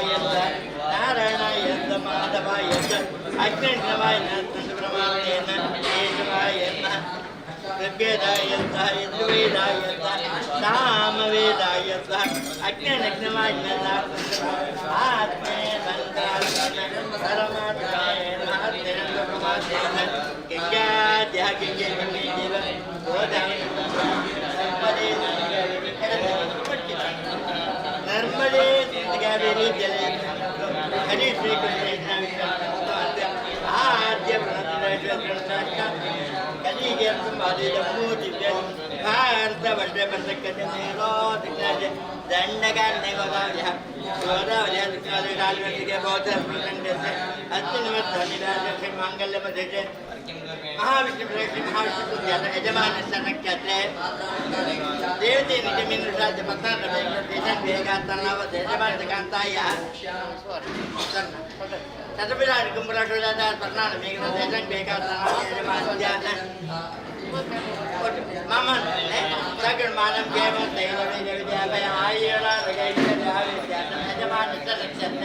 ಯಂತ ನಾರಾಯಣ ಯಂತ ಮಾಧವ ಯಂತ ಅಗ್ನಿವಾಯ ಬ್ರಹ್ಮಾಂಡೇನ ಕೇಶವಾಯ ಋಗ್ವೇದಾಯಂತ ಯಜುರ್ವೇದಾಯಂತ ಸಾಮವೇದಾಯಂತ ಅಗ್ನಿವಾಯ ಆತ್ಮೇ ಬಂಧಾತ್ಮನ ಪರಮಾತ್ಮೇ ಮಹಾತ್ಮೇನ ಬ್ರಹ್ಮಾಂಡೇನ ಗಂಗಾದ್ಯ ಗಂಗೆ ಗಂಗೆ ದೇವ ನರ್ಮದೇ ಕಾವೇರಿ ಜಲ ಹರಿ ಶ್ರೀಕೃಷ್ಣ ಆದ್ಯ ಕಲಿಗೆ ದಿವ್ಯ ಭಾರತ ವರ್ಷ ಬಂದಕ್ಕನೆ ದಂಡಗಾಂಡೆ ಗೋದಾವರಿ ಗೋದಾವರಿ ಕಾಲುವೆಗೆ ಬೌದ್ಧ ಹತ್ತು ಮಾಂಗಲ್ಯ ಮಧ್ಯೆ ಮಹಾವಿಷ್ಣು ಶ್ರೀ ಮಹಾವಿಷ್ಣು ಯಜಮಾನ ನಕ್ಷತ್ರ ದೇವತೆ ನಿಜ ಮೀನು ರಾಜ್ಯ ಪತ್ನಾರ ದೇಶ ಬೇಗ ತನ್ನವ ಯಜಮಾನ ಕಾಂತಾಯ ತದಪಿರಾಡಿ ಕುಂಭರಾಟ ಪತ್ನಾರ ಬೇಗ ದೇಶ ಬೇಗ ತನ್ನವ ಯಜಮಾನ ಮಾಮನ್ ಸಗಣ ಮಾನವ ಕೇಮ ತೈಲವೇ ವಿದ್ಯಾಭಯ ಆಯುರ ಯಜಮಾನ ನಕ್ಷತ್ರ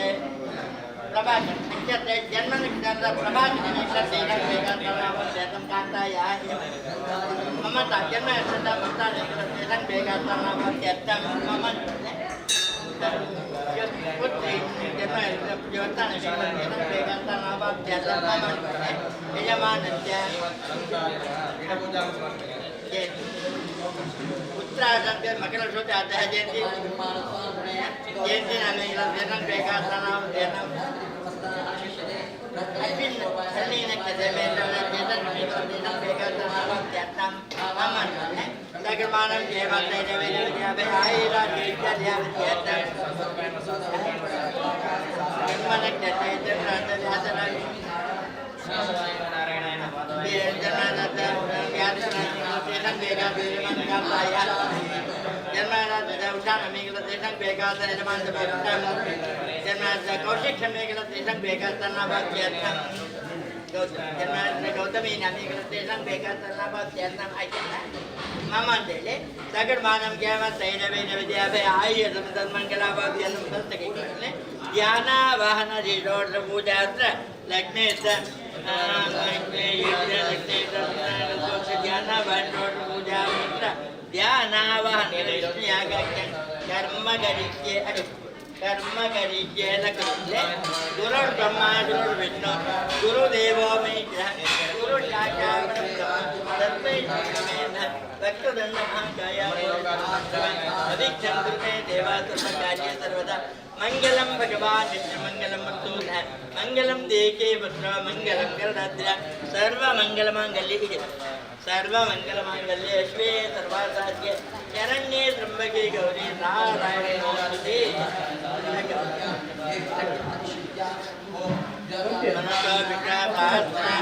ಪ್ರಭಾಕರ ನಕ್ಷತ್ರ ಜನ್ಮ ನಕ್ಷತ್ರ ಪ್ರಭಾಕರ ನಕ್ಷತ್ರ ಬೇಗ ತನ್ನವ ಕಾಂತಾಯ ಮಮತಾ ಜನ್ಮ ನಕ್ಷತ್ರ ಮಮತಾ ನಕ್ಷತ್ರ ಬೇಗ ತನ್ನವ ಮಮನ್ ಪುತ್ರಿ ಜನ್ಮ ದೇವತಾ ನಕ್ಷತ್ರ ಬೇಗ ತನ್ನವ ಯಜಮಾನಸ್ಯ उत्तराखंड के मकर सोते आता है जयंती जयंती नामे जन्म बेगा नाम जन्म अश्विन शनि नक्षत्र में जन्म बेगा नाम जन्म अमन सगमानम देवता देवता देवता आयरा देवता देवता जन्म नक्षत्र जन्म कौशिक गौतमी सगड़ मानम ध्यान वाहन पूजा लग्ने पूजा ध्यानावाहन कर्म करिके गुरु ब्रह्मा गुरु विष्णु गुरुदेवो महेश्वर गुरु साक्षात् तस्मै भक्तदंड महाकाय अभिक्षन्ते देवासुरकार्य सर्वदा मंगलम भगवान विष्णु मंगलम मत्तून मंगलम देके पुत्र मंगलम गरुडाद्र सर्व मंगल मांगल्ये सर्व मंगल मांगल्ये श्वे सर्वासाध्य शरण्ये त्र्यंबके गौरी नारायणे नमोस्तुते मनसा विष्णापास्मयामि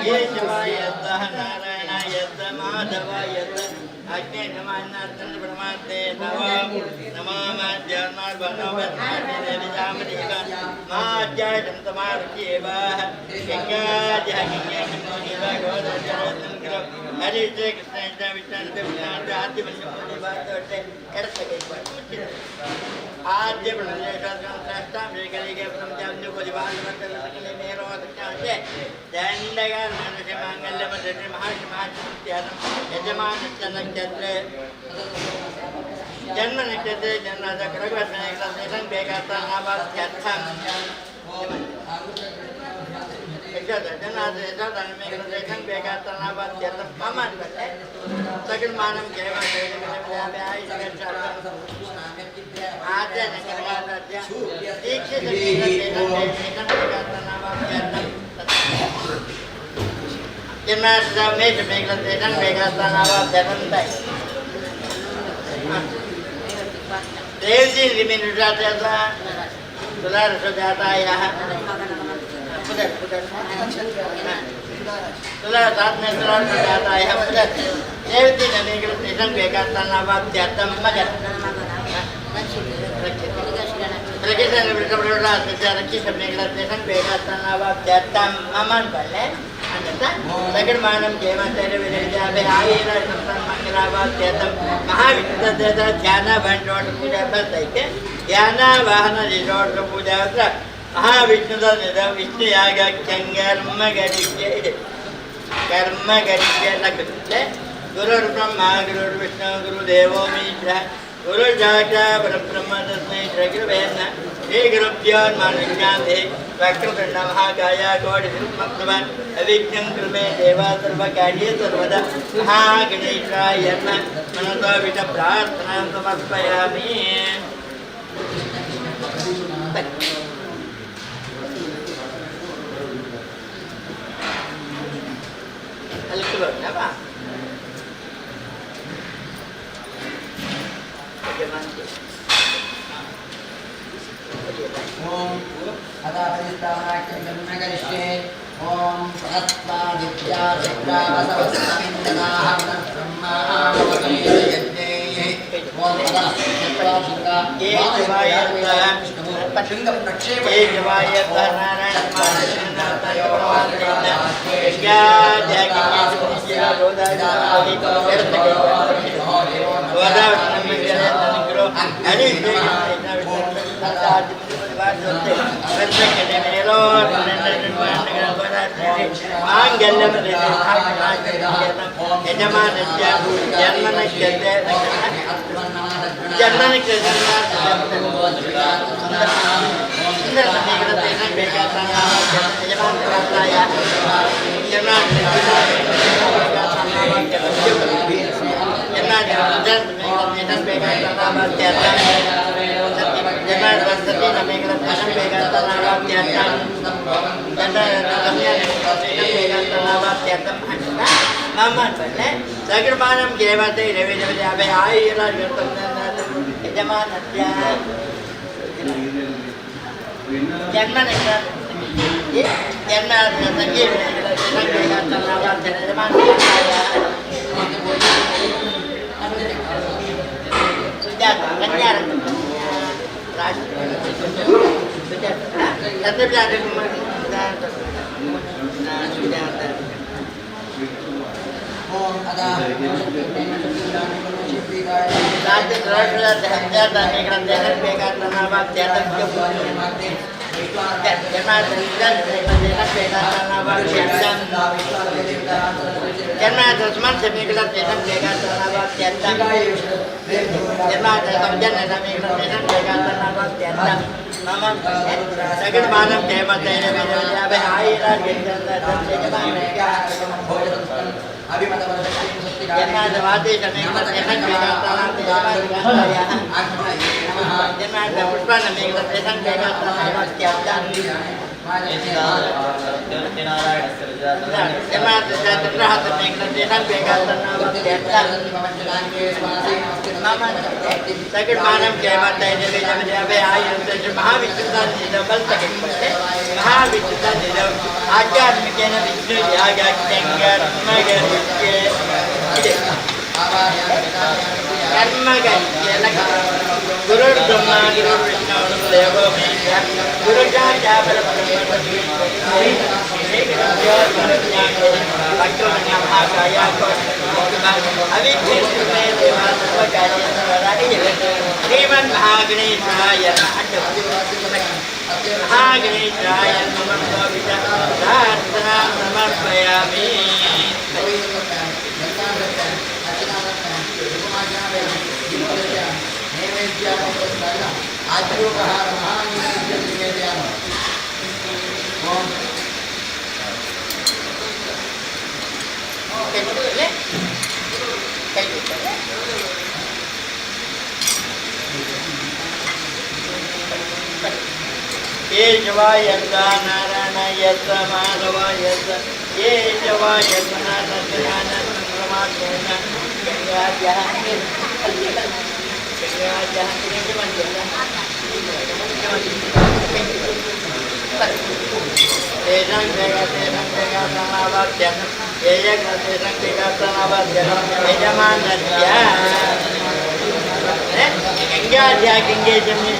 ये शिवाय नारायण यद् माधव यद् अग्नि नमः ब्रह्मास्ते नमो हरे श्री कृष्ण आद्य जन्म नक्षत्र जन्म बेगाता सगल मानव साथ में जाता है देवती नदी के स्टेशन बेकार मगर Sekisan berkebrolah secara kisah mengelatihkan begatan awak datang aman balik. Anda Second manam Jema Tere Village Ayira Sampan Mangalava Theater Mahavita Dhyana Vandot Puja Pasake Dhyana Vahana Resort Puja Mahavishnu Nida Vishnu Yaga Kangarma Gadike Karma Gadike Lakute Guru Brahma Guru Vishnu Guru Devo Mitra Guru Jaka Brahma Dasne Dragravena Gurubhyan Manvignante Vakra Mahakaya God Maktavan Avikyam Krume Deva Sarva Karya Sarvada Mahaganesha Yama Manata Vita Prarthana Samarpayami Alikubur, apa? Bagaimana? Om Ada Padistamanakarishi Om Satma Vidya Sikra Vasavastamindanaha Brahma Avakayajne Om Ada Satma Sikra Ejavayata Padunga Praksheva Ejavayata Narayana Mahashina Tayavarvana Eshya Jagya Roda Jagya Roda Nigro Ani Jangan bersedih namanya keretakan pegang tanah tiatan dan dalamnya pegang tanah tiatan anda maman balik sakit malam jawab dari revi apa air lah jatuh dan zaman dia jangan ekor jangan sakit pegang tanah tiatan zaman saya sudah kenyar Nanti berada di rumah sudah Ada Raja Raja Dhyana dan Nikranjanan Bekan Tanawak Jatan Jangan dan Nikranjanan Bekan Tanawak Jatan Jangan Dasman Semiklat Jatan Bekan Tanawak Jatan Jangan Samjan dan Nikranjanan Bekan Tanawak Jatan Mama, second manam Jema Tere Village Ayira Jangan Devati Jangan Jangan Pushpa Namiklat Jangan Jangan Mama, second manam Jema Tere Village Ayira Mahavishnu Nida Mahavishnu Nida Ajar Mikena Vishnu Yaga Kangarma Gadike Karma Gadike Guru Brahma Guru Vishnu Guru Devo Mitra Guru Jaka Brahma Vakra Mahakaya God Avikyam Krume Deva Sarva Karya Sarvada Sriman Mahaganesha Mahaganesha Namarpavita Prarthana Samarpayami Ejavayata Narayana Yata Madhava Yata Ejavayata Narayana Sangramatena Ganga Jahangir Ganga Jahangir ini cuma Tesang Vega Tanabhakyan Ejak Tesang Vega Tanabhakyan Ejaman Nadya विज्ञाध्या Gange जमनी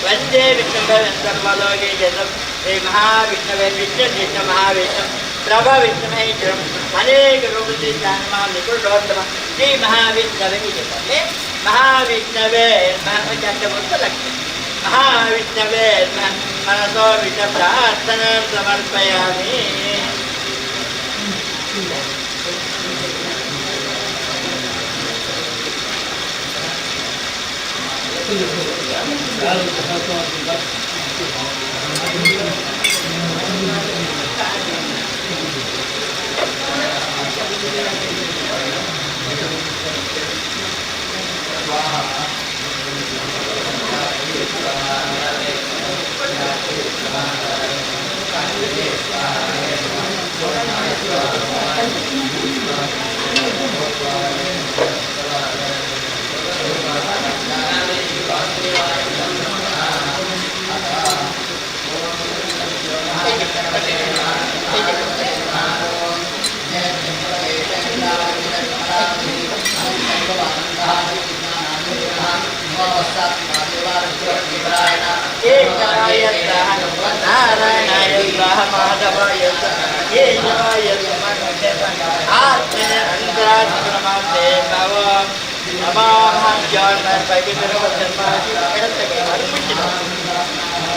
वंदे विष्णुभवन्तर्मलोकेशं श्री महाविष्णवे विष्णुजिष्णु महाविष्णु प्रभा विष्णुमहेश्वरम अनेक रूपसिद्धान्मां निकुटोत्तम श्री महाविष्णवे महाविष्णवे महाविष्णवे मनसो विष्णुप्रार्थनां समर्पयामि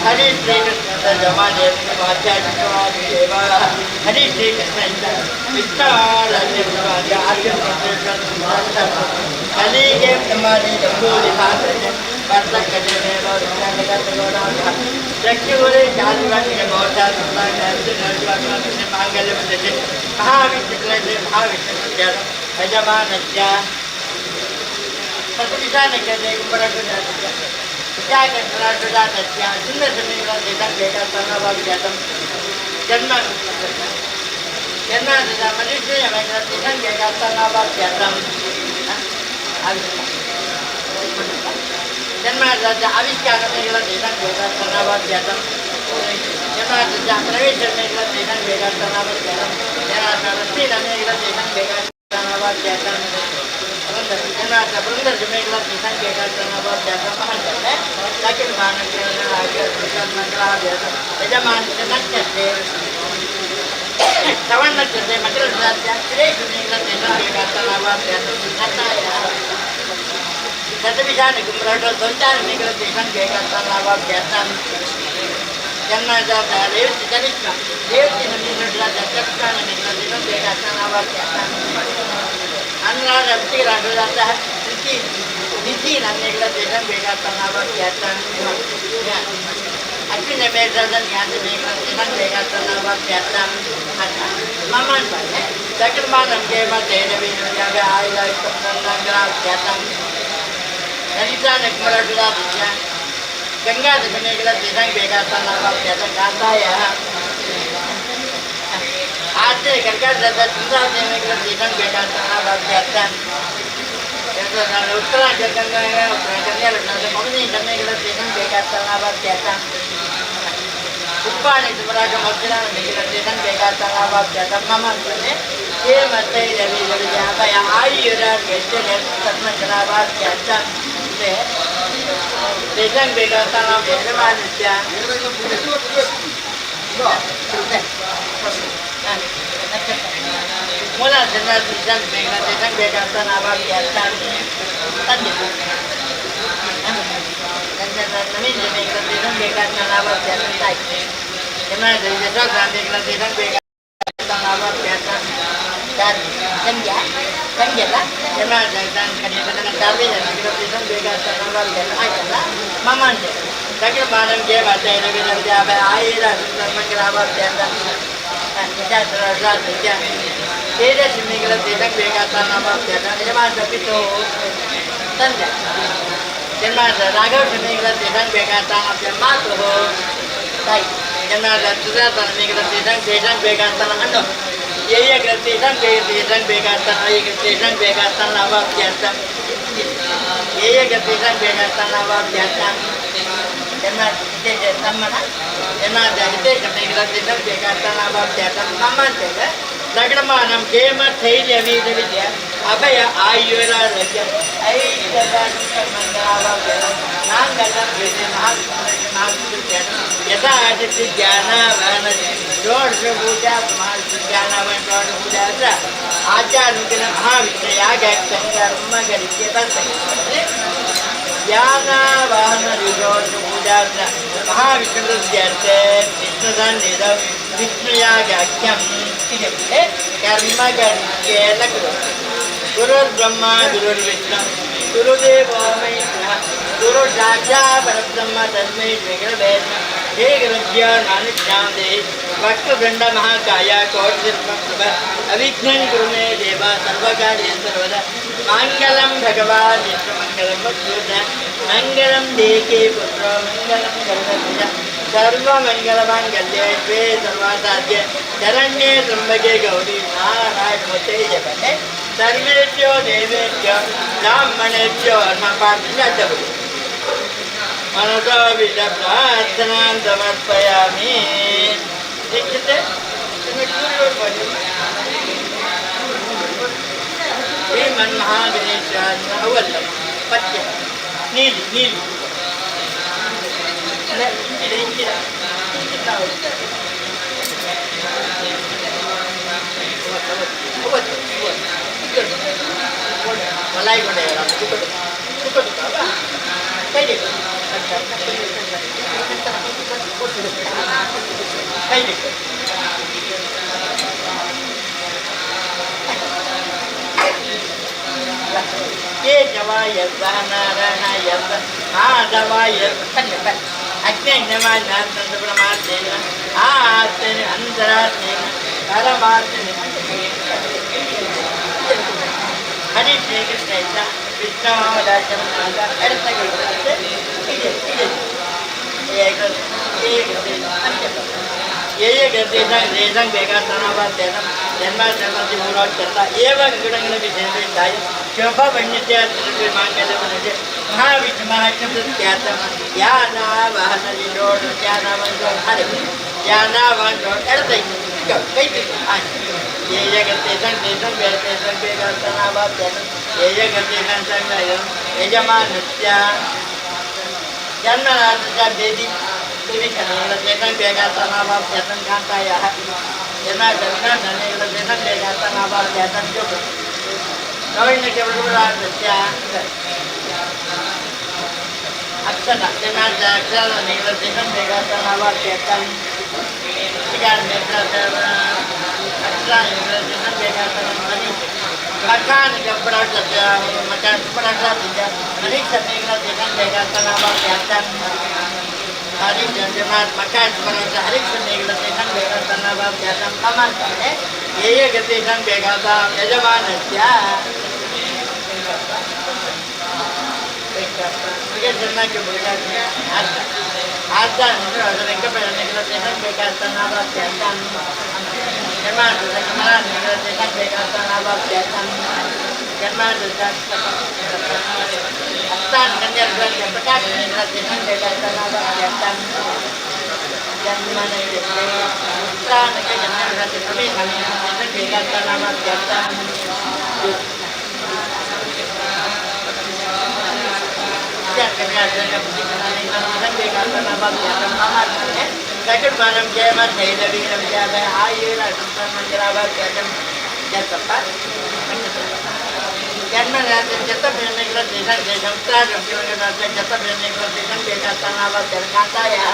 हरे श्री कृष्ण जमाने हरे श्री कृष्ण हरे के समाधि jamboree जन्माचा आविष्कार वेगळा देशात वेगळा सणावाद घ्यायचा जन्माचा प्रवेश वेगळा देशात वेगळा सणावाद घ्यायचा जन्माचा रस्तीला वेगळा देशात वेगळा सणावाद घ्यायचा जन्माचा बृंदर वेगळा देशात वेगळा सणावाद घ्यायचा महान लाकीन मानव मंगला घ्यायचा यजमान नक्षत्रे श्रवण नक्षत्रे मकर राशीच्या श्रेष्ठ वेगळा देशात वेगळा सणावाद घ्यायचा सतविशान गुमराटो दोन-चार निकल देशान घेगा सणावाद घ्यायचा जन्माचा देवची कनिष्ठा देवची नदीला चक्काने निकल देशान घेगा सणावाद घ्यायचा अनुराग अब्दी राघवदाचा की Niti nanegla desan begatan awak jatan. Aku nebesan yang negla desan begatan awak jatan. Maman banyak. Jaga mana kema dene binu jaga ayla itu nanggra jatan. Jadi sana kemerdekaan dia. Ganga negla desan begatan awak jatan kata ya. Ada ganga desan negla desan begatan awak jatan. ನಾನು ಉತ್ತರಾಖಂಡ ಮಗನಿ ಕನ್ನೆಗಳ ದೇಶಂ ಬೇಕಾಗ್ತಾನ ಆವಾಗ ಜಾತ ಉಪ್ಪಾಣಿ ಬರಾಗ ಮಧ್ಯಾಹ್ನ ನಮಗೆ ದೇಶಂ ಬೇಕಾಗ್ತಾನ ಆವಾಗ ಜಾತ ಮಮ್ಮ ಅಂತಾನೆ ಏ ಮತ್ತೆ ರವಿ ರವಿ ಜಾತ ಆಯುರ ಗೆಜ್ಜೆ ಕರ್ಮಂಗಲ ಆವಾಗ ಜಾತ ಅಂದ್ರೆ ದೇಶಂ ಬೇಕಾಗ್ತಾನ ಬೇರೆ Mula jelas desain begasan awak biasa tadi. Dan kami desain begasan awak biasa tadi. Karena dari desain kami desain begasan awak biasa dan kan lah. Karena desain kami dengan kami desain begasan awak biasa aja. Mama je. Tapi barang dia baca ini bila dia air dan mengerawat biasa. Kita terasa dia. Tidak seminggu tidak begatan apa biasa. Cuma tapi tu tanda. Cuma raga seminggu tidak begatan apa malu. Tapi cuma sudah seminggu tidak begatan anu. Ia tidak begatan, ia tidak begatan apa biasa. Ia tidak begatan apa biasa. Cuma kita sama lah. Cuma jadi seminggu tidak begatan apa biasa. Mama je. Lagnamanam Kema Taylor Vidya, Abaya Ayura Raja, Ayala Nanga Yata Jana, George Buddha, Jana, and George Buddha, Aja Havi, Yaga, Magari, Yana, Vana, George Buddha, Havi, Vishnu Vishnuyaga Kyam Karma Gari Guru Brahma, Guru Vishnu, Guru Deva Maitha, Guru Jaja, Brahma Tasmai, Vigraved, Degrajya, Nanishyande, Bhakta Branda Mahakaya, Kodhirma, Avignan Gurume Deva, Sarvagari Sarvada, Mangalam Bhagavan, Mangalam Bhakta, Mangalam Deke Putra, Mangalam Karnatya, Sarva Mangalamangale, Sarvasadya, Charanye Sambhage Gauri, Narayamate Jagate, Sarveshyo Deveshyo, Brahmaneshyo, Armapatyachavu. Manasa Vidaprathanam Samarpayami. Dikshite? Sriman Mahaganesha Avallam, Patya, Nili. Malay ko na yun. Tukod ka ba? Pwede ko. Pwede ko. Ye jawaya zahana rana yasa. Jawaya kanya. Agne namana Brahmadena. Atene Andaratena. Paramatena. Hari Krishna, Krishna Rajam Naga, ये करते रेजंग बेकार तनावा देना जन्मा जन्मा से मुराद करता ये वक्त गुणंग ने विशेष दाई शोभा बनने से आत्मनिर्भर मांगे तो बने महाविष्णु महाशब्द क्या था या ना वाहन लिडोर क्या ना वंशो हरे या ना वंशो ऐसे कई आज ये करते रेजंग बेकार तनावा देना ये करते संग यजमान नृत्य जन्म राजा देदी Ini kalau lesehan begatan awal jatan kanta ya, karena dengan dana lesehan begatan awal jatan juga. Kalau ini kebetulan saja, aksana dengan jaksa ini lesehan begatan awal jatan, jika mereka aksana ini lesehan begatan awal ini, मकान के बराबर मकान बराबर दिया हरीश नेगला देखन देगा तनावा क्या हरीश जमात मकान बराबर हरीश नेगला देखन देगा तनावा क्या कमान है ये गति संग देगा था यजमान क्या मुझे जन्ना के बोला आज अगर इनका पहले निकला देखन देगा तनावा क्या Jerman sudah kemarin menyelesaikan bekatan abad bekatan Jerman sudah Aftan kenyar belanja bekas menyelesaikan bekatan abad bekatan yang mana itu Aftan kenyar belanja kami menyelesaikan bekatan abad bekatan yang kenyar belanja menyelesaikan bekatan abad bekatan kamar Second manam jayama thayla viram jaba ayera sampan mangalava jagam jatapa janma rata jata benegla desan desam trajam jogana jata benegla desan bekatanawa terkata ya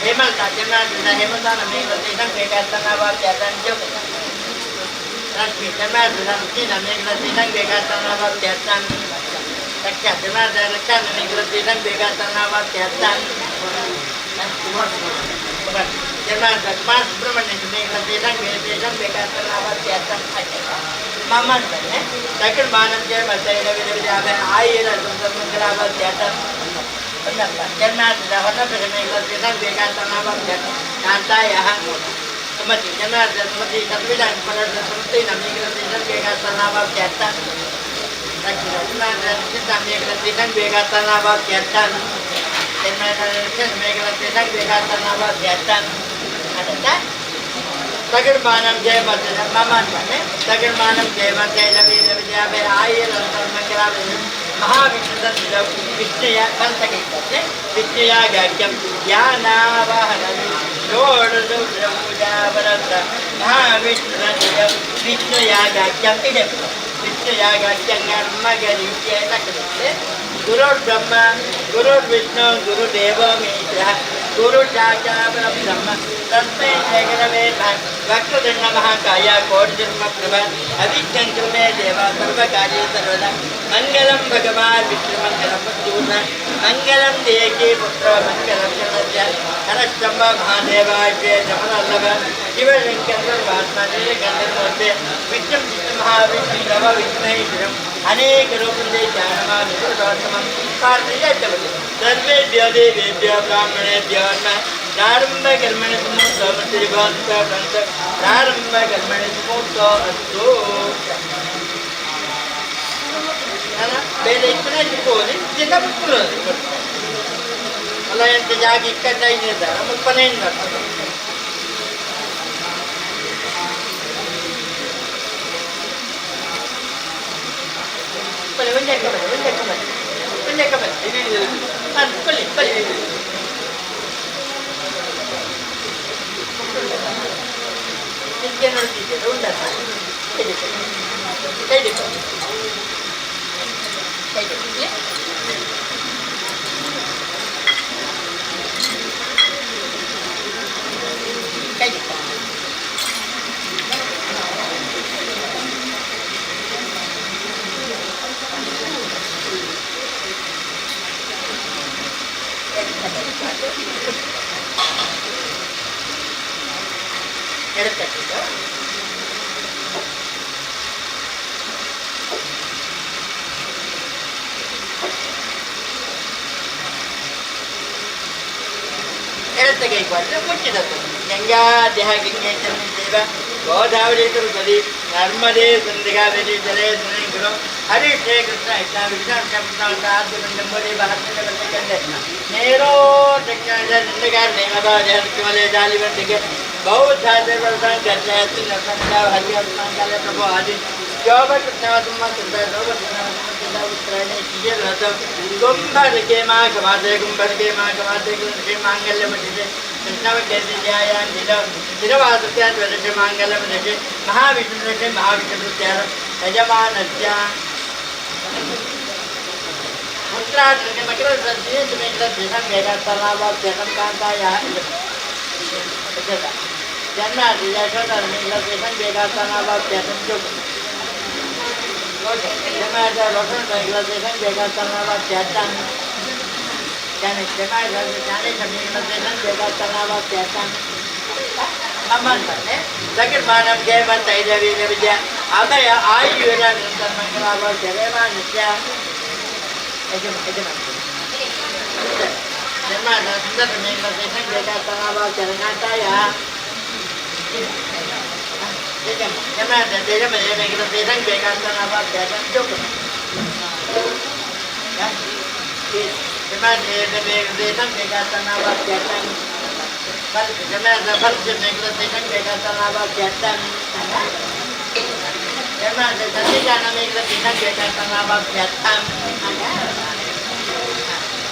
hemal tajana dina hemantana megla desan bekatanawa jatan jog rasmi jama dina kina megla desan bekatanawa jatan takya jama dana kan megla desan bekatanawa jatan Jerman Mas Brahmane Megla Desan Desan Bekatan Awat Jatan Maman Second Manam Jema Sayla Vidya Ayera Mangalawa Jatan Jerman Hana Megla Desan Bekatan Awat Jatan Kanta Yahan Kumati Jerman Kumati Katvidan Pada Samti Megla Desan Bekatan Awat Jatan Jerman Kita Megla Desan Bekatan Awat Jatan Jerman Megla Desan Bekatan Awat Jatan ada tak? Sagar manam jaya matena maman mana? Sagar manam jaya matena lebih be air dan mangala Mahavishnu dan Vishnuya bantake ne Vishnuya gakyam yana vahanami Lord Puja Varanta Mahavishnu dan Vishnuya gakyam ini Vishnuya gakyam magari kita kete Guru Brahma Guru Vishnu Guru Deva Mitra Guru Jaka Brahma तस्मै जगरवे वक्रतुण्ड महाकाय कोटिजन्म प्रभा अविघ्नमे देवा सर्वकार्ये सर्वदा मंगलम भगवान् विष्णुमंगलम पूर्ण मंगलम देके पुत्र मंगलम जनस्य हरस्तंभ महादेवाय जमनल्लभ शिवशंकर सर्वात्मा नीलकंठमूर्ते विष्णु महाविष्णु प्रभ विष्णुईश्वरम अनेक रूपे जानमामि सर्वोत्तमं प्रार्थयामि सर्वेभ्यो देवेभ्यो ब्राह्मणेभ्यो प्रारंभ कर्मणि समस्ते भवन्त भवन्त प्रारंभ कर्मणि समोक्तो अस्तु ana beda itna dikoni jika betul kalau yang terjadi kata ini dah amal panen dah boleh benda kapan ini kan boleh Ini nanti kita undang. Kayak gitu. Ya. Kayak gitu. Edit kita. Edit kayak apa? Macam itu. Ganga deha ganga cermin deva. Godavari terusadi. Narmade sandhiga vedi jale sangro. Hari Krishna Krishna Vishnu Krishna Saad Nandamuri Bharatya Bharatya Nero Teknada Nandagar Nemada Jal Kumale Jali Bharatya बहुत सारे वर्षां करते हैं तो नरसंगा हरियर मंगल प्रभु आदि जब कृष्ण तुम सुंदर जब कृष्ण तुम उत्तरायण किए रहते कुंभर के माँ कमाते के मांगल्य बचे कृष्ण के दिव्याया निरवासुत्या द्वदश मांगल्य बचे महाविष्णु यजमानस्य उत्तरायण के मकर संधि में दर्शन गया तलाब जन्म कांताया Jangan dia sudah menjelaskan begasan abad jatuh. Jemaah Rokan Megladesan Begatanava Chatan. Can it Jemaah Janet Megladesan Begatanava Chatan? Aman, second Manam gave a Taida Vidya. Abaya, I you and Mangalava Jerema Nisha. Jemaah Megladesan Begatanava Cheranataya. Jemaah Megladesan Begatanava Chatan. Jemaah Megladesan Begatanava Chatan. Jemaah Megladesan Begatanava Chatan. Jemaah Megladesan Begatanava Chatan.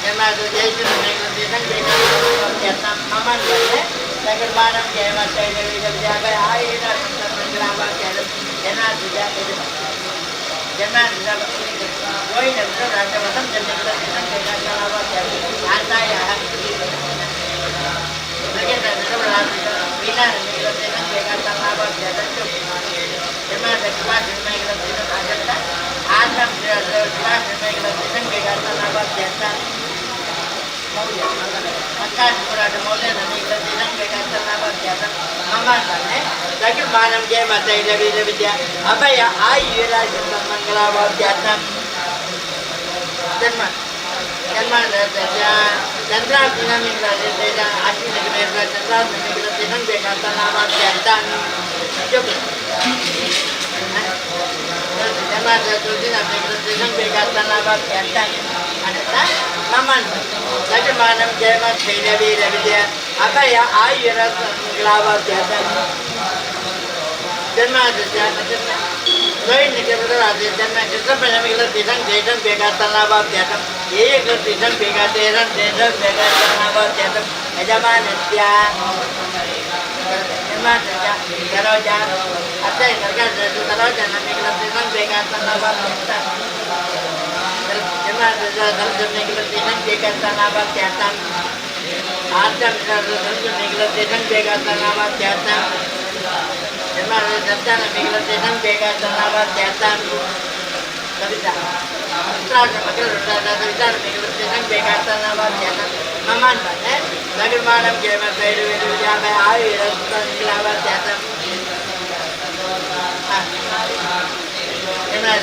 Jemaah Megladesan Begatanava Chatan. Aman, second Manam gave a Taida Vidya. I Mangalava Chatan. Jemaah going to Rajavatam, the Megladesan Begatanava Chatan. Antaya. Again, Vina Megladesan Begatanava Chatan. Jemaah Megladesan Ajanta. Adam Megladesan Begatanava Chatan. Akan Murad Molan Megladesan Begatanava Chatan. Aman, second Manam gave a Taida Vidya. Abaya, I Mangalava Chatan. Jemaah Chandra Megladesan Ashwini Chandra Megladesan Begatanava Chatan. Jemaah Megladesan Begatanava Chatan. Aman, second Manam gave a Taida Vidya. Abaya, I Mangalava Chatan. Jemaah Join the capital of the Megladesan Begatanava Chatan. Megladesan Begatanava Chatan. Ejamanatya. Saroja. Atay Saroja Megladesan Begatanava Chatan. Jemaah Megladesan Begatanava Chatan. Adam Megladesan Begatanava Chatan. Jemaah Megladesan Begatanava Chatan. Kavita. Megladesan Begatanava Chatan. Aman, second Manam gave a Taida Vidya. I Mangalava Chatan. Jemaah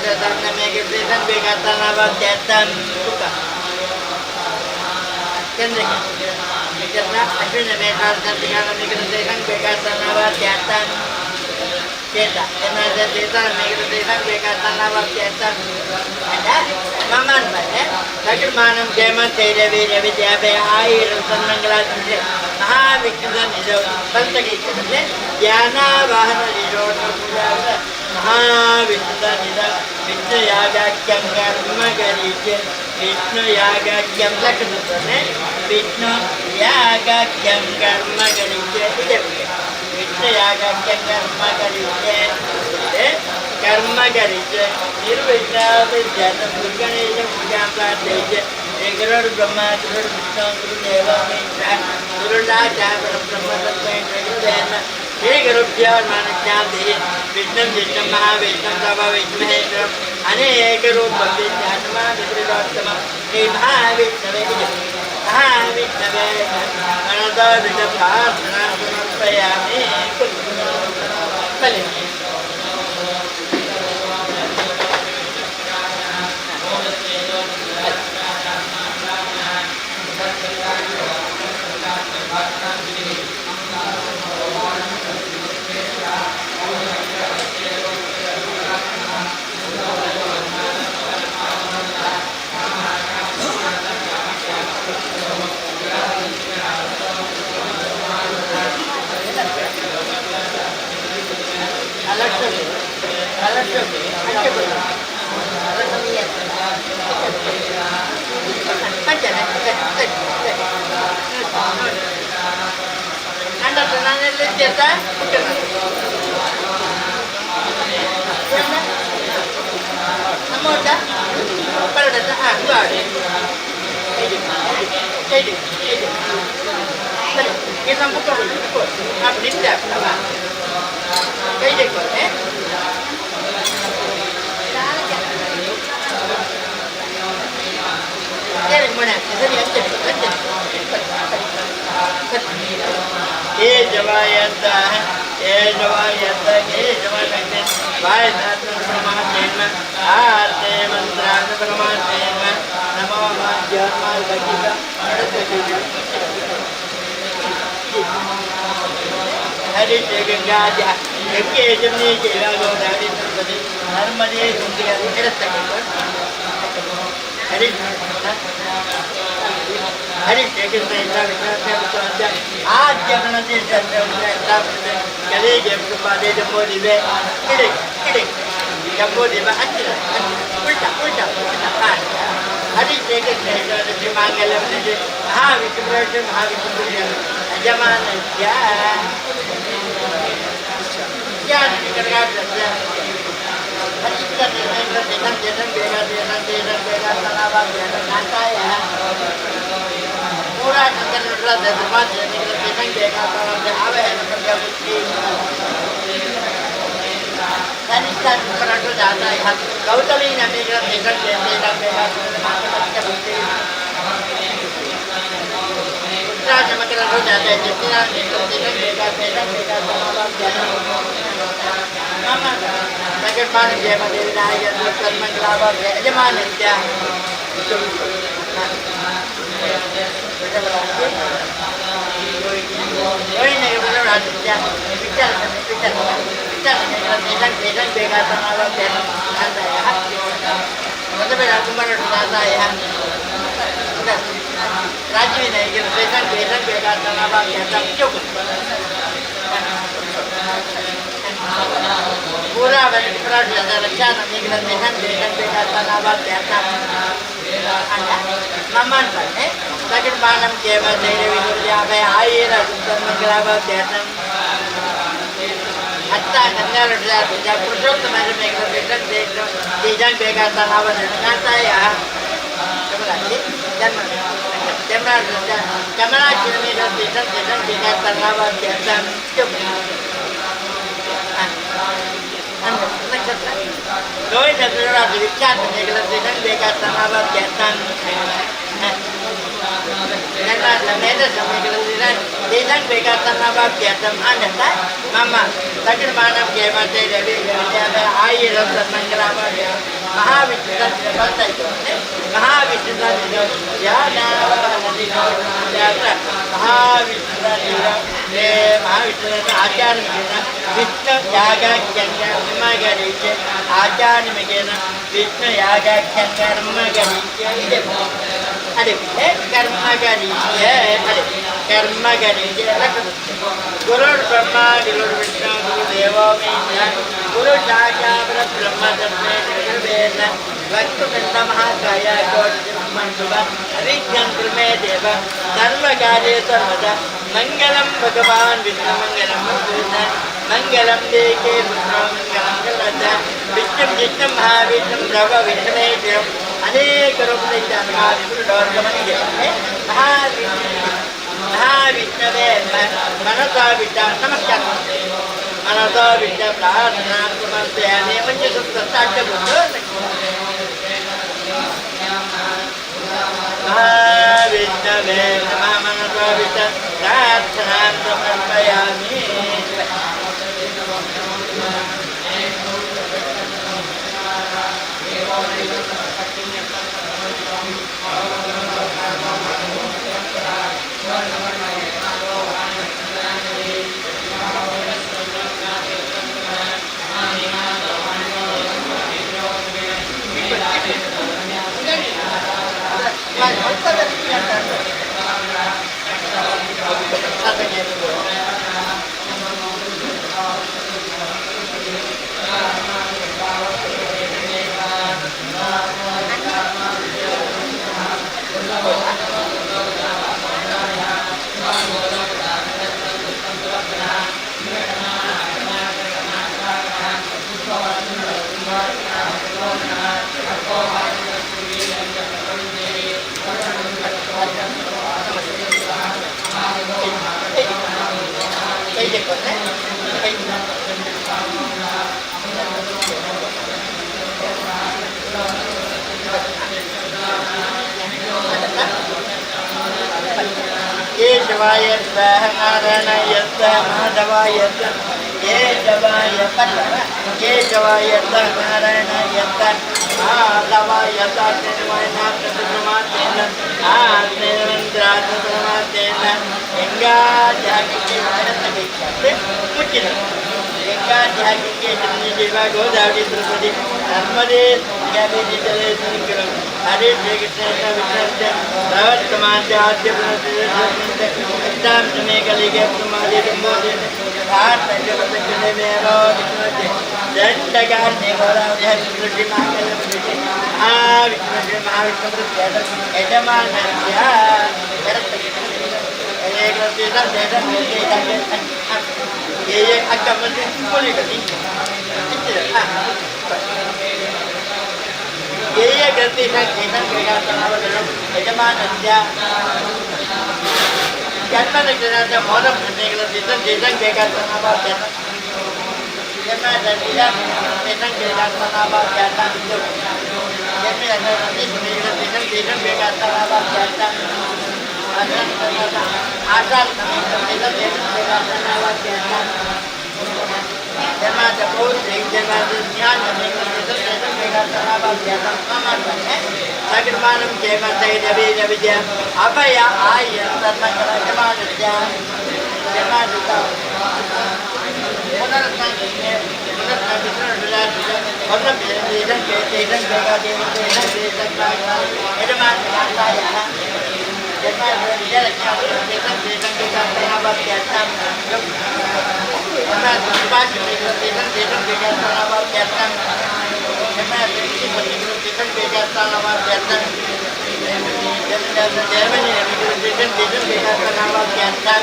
Megladesan Begatanava Chatan. Chandrika. Ashwini Megladesan Begatanava Chatan. Cheta. Jemaah Megladesan Begatanava Chatan. Maman, second Manam gave a Taida Vidya. I Mangalava Mahavishnudan is a Pantagita. Yana Vahana is a Mahavishnudan is a Vishnu Yaga Kyam Garija. Vishnu Yaga Kyam Lakshmana. Vishnu Yaga Kyam Garija. Vishnu Yaga Kyam Garija. Karma Garija. Nirvishna Vidyata Ganesha Pujam Pradeja. Guru Brahma, Guru Vishnu, Guru Deva, Guru Raja, Brahma Tattva, Guru Pya Manasya Dehi, Vishnu Vishnu Mahavishnu Dava Vishnu Maheshwaram, Aneka Rupa Vishnu Vishnu Mahavishnu Mahavishnu Ananda Vishnu Bharana Payami Pali. ब्रह्मण सरी ये जवायता है ये जवायता ये जवायता वाय दातन परमात्मा आते मंत्रान परमात्मा नमो ज्ञानमाल गीता हरि गंगा जा गंगे जमनी के गोदावरी सरस्वती नर्मदे गंगा तीर्थ हरि हरि आद्य गणते कले जम्बे जम्बो दिवे किड़े किड़े जम्बो दिवा अच्छा उल्टा उल्टा उल्टा हरि श्री मंगलम महाविष्णु यजमान ज्ञान पूरा जाता है गौतमी नदी उत्तराखंड हो जाता है जितना जगन्मान जय मदेव नायक मंगलाभ यजमान नित्या कोई नहीं बोलो राजा विचार विचार विचार बेगन बेगा तनाव बेगन आता है मतलब राजकुमार आता है राज्य में नहीं कि बेगन बेगन बेगा तनाव बेगन क्यों पूरा पूरा रक्षा नहीं कि बेगन बेगन बेगा तनाव बेगन मम्मन पर लेकिन बालम केवल तेरे विदुर्या में आये रघुतर मंगलाभ ध्यान अच्छा गंगा लड़जा तुझा पुरुषोत्तम मेरे में कर बेटन देख लो तीजन बेगा तनाव करता है यहाँ कमराजी कमरा किलोमीटर तीजन बेगा तनाव ध्यान क्यों Đối với tôi là việc cha thì là tôi đang về cả tầng nào vậy tầng nên là mấy đứa sống cái là tôi đang về cả tầng nào vậy tầng anh đã mama tapi mana ke mate devi ya ai ram mangala ya Mahavishnu बताता है महाविष्णु या ना महाविष्णु ये महाविष्णु आचार्य विष्णु याग कर्म गरीचे आचार्य में विष्णु याग कर्म गरीचे अरे कर्म गरीचे अरे कर्म गरीचे गुरु ब्रह्मा गुरु विष्णु गुरु देवो गुरु साक्षात् ब्रह्म तस्मै गुरुवेद वक्रतुंड महाकाय कोटिब्रह्माण्ड अविघ्नं मे देव सर्वकार्ये सर्वदा मंगलम भगवान विष्णु मंगलम मंगलम देके पुत्र मंगलम कलदा विष्णु विष्णु महाविष्णु प्रभ विष्णुमेश्वरम अनेक रूप से महाविष्णु महाविष्णवे मनसा विचार नमस्कार मनसा विचार प्रार्थना समर्पयामि म्हणजे सत्ताचे बोल महाविष्णवे नमः मनसा विचार प्रार्थना समर्पयामि केशवाय स्वाहा नारायणाय स्वाहा माधवाय स्वाहा केशवाय स्वाहा केशवाय स्वाहा नारायणाय स्वाहा माधवाय स्वाहा निर्वाणाप्रमातेन आत्मेन्द्राप्रमातेन गंगाध्यात्मिके मुचित गंगाध्यात्मिके देवा गोदावरी द्रौपदी नर्मदे गंगादेवी जले संकरम हरे श्री कृष्ण विष्णु प्रवर्तमाद्याद्य पुनर्जन्म एकदम समय कलिगे प्रमादे संबोधि आठ पंचवत्सरे मेरो विष्णुते दंडकारणे गोदावरी हरि मांगल्य प्रति विष्णु महाविष्णु प्रति यजमानस्य एक रतिदा देदा ये अक्का मंदिर बोली गई ये गलती है केतन बेगातनावदनं यजमानस्य जन्मनक्षत्राचा मोदम नेगलतीतं जेतं बेगातनावद्यतं जन्मनक्षत्राचा जेतं बेगातनावद्यतं जन्मनक्षत्राचा नेगलतीतं जेतं बेगातनावद्यतं आचार नेगलतीतं जेतं बेगातनावद्यतं जन्माचा पौत्र जन्माचा ज्ञान नेगलतीतं जेतं बेगातनावद्यतं सगर्मानं जयमतैरवेद विद्या अभय आय तन्मकरजमानस्य जन्मादिता पुनरत्नान्ये पुनरत्नाविष्णुराजस्य वक्रमेदं केतेदं बेगादेवतेन देशकाय यजमानकाय जन्मादिजलज्ञातेदं बेगातनावद्यतं जन्मादिपाशमेदं बेगातनावद्यतं जन्मादिपतिं बेगातनावद्यतं जर्मनी बेगातनावद्यतं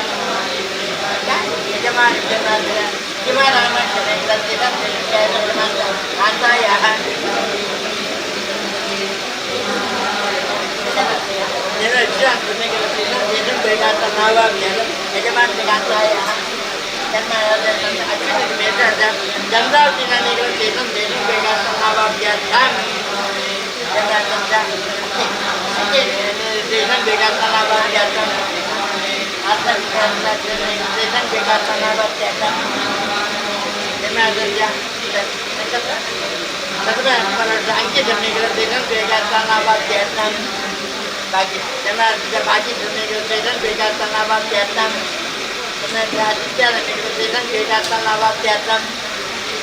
यजमान किमारामक्षरेग्रथितं कान्तायाः जन्मज्ञानग्रथितं बेगातनावद्यतं यजमान कान्तायाः चन्द्रावतीनग्रथितं बेगातनावद्यतं देशं बेगातनावद्यतं देशं बेगातनावद्यतं जन्माद्या अंकितनिग्रथितं बेगातनावद्यतं बाकी जन्माद्या बाकीनिग्रथितं बेगातनावद्यतं जन्माद्यादित्यानिग्रथितं बेगातनावद्यतं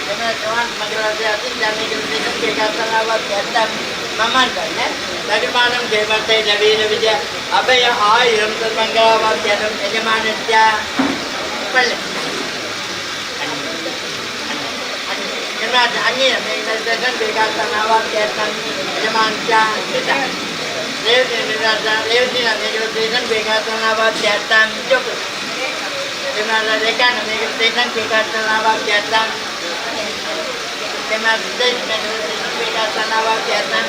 जन्माद्यामग्रथितं बेगातनावद्यतं ममन्तने सगर्मानं देवते नवीन विद्या अभय आयुरं तन्मङ्गलवाद्यतं यजमानस्य पल्ले जन्माद्य अन्येन मेघदर्शनं बेगातनावद्यतं यजमानस्य पिता रेवतीनं मेघदर्शनं बेगातनावद्यतं जोकु जन्माद्य रेखानं मेघदर्शनं बेगातनावद्यतं जन्माद्य बेगातनावद्यतं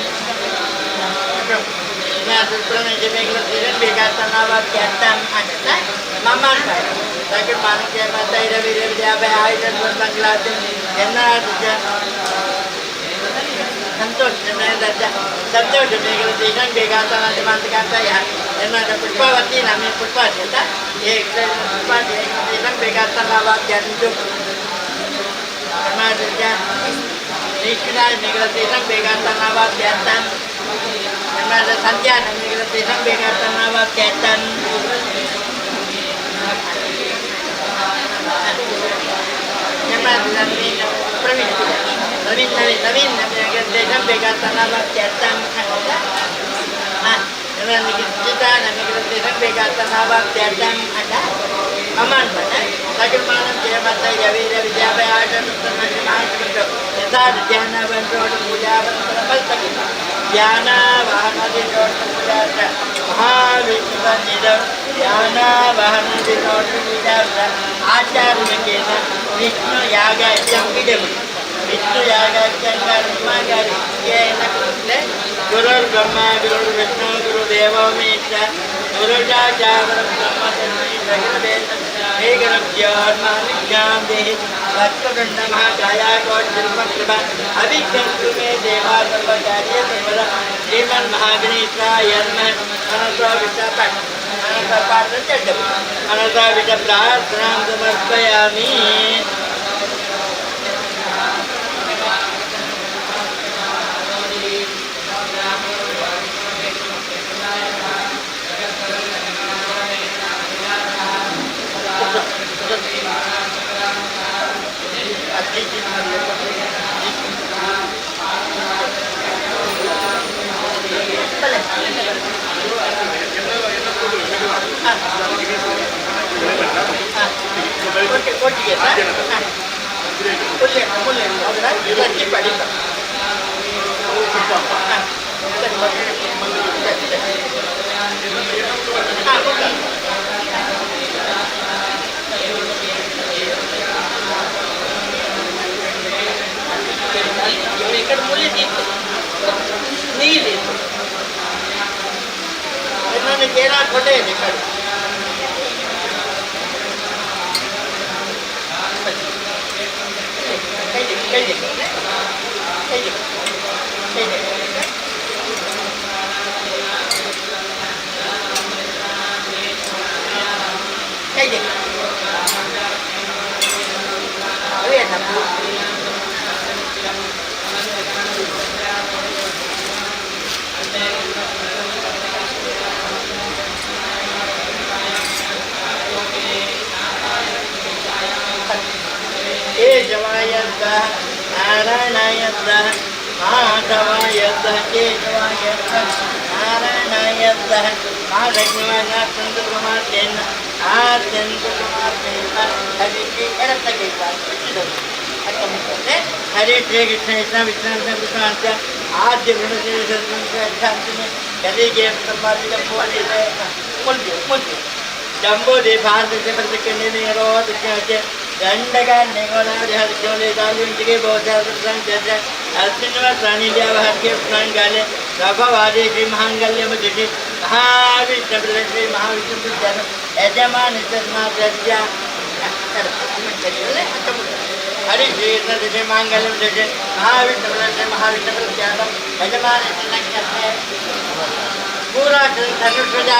बेगातनावद्यतं ममन्तने सगर्मानं जयमतैरविद्या आयुधं जन्नाद्य संतोष मेघदर्शनं बेगातनावद्यतं जन्माद्य पुष्पावती नामे पुष्पाद्यता एक पुष्पाद्यतं बेगातनावद्यतं जन्माद्य निष्णाय मेघदर्शनं बेगातनावद्यतं जन्माद्य संध्यानं मेघदर्शनं बेगातनावद्यतं जन्माद्य प्रवीण नवीन मेघदर्शनं बेगातनावद्यतं चितानं मेघदर्शनं बेगातनावद्यतं ममन्तने सगर्मानं जयमतैरविद्या आचार्यकेन विष्णुयागाख्यं विधमि विष्णुयागाख्यं गुरुर्ब्रह्मा गुरुर्विष्णु गुरुदेवो महेश्वरः गुरुर्साक्षात् ब्रह्म तस्मै श्रीगुरुभ्योर्मानिज्ञां देहि वक्रतुण्ड महाकाया कोटिसम्प्रभा अभिषन्तु मे देवा सर्वकार्ये सर्वदा श्रीमन्महागणेशाय नमः मनसो विचापट् प्रार्थनां समर्पयामि ಕೊಟ್ಟಿಗೆ ಇದಕ್ಕೆ ಪಡಿತ ఇక్కడ ముల్లి నీళ్ళు इन्होंने घेरा खोटे निकल नारायणायद्दः माधवायद्दः केशवायद्दः नारायणायद्दः माधवायद्दः हरे श्री कृष्ण कृष्ण विष्णु कृष्ण आद्य गृह जम्बो दे भारत से प्रतिकने में रोद के गंडगा नेगोला जहर जोले दालुन के बहुत संग जज असिनवा प्राणी व्यवहार के स्नान गाले रघुवादे श्री महांगल्य मुझे महाविष्णु श्री महाविष्णु जन यजमान शर्मा प्रज्ञा हरि श्री कृष्ण महांगल्य मुझे महाविष्णु प्रज्ञा यजमान पूरा धनुष प्रजा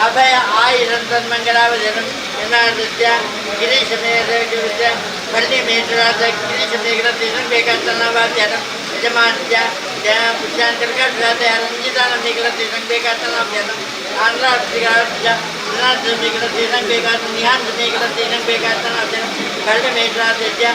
अभय आयुरंतन मंगलावधनम यनादृत्या गिरीश मेघ बल्ली मेघराज गिरीश मेघरतीन बेकातनावाद्यानं यजमान्या त्या पुष्यांतर्गत रंजितान मेघरतीन बेकातनावाद्यानं आंध्राभिगाच्या नाथ मेघरतीन बेकात निहान मेघरतीन बेकातनावाद्यानं बल्ली मेघराजच्या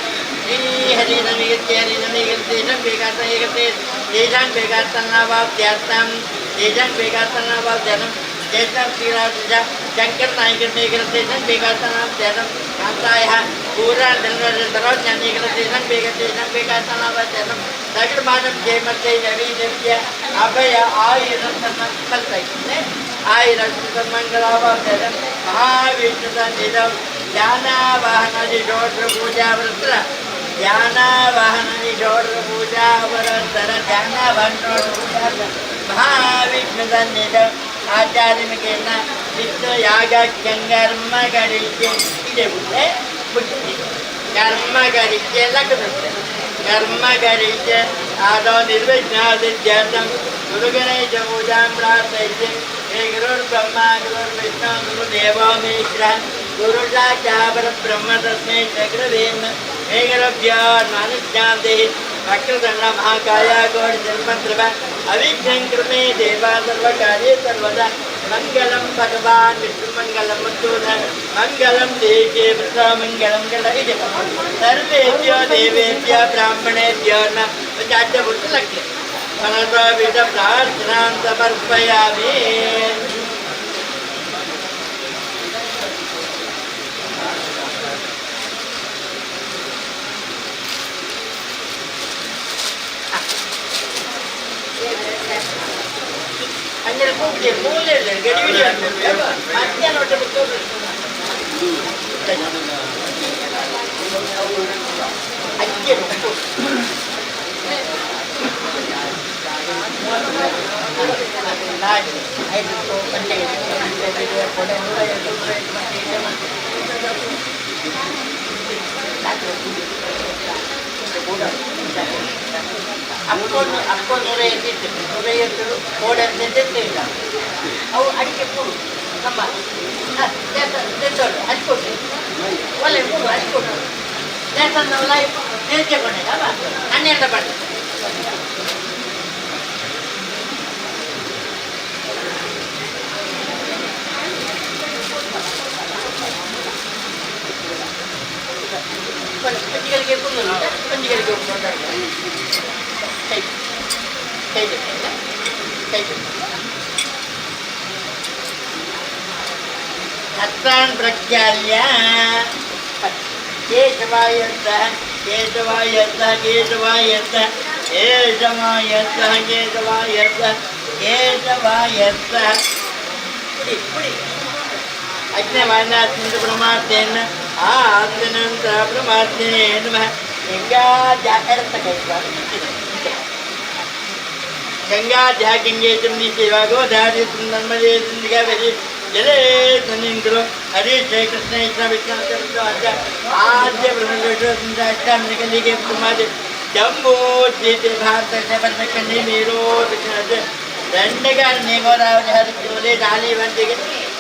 हरी नमीगतीन बेकात एकते देशान बेकातनावाद्यानं देशान बेकातनावाद्यानं जैसा श्रीराजा शंकर नायक मेघरतीन बेकातनावाद्यानं कांताया पूरा धर्मधर्म ज्ञानीकरण बेकातनावाद्यानं दगडमानं जयमते नवीनस्य अभय आयुरंतन मंगलावाद्यानं महाविष्णुसन्निधौ ध्यानावाहनादि षोडश पूजा व्रत ध्यानावाहनादि षोडश पूजा व्रत ध्यानावाहन षोडश पूजा महाविष्णुसन्निधौ आचार्यमिकेन विश्वयाग कर्म गरिष्ये ಇದೆ ಮುಂದೆ ಮುಟ್ಟಿ ಕರ್ಮ गरिष्ये ಲಕ್ಕುತ್ತೆ कर्म गरिष्ये आदौ निर्विघ्नादित्यार्थं गुरुगणेश पूजां प्रार्थयिष्ये हे गुरुर्ब्रह्मा गुरुर्विष्णु गुरुदेवो महेश्वरः गुरुसाक्षात् परब्रह्म तस्मै श्री गुरवे नमः हे गुरुभ्यो नमः देहि वक्रतुण्ड महाकाय कोटिजन्मप्रभ अविघ्नं कुरु मे देव सर्वकार्ये सर्वदा मंगलम भगवान विष्णु मंगलम मधुसूदन मंगलम देके मंगलम गणित सर्वेभ्यो देवेभ्यो ब्राह्मणेभ्यो नमः बुद्धलक्ष्मी मनसोविद प्रार्थनां समर्पयामि अंदर कोई मूले ले गड़ी है अच्छा नोट बुक अच्छे लाज है तो कंटे के कोडे नूरा ये तो आपको नूरे ये कोडे देते हैं और अड़के पूरा नंबर देते अड़को वाले पूरा अड़को जैसा नवलाई देते बनेगा बात अन्य डबल पंजीकरण के पूर्ण पंजीकरण के ऊपर हस्तान प्रज्ञाल्य केशवायन्तः केशवायन्तः केशवायन्तः केशवायन्तः केशवायन्तः केशवायन्तः अज्ञानात्मक प्रमादेन आत्मनंत प्रमादेन नमः गंगा गंगा गंगे जमनी सेवा गोदावरी नर्मदे गंगावती जले सनिंद्रो हरे जय कृष्ण इतना विष्णु आद्य ब्रह्मदेव संजाष्टा निकली के प्रमादे जम्बो जीते भारत से बंदकनी मेरो विष्णु दंडगारने गोदावरी हर जोले डाली बंदे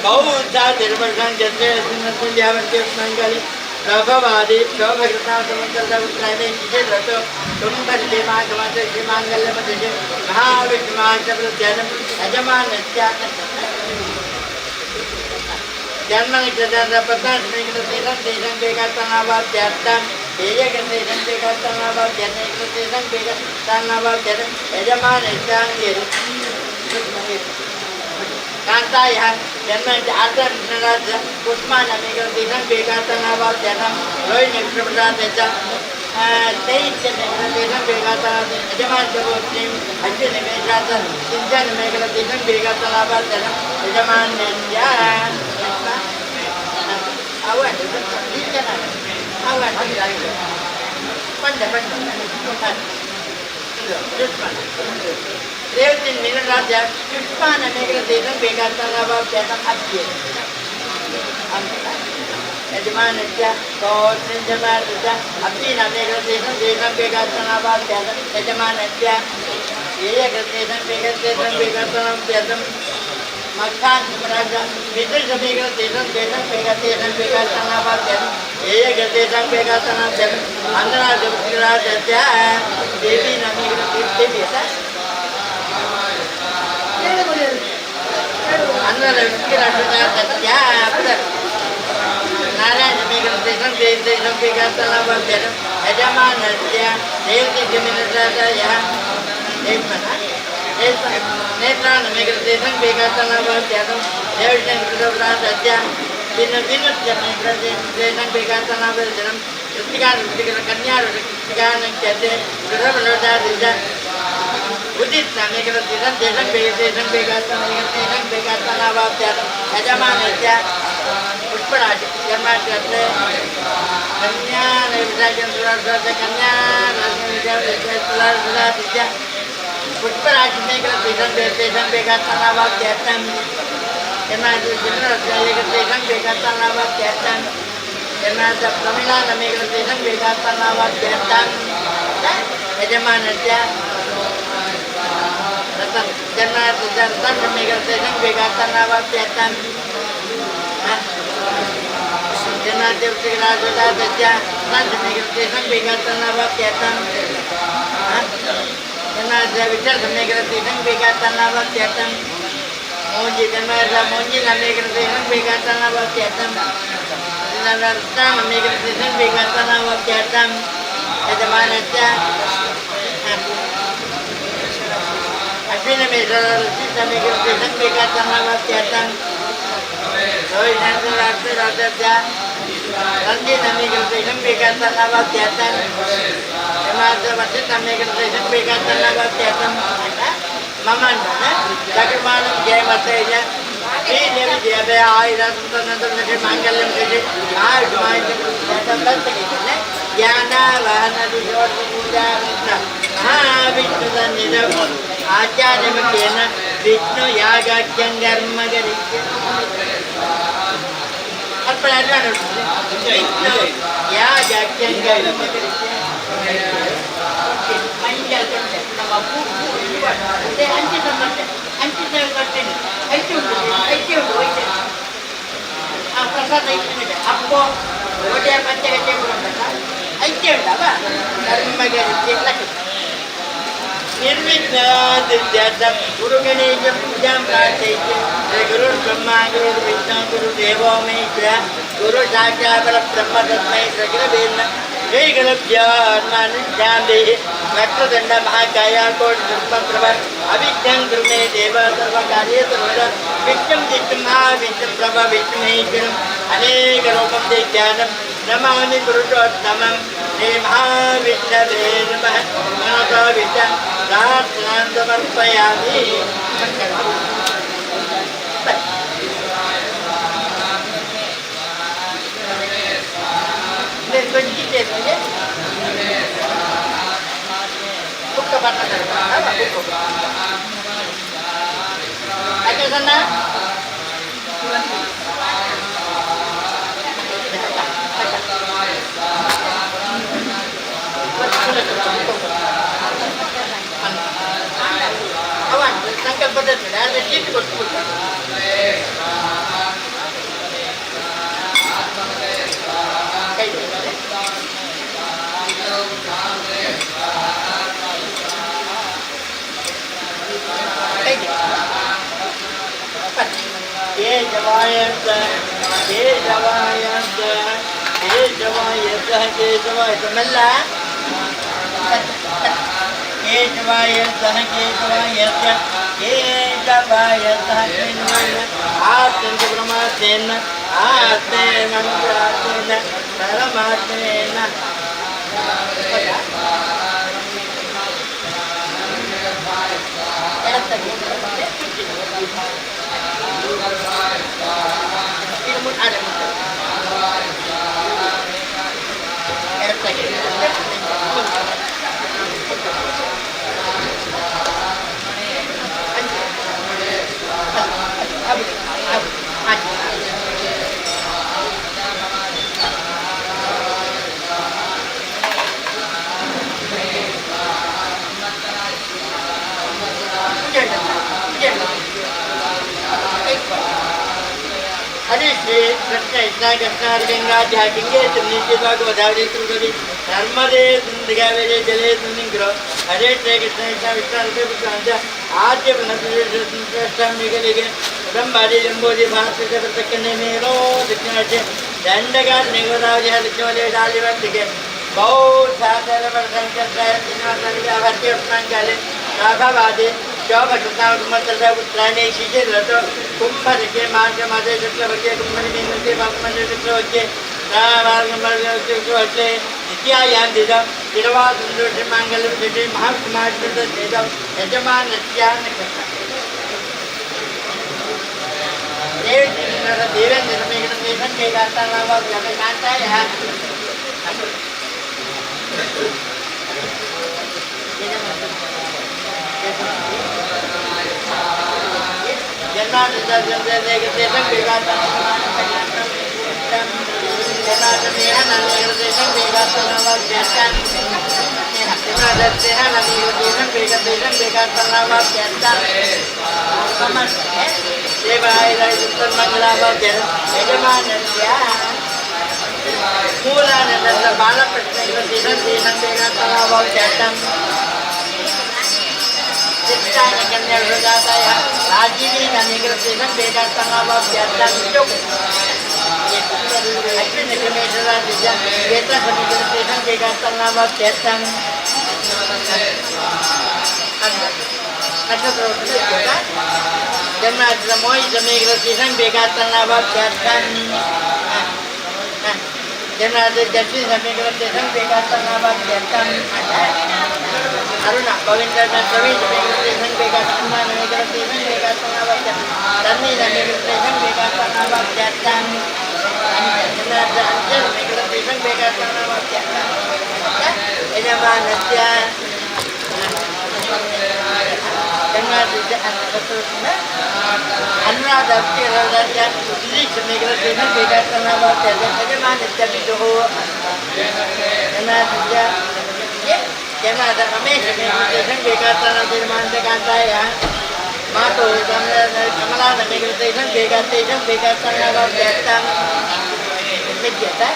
बहुत निर्भरसान जैसे संध्यावती मंगल प्रभवादि शोभकृता समंगल उत्तरायणे निषेध रतो तुम बल्ले मांगमाते मांगल्य मध्य महाविष्णु मांगल ध्यान ಯಜಮಾನಸ್ಯ ಜನ್ಮನಿಕೃತ ಪದ್ಮಾಶ್ರೀಕೃತೇಷಂ ತೇಷಂ ಬೇಕಾತನಾವಾದ್ಯಾರ್ಥಂ ಹೇಯಕೃತೇಷಂ ಬೇಕಾತನಾವಾದ್ಯನೈಕೃತೇಷಂ ಬೇಕಾತನಾವಾದ್ಯಂ ಯಜಮಾನಸ್ಯ ಕಾಂತಾಯ ಜನ್ಮ ಆರ್ಧರಾಜ ಪುಷ್ಮಾನಮಿಕೃತೇಷಂ ಬೇಕಾತನಾವಾದ್ಯನಂ ರೋಹಿಣಿಕೃಪದಾತ तैत्यमेकलदेशं बेगातनादि यजमानजगोत्रीम् अश्विनिमेषात सिञ्चनमेकलदेशं बेगातनावादनं यजमान्यस्य अवन् रेवती मीनराज पुष्पानमेकलदेशं बेगातनावादनं अद्य यजमानस्य गोत्रिञ्जमानस्य अप्पीनमेकलदेशं देशं बेगातनावाद्यातं यजमानस्य येयकृतेषं बेगातनावाद्यातं मक्खान्मराज मित्रसमेकलदेशं देशं बेगातनावाद्यातं येयकृतेषं बेगातनावाद्यातं अन्धराजपुत्रराजस्य देवीनमेकलदेशं अन्धराजपुत्रराजस्य नारायण मेघदेशं देशं बेगातनावाद्यातं यजमानस्य देवतिगमिनराजयः नेत्रानमेकदेशं बेगातनावाद्यातं देवशङ्करराजस्य विनुत्यमेकदेशं बेगातनावाद्यातं कृत्तिकाकन्याकृत्तिकानक्यते सुरवरोधादिज उदितमेकदेशं देशं बेगातनावाद्यातं यजमानस्य पुष्पराज जन्माष्टमी कन्या कन्या पुष्पराज मेघदेशं बेगातनावाद्यातं जन्माष्टमी बेगातनावाद्यातं जन्माष्टमी प्रमिलानमेकदेशं बेगातनावाद्यातं यजमानस्य जन्माष्टमी बेगातनावाद्यातं जन्माद्यराजदातस्य पञ्चमेकदेशं बेगातनावाद्यातं जन्माद्यविठलमेकदेशं बेगातनावाद्यातं मोञ्जिनमेकदेशं बेगातनावाद्यातं रत्नामेकदेशं बेगातनावाद्यातं यजमानस्य अश्विनमेकदेशं बेगातनावाद्यातं रोहिणाराजस्य रञ्जिनमेकदेशं बेगातनावाद्यातं यमाद्यवसितमेकदेशं बेगातनावाद्यातं मम चक्रमानं जयमतेज श्रीदेवी आयुरासुतनन्दनमाङ्गल्यं कृते आयुष्मायुष्यं ज्ञानावहनदिशोत्पूजा महाविष्णुसन्निधम् आचार्यमुखेन विष्णुयागाख्यं कर्म करिष्ये अर्पण विष्णु यागाख्यं कर्म करिष्ये प्रसाद अप्पो ओटे पंचगट्टे ऐक्य कर्म करिष्ये निर्विघ्नादित्यर्थं गुरुगणेश पूजां प्रार्थयित्वा श्रीगुरुर्ब्रह्मा गुरुर्विष्णु गुरुदेवो महेश्वरः गुरु साक्षात् परब्रह्म तस्मै श्रीगुरवे नमः श्रीगुरुभ्यो नमः देहि वक्रतुण्ड महाकाय कोटिसम्प्रभ अविघ्नं कुरु मे देव सर्वकार्येषु सर्वदा विघ्नं चित्तं महाविष्णुप्रभ विष्णुमहेश्वरम् अनेकरूपं ते ज्ञानं नमामि पुरुषोत्तमं श्री महाविष्णवे नमः मनसा विद्यां प्रार्थनां समर्पयामि buka mata apa buka ayo sana awan tangkap pada ada di buku Thank you. केशवाय केशवाय केशवाय केशवाय मेल्ल केशवाय केशवाय केशवाय आत्म ब्रह्मतेन आत्मेन परमात्मेन हरे श्री कृष्ण कृष्णार्गंगाध्या गंगे नीचे भागवधारी तुलसी नर्मदे सिंधुगावेरे जले सुनिग्रो हरे श्री कृष्ण कृष्ण विष्णु आद्य प्रणतश्रेष्ठमिगलिगे ब्रह्मादि जम्बोदि भारत प्रत्यक्षने मेरो दक्षिणाचे दंडगार निगोदावली हरिचोले डालिवंतिगे बहुत सादर वर्षंकर्ताय दिनासनिगा भारतीय उत्सांगाले राघवादि उत्तरायणे शिशिर रथो कुंभरिके मार्ग माधे चक्रवर्ती कुंभरिके बागमंडल चक्रवर्ती चक्रवर्ती नित्यायां दिदं तिरवा सुंदर मंगलम जय महाकुमार दिदं यजमान नत्यान देवेंद्र में देशन के गाता नावा जाने कांता है राजीवी नमीकृतेन बेगात्तनावाभ्यर्थं अश्विनिक्रमेश्वरादित्य वेत्रसमीकृतेन बेगात्तनावाभ्यर्थं जन्माद्रमोयि समीकृतेन बेगात्तनावाभ्यर्थं जन्माद्रदर्शि समीकृतेन बेगात्तनावाभ्यर्थं अरुणा गोविंदा प्रवीण समीकृतेन बेगात्तनावाभ्यर्थं तन्नी समीकृतेन बेगात्तनावाभ्यर्थं जन्माद्रदर्शि समीकृतेन बेगात्तनावाभ्यर्थं यजमानस्य अनुराधस्य समीकृतेन बेगात्तनावाभ्यर्थं यजमानस्य विदुः जन्माद्र रमेश समीकृतेन बेगात्तनावाभ्यर्थं मातो कमला समीकृतेन बेगात्तनावाभ्यर्थं विद्यते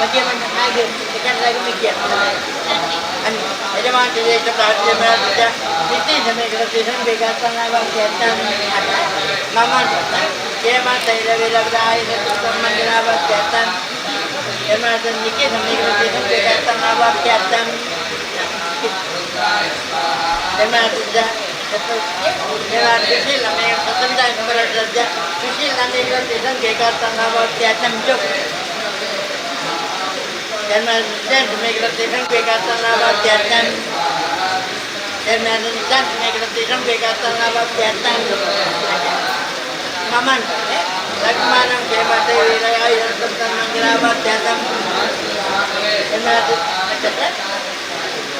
मध्यमं हागे सेकंड विद्यते यजमान देश प्रार्थ्य नित्य समीकृतेन बेगात्तनावाभ्यर्थं मम केमा तैलविलब्धाय मंगलावाभ्यर्थं यजमान नित्य समीकृतेन बेगात्तनावाभ्यर्थं यजमान सुशील में पसंद है नंबर दर्जा सुशील नामे का स्टेशन बेकार करना बहुत त्यागम जो जन्म सेंट में का स्टेशन बेकार करना बहुत त्यागम जन्म सेंट में का स्टेशन बेकार करना बहुत त्यागम ममन लक्ष्मणं देवते वीरयाय संतन मंगला बहुत त्यागम जन्म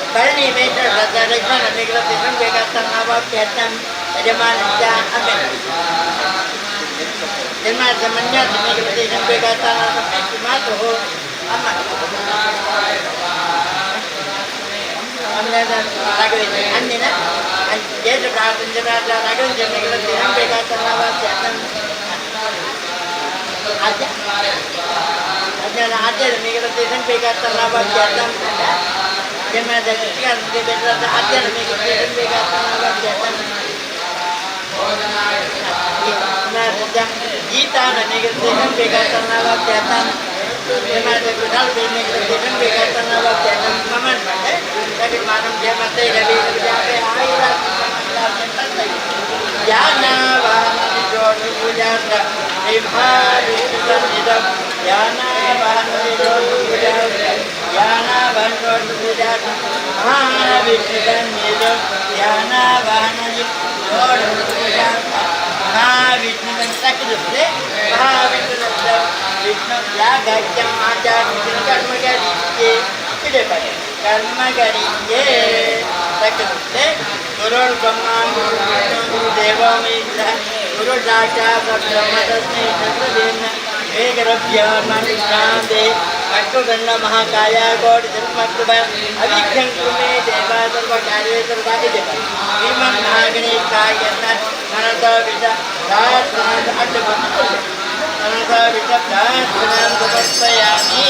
Barney Major Radhakrishnan Amigratation Vegatanawabyartham Yajamanasya Amen. Janmadhamanya Amigratation Vegatanawabyartham Aman. Amnada Raghavendra Annina and Jeta Prasanjana Raghavendra Amigratation Vegatanawabyartham Aja Ajana Aja Amigratation Vegatanawabyartham जन्म दक्षिण के बेटा अध्ययन में के बेटा बेटा तनाव जाता है गीता ननिगर्तेकं बेगातनावाक्यातां जमाते कुदाल बेनिगर्तेकं बेगातनावाक्यातां ममन मते तभी मानव जमते रवि जापे आईरा याना वाहनति जोड़ु पूजास्त्र निभावितनिदं याना वाहनति जोड़ु पूजास्त्र याना वाहनति पूजास्त्र महाविष्णुतनिदं याना वाहनति जोड़ु पूजास्त्र महाविष्णुतन तकदुसे महाविष्णुतन विष्णु यागज्ञं आचार्य कर्म करिये इधे पर कर्म करिये तकदुसे गुरु ब्रह्मा गुरु विष्णु गुरु देवो महेश्वरः गुरु साक्षात् ब्रह्म तस्मै तत्त्वदेन एकरभ्यामनुष्ठान्ते अष्टगण्ड महाकाय कोटि जन्मत्व अविघ्नं कुमे देवा सर्वकार्ये सर्वदा इति श्रीमन् महागणेशाय मनसा विष सहस्रान् अड्डबुद्धि मनसा विष सहस्रान् समर्पयामि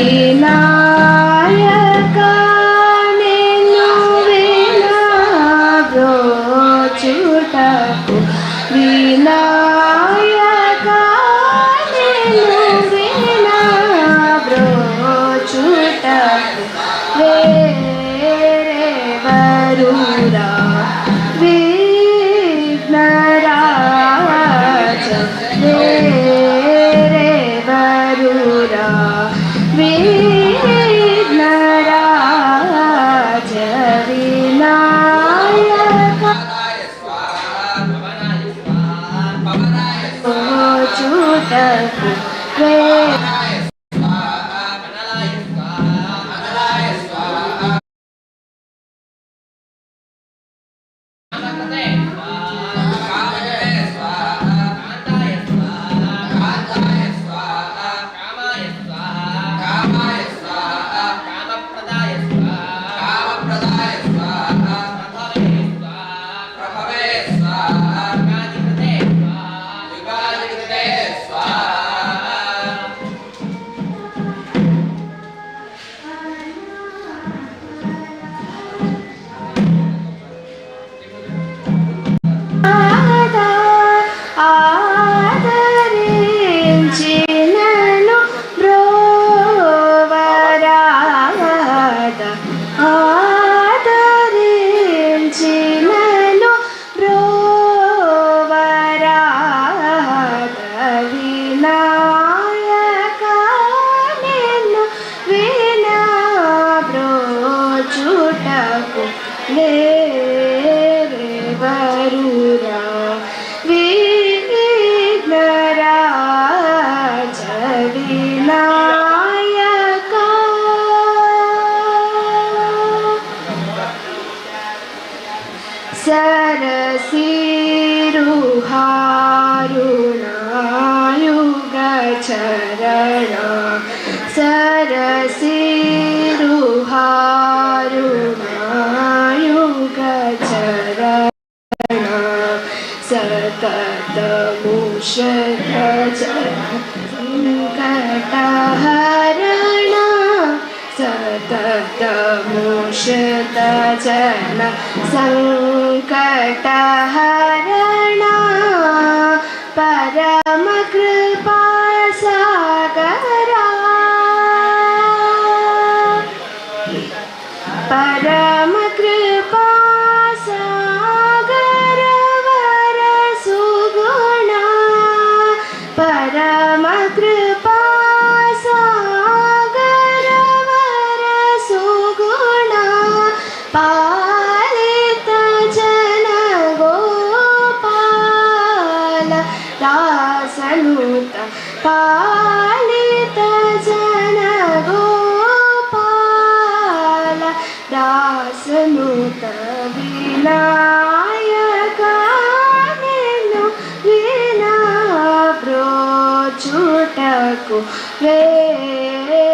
వినాయక నిన్ను వినబ్రోచుటకు వినాయక నిన్ను వినబ్రోచుటకు వేరెవరురా విఘ్నరాజ వేరెవరురా విఘ్నరాజ వినాయక చూటకు ఆదరించినను బ్రోవరాద ఆదరించినను బ్రోవరాద వినాయక నిన్ను వినబ్రోచుటకు వేరెవరురా విఘ్నరాజ వినాయక సరసిరుహారుణాయుగచరణ సరసిరుహారుణాయుగచరణ सततमुषकटहरण सततमुषकटचन सङ्कटहरण परमकृपासागरा परमकृपासागर वरसुगुणा परमकृपासागर वरसुगुणा पालित जन गोपाल दासनुत पालित जन गोपाल दासनुत विनायक निन्नु विनब्रोचुटకు వేరెవరురా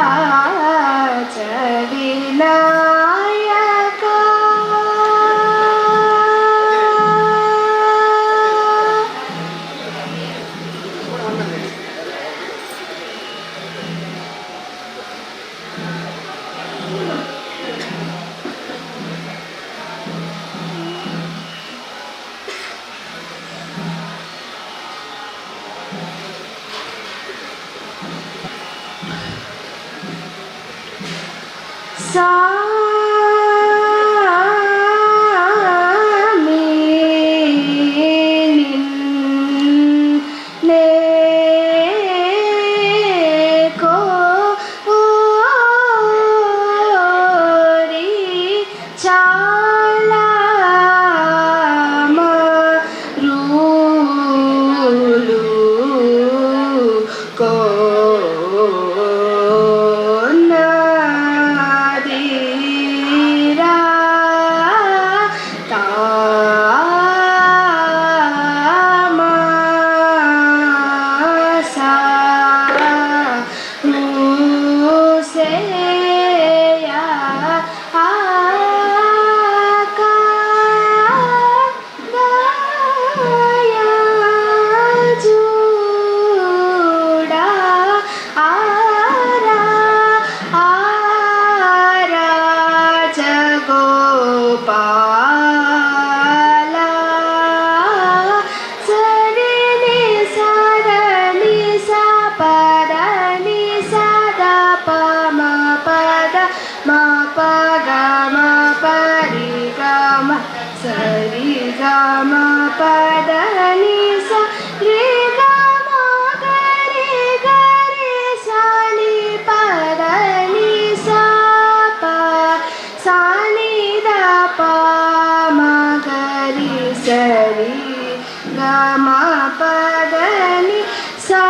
విఘ్నరాజ వినాయక సామి నిన్నే కోరి చాలా మరులు కోనది ಗಮ ಪದನಿ ಸಾ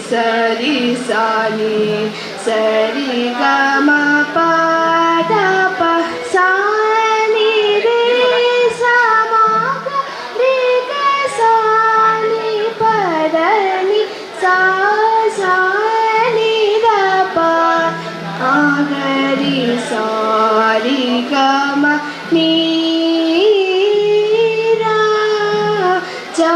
Sari sani sari gama pada pa sani re sama re ga sani pada ni sa sani da pa agari sari gama ni ra ja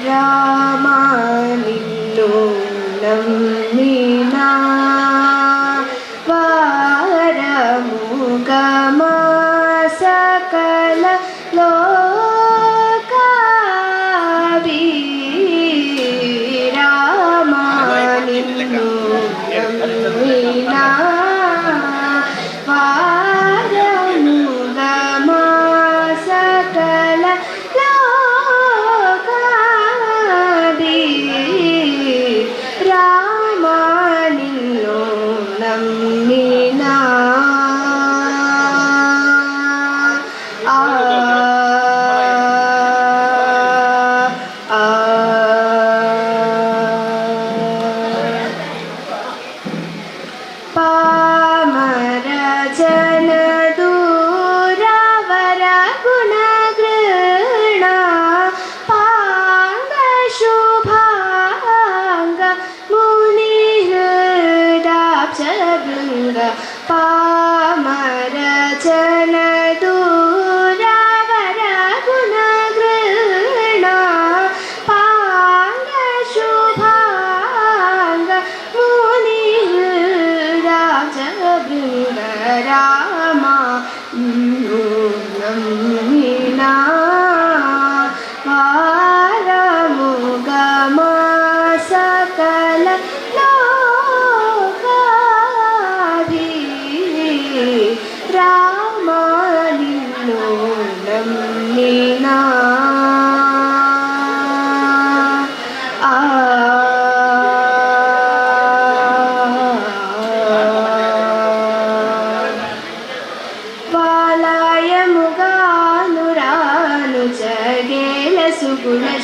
Rama ninnu nammina varamugama sakala lokavi Rama ninnu nammina varamugama sakala lokavi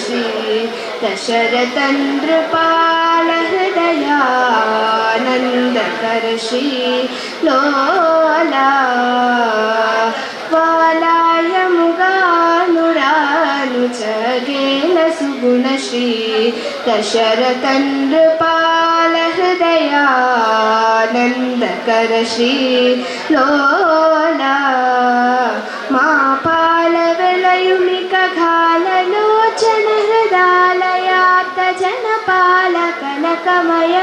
Shri दशरथनृपाल हृदयानन्दकर Shri लोला वालाय मुगानुरानुचगेल सुगुण श्री दशरथनृपाल हृदयानन्दकर श्री लोला मा पालवलयुमिक घाललोचन हृदालयात जनपाल कनकमय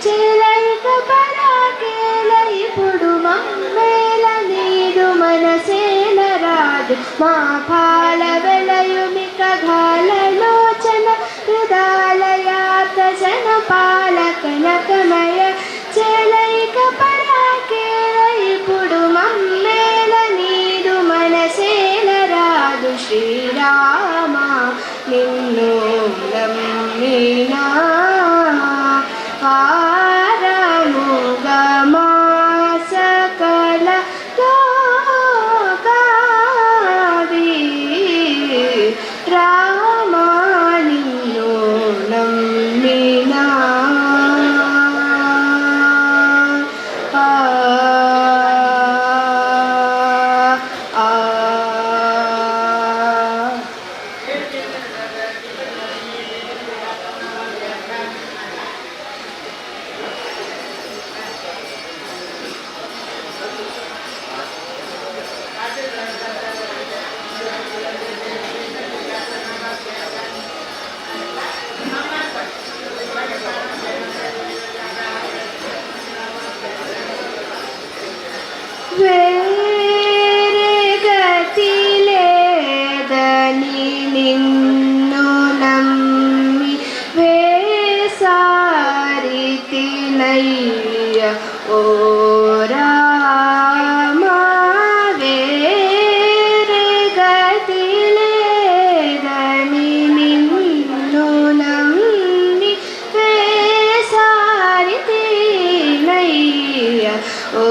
चेलैक पराकेल इपुडु मम्मेल नीडु मनसेल रादु मा पालवलयुमिक घाललोचन हृदालयात जनपाल कनकमय चेलैक पराकेल इपुडु मम्मेल नीडु मनसेल रादु ಶ್ರೀರಾಮ ನಿನ್ನು ನಮ್ಮಿನ ಆರಮುಗಮ ಸಕಲ ಲೋಕಾದಿ ರಾಮ ನಿನ್ನು ನಮ್ಮಿನ వేరే గతిలేదని నిన్ను నమ్మి వేసారితినయ్య ఓ రామా వేరే గతిలేదని నిన్ను నమ్మి వేసారితినయ్య ఓ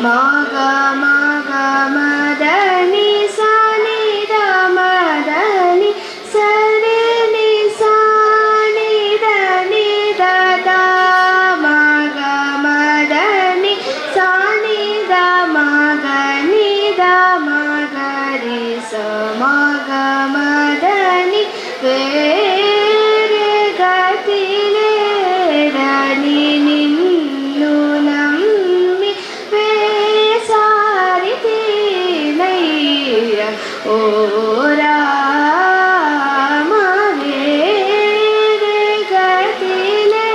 మగ మగ మదని సని ద మదని సరి ని సని దని దద మగ మదని సని ద మగని ద మగరి స మగ మదని వేరే గతిలేదని నిన్ను నమ్మి వేసారితినయ్య ఓ రామ వేరే గతిలే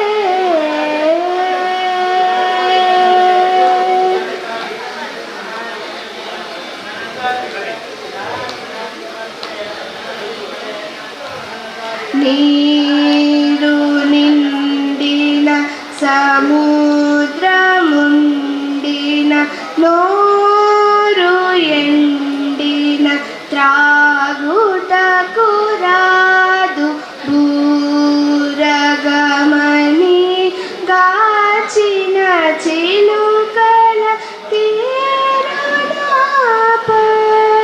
నీరు నిండిన సముద్రముండిన నోరు ఎండిన త్రాగుటకు రాదు బూరగమని గాచిన చిలుకల తీరున పద్మపురి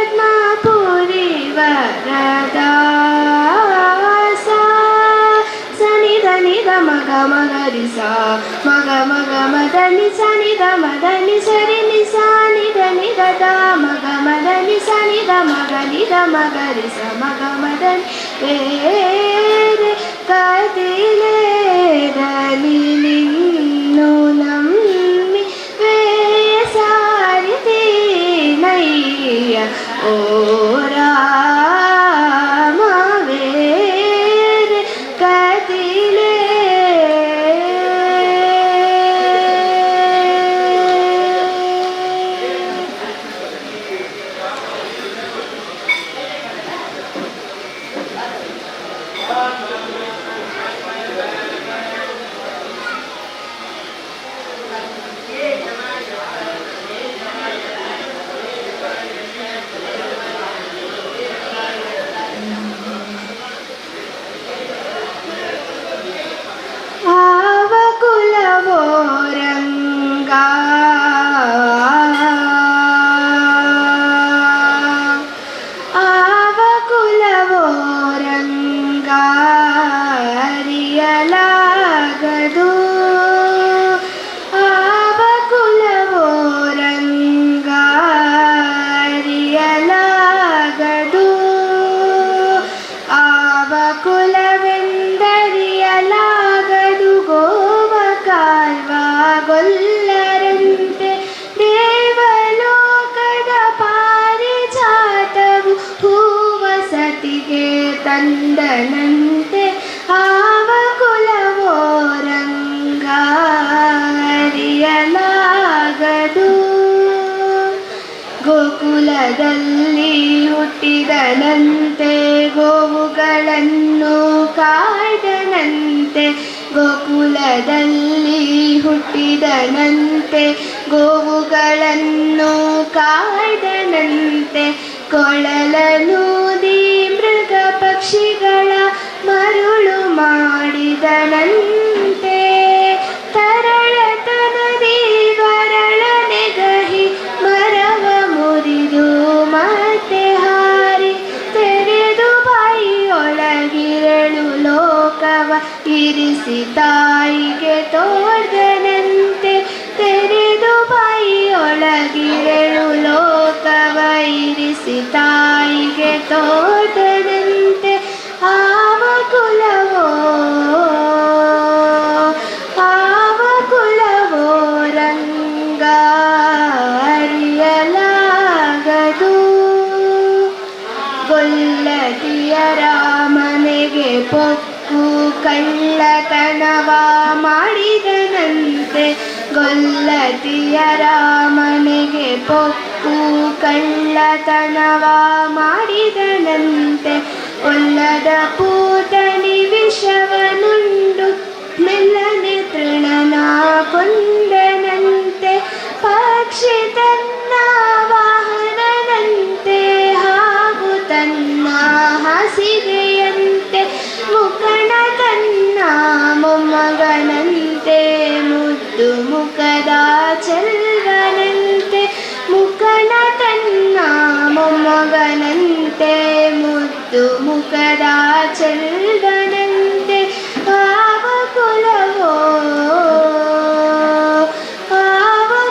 వరదా మగ మగరి సా మగ మగ మదని సని ద మదని సరి ని సాని దని దద మగ మదని సని ద మగని ద మగరి స మగ మదని వేరే కదిలేదని నిన్ను నమ్మి వేసారితినయ్య ఓ రామ వేరే కదిలే ತಂದನಂತೆ ಆವ ಕುಲವೋ ರಂಗ ಅರಿಯಲಾಗದು. ಗೋಕುಲದಲ್ಲಿ ಹುಟ್ಟಿದನಂತೆ ಗೋವುಗಳನ್ನು ಕಾಯ್ದನಂತೆ. ಗೋಕುಲದಲ್ಲಿ ಹುಟ್ಟಿದನಂತೆ ಗೋವುಗಳನ್ನು ಕಾಯ್ದನಂತೆ. ಕೊಳಲನೂದಿ ಮೃಗ ಪಕ್ಷಿಗಳ ಮರುಳು ಮಾಡಿದನಂತೆ. ತರಳತನದಿ ವರಳನೆಗಹಿ ಮರವ ಮುರಿದು ಮತ್ತೆ ಹಾರಿ ತೆರೆದು ಬಾಯಿಯೊಳಗಿರಳು ಲೋಕವ ಇರಿಸಿ ತಾಯಿಗೆ ತೋರ್ದನಂತೆ. ತೆರೆದು ಬಾಯಿಯೊಳಗಿರಳು ಲೋಕವ ಇರಿಸಿ ತಾಯಿಗೆ ತೋರ್ದನಂತೆ. ಆವ ಕುಲವೋ ರಂಗ ಅರಿಯಲಾಗದು. ಗೊಲ್ಲತಿಯ ರಾಮನೆಗೆ ಪೊಕ್ಕು ಕಳ್ಳತನವ ಮಾಡಿದನಂತೆ. ಗೊಲ್ಲತಿಯ ರಾಮನೆಗೆ ಪೊಕ್ಕು ಕಳ್ಳತನವ ಮಾಡಿದನಂತೆ. ಒಲ್ಲದ ಪೂತನಿ ವಿಷವನುಂಡು ಮೆಲ್ಲನೆ ತೃಣನ ಕೊಂದನಂತೆ. ಪಕ್ಷಿ ತನ್ನ ವಾಹನನಂತೆ ಹಾಗೂ ತನ್ನ ಹಾಸಿಗೆಯಂತೆ. ಮುಖಣ ತನ್ನ ಮೊಮ್ಮಗನಂತೆ ಮುದ್ದು ಮುಖದ ಚೆಲ್ವನಂತೆ. ಮುಖಣ ತನ್ನ ಮೊಮ್ಮಗನಂತೆ ಮುದ್ದು ಮುಖದ ಚೆಲ್ವನಂತೆ. ಆವ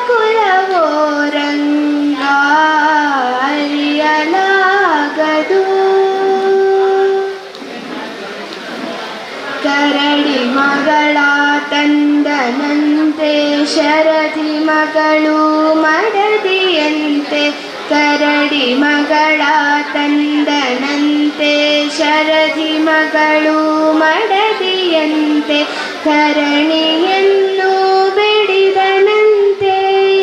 ಕುಲವೋ ರಂಗ ಅರಿಯಲಾಗದು. ಕರಡಿ ಮಗಳ ತಂದನಂತೆ ಶರದಿ ಮಗಳು ಮಡದಿಯಂತೆ. ಕರಡಿ ಮಗಳ ತಂದನಂತೆ ಶರದಿ ಮಗಳು ಮಡದಿಯಂತೆ. ಕರಣಿಯನ್ನು ಬೆಡಿದನಂತೆ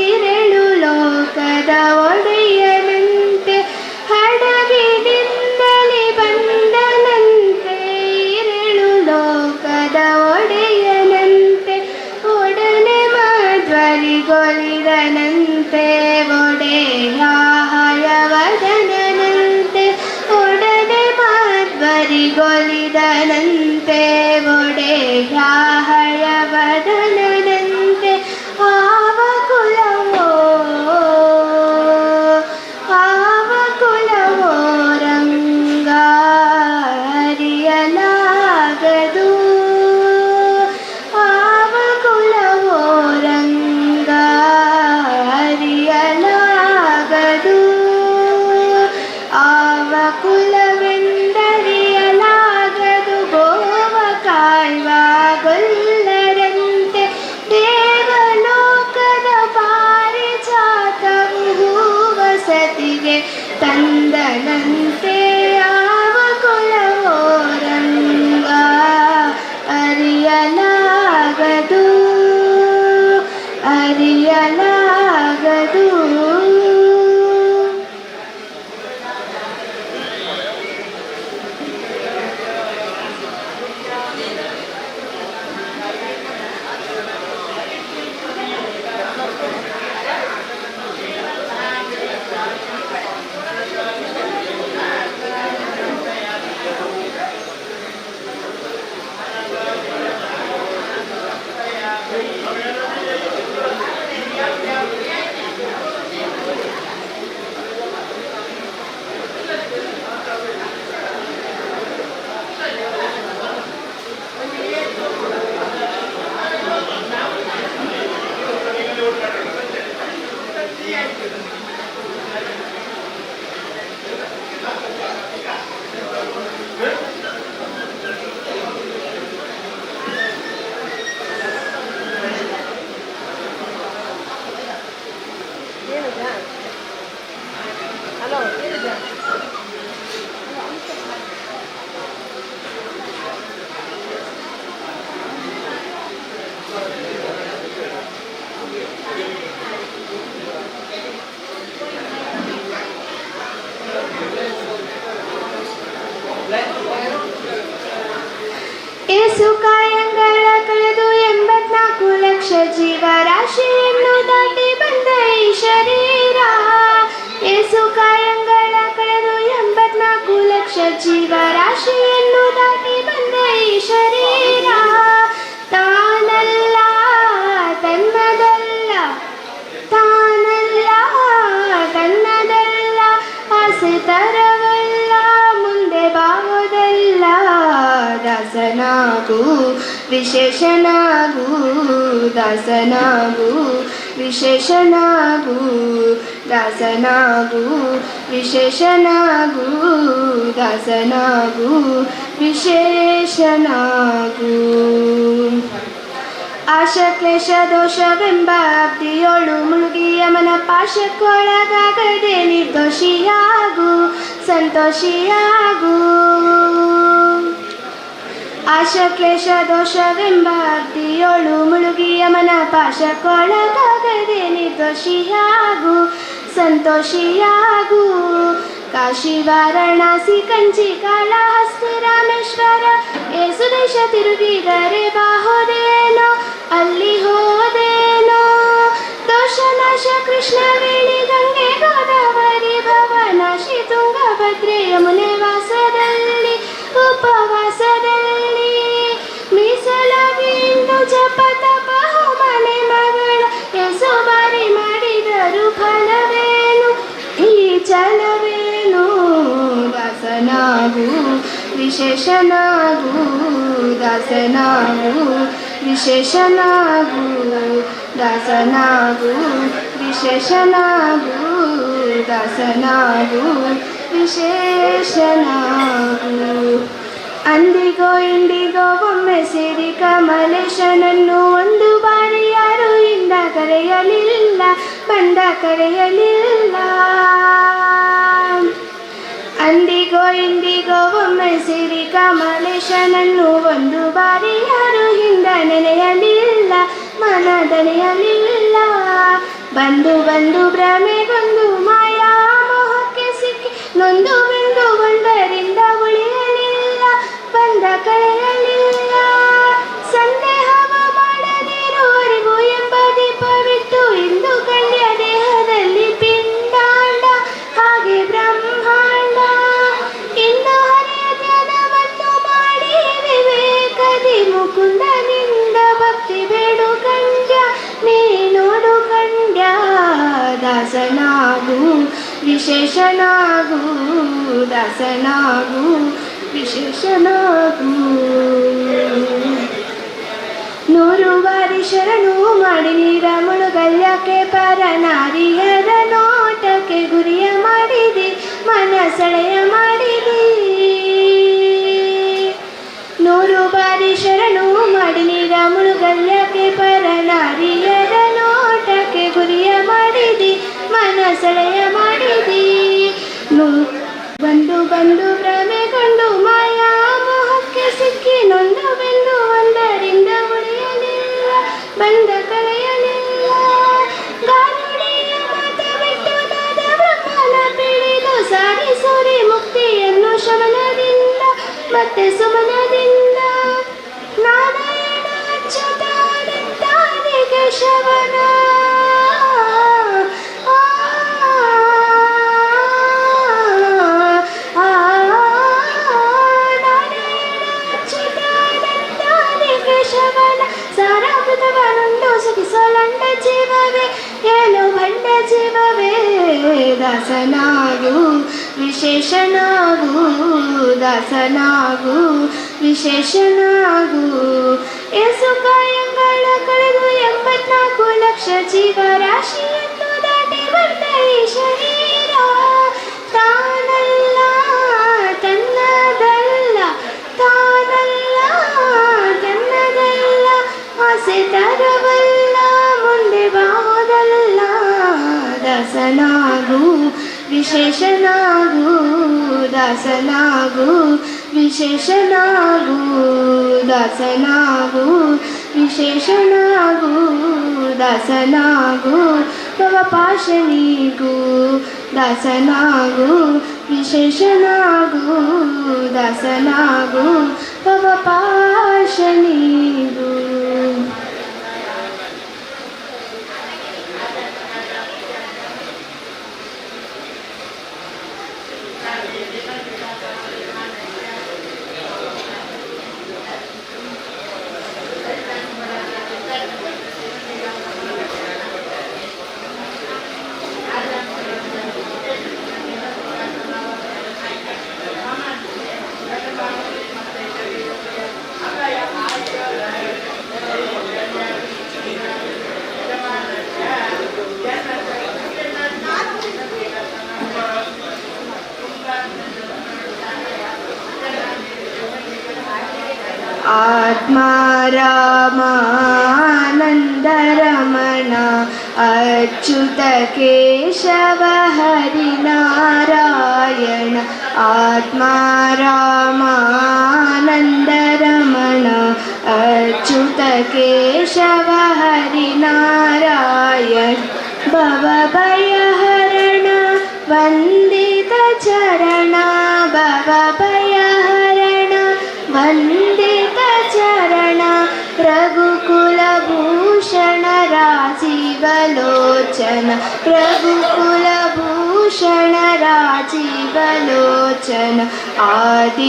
ಇರಳು ಲೋಕದ ಒಡೆಯನಂತೆ. ಹಡಗಿನಿಂದಲೇ ಬಂದನಂತೆ ಇರಳು ಲೋಕದ ಒಡೆಯನಂತೆ. ಒಡನೆ ಮಾಧ್ವರಿಗೊಲಿದನಂತೆ ಒಡೆಯ ಹಯವದನಂತೆ. ಒಡನೆ ಮಾಧ್ವರಿಗೊಲಿದನಂತೆ ಒಡೆಯ ಹಯವದನಂತೆ. ಆವ ಕುಲವೋ ರಂಗ ಅರಿಯಲಾಗದು. ಆವ ಕುಲವೋ ರಂಗ ಅರಿಯಲಾಗದು. ಆವ ಕುಲವೆಂದರಿಯಲಾಗದು. ಗೋವ ಕಾಯ್ವ ಗೊಲ್ಲರಂತೆ ದೇವಲೋಕದ ಪಾರಿಜಾತವು ಹೂವಸತಿಗೆ ತಂದನಂತೆ. ಆವ ಕುಲವೋ ರಂಗ ಅರಿಯಲಾಗದು. ಅರಿಯಲಾಗದು. ಆಸೆ ತರವಲ್ಲ ಮುಂದೆ ಬಾವುದಲ್ಲ ದಾಸನಾಗು ವಿಶೇಷನಾಗು ದಾಸನಾಗು ವಿಶೇಷನಾಗು ದಾಸನಾಗು ವಿಶೇಷನಾಗು ದಾಸನಾಗು ವಿಶೇಷನಾಗು ಆಶ ಕ್ಲೇಶ ದೋಷವೆಂಬ ಅಬ್ದಿಯೋಳು ಮುಳುಗಿ ಯಮನ ಪಾಶಕ್ಕೊಳಗಾಗದೆ ನಿರ್ದೋಷಿಯಾಗು ಸಂತೋಷಿಯಾಗು ಆಶ ಕ್ಲೇಶ ದೋಷವೆಂಬ ಅಬ್ದಿಯೋಳು ಮುಳುಗಿ ಯಮನ ಪಾಶಕ್ಕೊಳಗಾಗದೆ ನಿರ್ದೋಷಿಯಾಗು ಸಂತೋಷಿಯಾಗು ಕಾಶಿ ವಾರಣಾಸಿ ಕಂಚಿ ಕಾಳಹಸ್ತಿ ರಾಮೇಶ್ವರ ಏಸು ದೇಶ ತಿರುಗಿದರೆ ಬಾಹೋದೇನೋ ಅಲ್ಲಿ ಹೋದೇನೋ ದೋಷನಾಶ ಕೃಷ್ಣವೇಣಿ ಗಂಗೆ ಗೋದಾವರಿ ಭವನಾಶಿ ತುಂಗಭದ್ರೆ ಯಮುನೆ ವಾಸದಲ್ಲಿ ಉಪವಾಸದಲ್ಲಿ ಮೀಸಲಾಗಿಂದು ಜಪ ತಪ ಮನೆ ಮಗಳ ಏಸು ಬಾರಿ ಮಾಡಿದರು ಫಲವೇನು ಈ ಚಲವೇನು ದಾಸನಾಗು ವಿಶೇಷನಾಗು ದಾಸನಾಗು ವಿಶೇಷನಾಗು ದಾಸನಾಗು ವಿಶೇಷನಾಗು ದಾಸನಾಗು ವಿಶೇಷನಾಗು ಅಂದಿಗೋ ಇಂದಿಗೋ ಒಮ್ಮೆ ಸೇರಿ ಕಮಲೇಶನನ್ನು ಒಂದು ಬಾರಿ ಯಾರು ಇಂದ ಕರೆಯಲಿಲ್ಲ ಬಂದ ಕರೆಯಲಿಲ್ಲ ಅಂದಿಗೋ ಇಂದಿಗೋ ಒಮ್ಮೆ ಸೇರಿ ಕಮಲೇಶನನ್ನು ಒಂದು ಬಾರಿ ಯಾರು ಹಿಂದ ನೆನೆಯಲಿಲ್ಲ ಮನದನೆಯಲಿಲ್ಲ ಬಂದು ಬಂದು ಭ್ರಮೆಗೊಂದು ಮಾಯಾ ಮೋಹಕ್ಕೆ ಸಿಕ್ಕಿ ನೊಂದು ಬೆಂದು ಒಂದರಿಂದ ಉಳಿಯಲಿಲ್ಲ ಬಂದ ಕಳೆಯಲಿಲ್ಲ ಸಂದೇಹವ ಮಾಡದಿರು ಅರಿವು ಎಂಬ ದೀಪವಿಟ್ಟು ಇಂದು ಕಳ್ಯ ದೇಹದಲ್ಲಿ ಪಿಂಡಾಂಡ ಹಾಗೆ ಬ್ರಹ್ಮಾಂಡ ಇನ್ನು ಹರಿಯ ಧ್ಯಾನವನ್ನು ಮಾಡಿ ವಿವೇಕದಿ ಮುಕುಂದನಿಂದ ಭಕ್ತಿ ಬೇಡು ಕಂಡ್ಯ ನೀನೋಡು ಕಂಡ್ಯ ದಾಸನಾಗು ವಿಶೇಷನಾಗು ದಾಸನಾಗು ವಿಶೇಷನಾಗು ನೂರು ಬಾರಿ ಶರಣು ಮಾಡಿ ನೀರ ಮುಳುಗಲ್ಯಕ್ಕೆ ಪರ ನಾರಿಯರ ನೋಟಕ್ಕೆ ಗುರಿಯ ಮಾಡಿದಿ ಮನ ಸೆಳೆಯ ಮಾಡಿದಿ ನೂರು ಬಾರಿ ಶರಣು ಮಾಡಿ ನೀರ ಮುಳುಗಲ್ಯಕ್ಕೆ ಪರ ನಾರಿಯರ ನೋಟಕ್ಕೆ ಗುರಿಯ ಮಾಡಿದಿ ಮನ ಸೆಳೆಯ ಮಾಡಿದಿ ಬಂದು ಬಂದು ಭ್ರಮೆಗೊಂಡು ಮಾಯಾ ಮೋಹಕ್ಕೆ ಸಿಕ್ಕಿ ನೊಂದು ಬೆಂದು ಒಂದರಿಂದ ಉಳಿಯಲಿಲ್ಲ ಬಂದ ಕಳೆಯಲಿಲ್ಲ ಗಾರುಡಿಯ ಮಾತ ಬಿಟ್ಟು ನಾದ ಬ್ರಹ್ಮನ ಪಿಡಿದು ಸಾರಿ ಸೂರಿ ಮುಕ್ತಿಯನ್ನು ಶಮನದಿಂದ ಮತ್ತೆ ಸುಮನದಿಂದ ನಾರಾಯಣ ಅಚ್ಯುತಾನಂದಾದಿ ಕೇಶವನ ಸಾರಾಮೃತವನುಂಡು ಸುಖಿಸಲಂಡ ಜೀವವೇ ಏನು ಭಂಡ ಜೀವವೇ ದಾಸನಾಗು ವಿಶೇಷನಾಗು ದಾಸನಾಗು ವಿಶೇಷನಾಗು ಏಸು ಕಾಯಂಗಳ ಕಳೆದು 84 ಲಕ್ಷ ಜೀವರಾಶಿಯನ್ನು ದಾಟಿ ಬಂದ ಈ ಶರೀರ ತಾನಲ್ಲ ತನ್ನದಲ್ಲ ತಾನಲ್ಲ ತನ್ನದಲ್ಲ ಆಸೆ ತರವಲ್ಲ ಮುಂದೆ ಬಾವುದಲ್ಲ ದಾಸನಾಗು ವಿಶೇಷನಾಗು ದಾಸನಾಗು ವಿಶೇಷನಾಗು ದಾಸನಾಗು ವಿಶೇಷನಾಗು ದಾಸನಾಗು ಭವಪಾಶನಿಗೂ ದಾಸನಾಗು ವಿಶೇಷನಾಗು ದಾಸನಾಗು ಭವಪಾಶನಿಗೂ आत्मारामानन्दरमण अच्युत केशव हरिनारायण आत्मारामानन्दरमण अच्युत केशव हरिनारायण भवभयहरण वन्दित चरण भवभयहरण वन्दित चरण रघुकुलभूषण राजीवलोचन रघुकुलभूषण राजीवलोचन आदिनारायण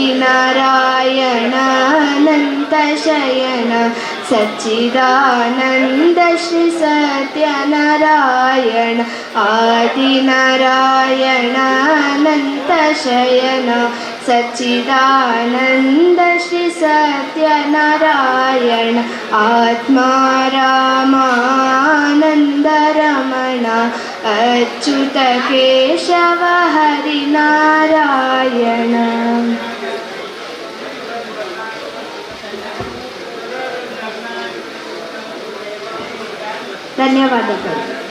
अनन्तशयन सच्चिदानन्द श्री सत्यनारायण आदिनारायण अनन्तशयन सच्चिदानन्द श्री सत्यनारायण आत्मारामानन्दरमण अच्युत केशव हरिनारायण. ಧನ್ಯವಾದಗಳು.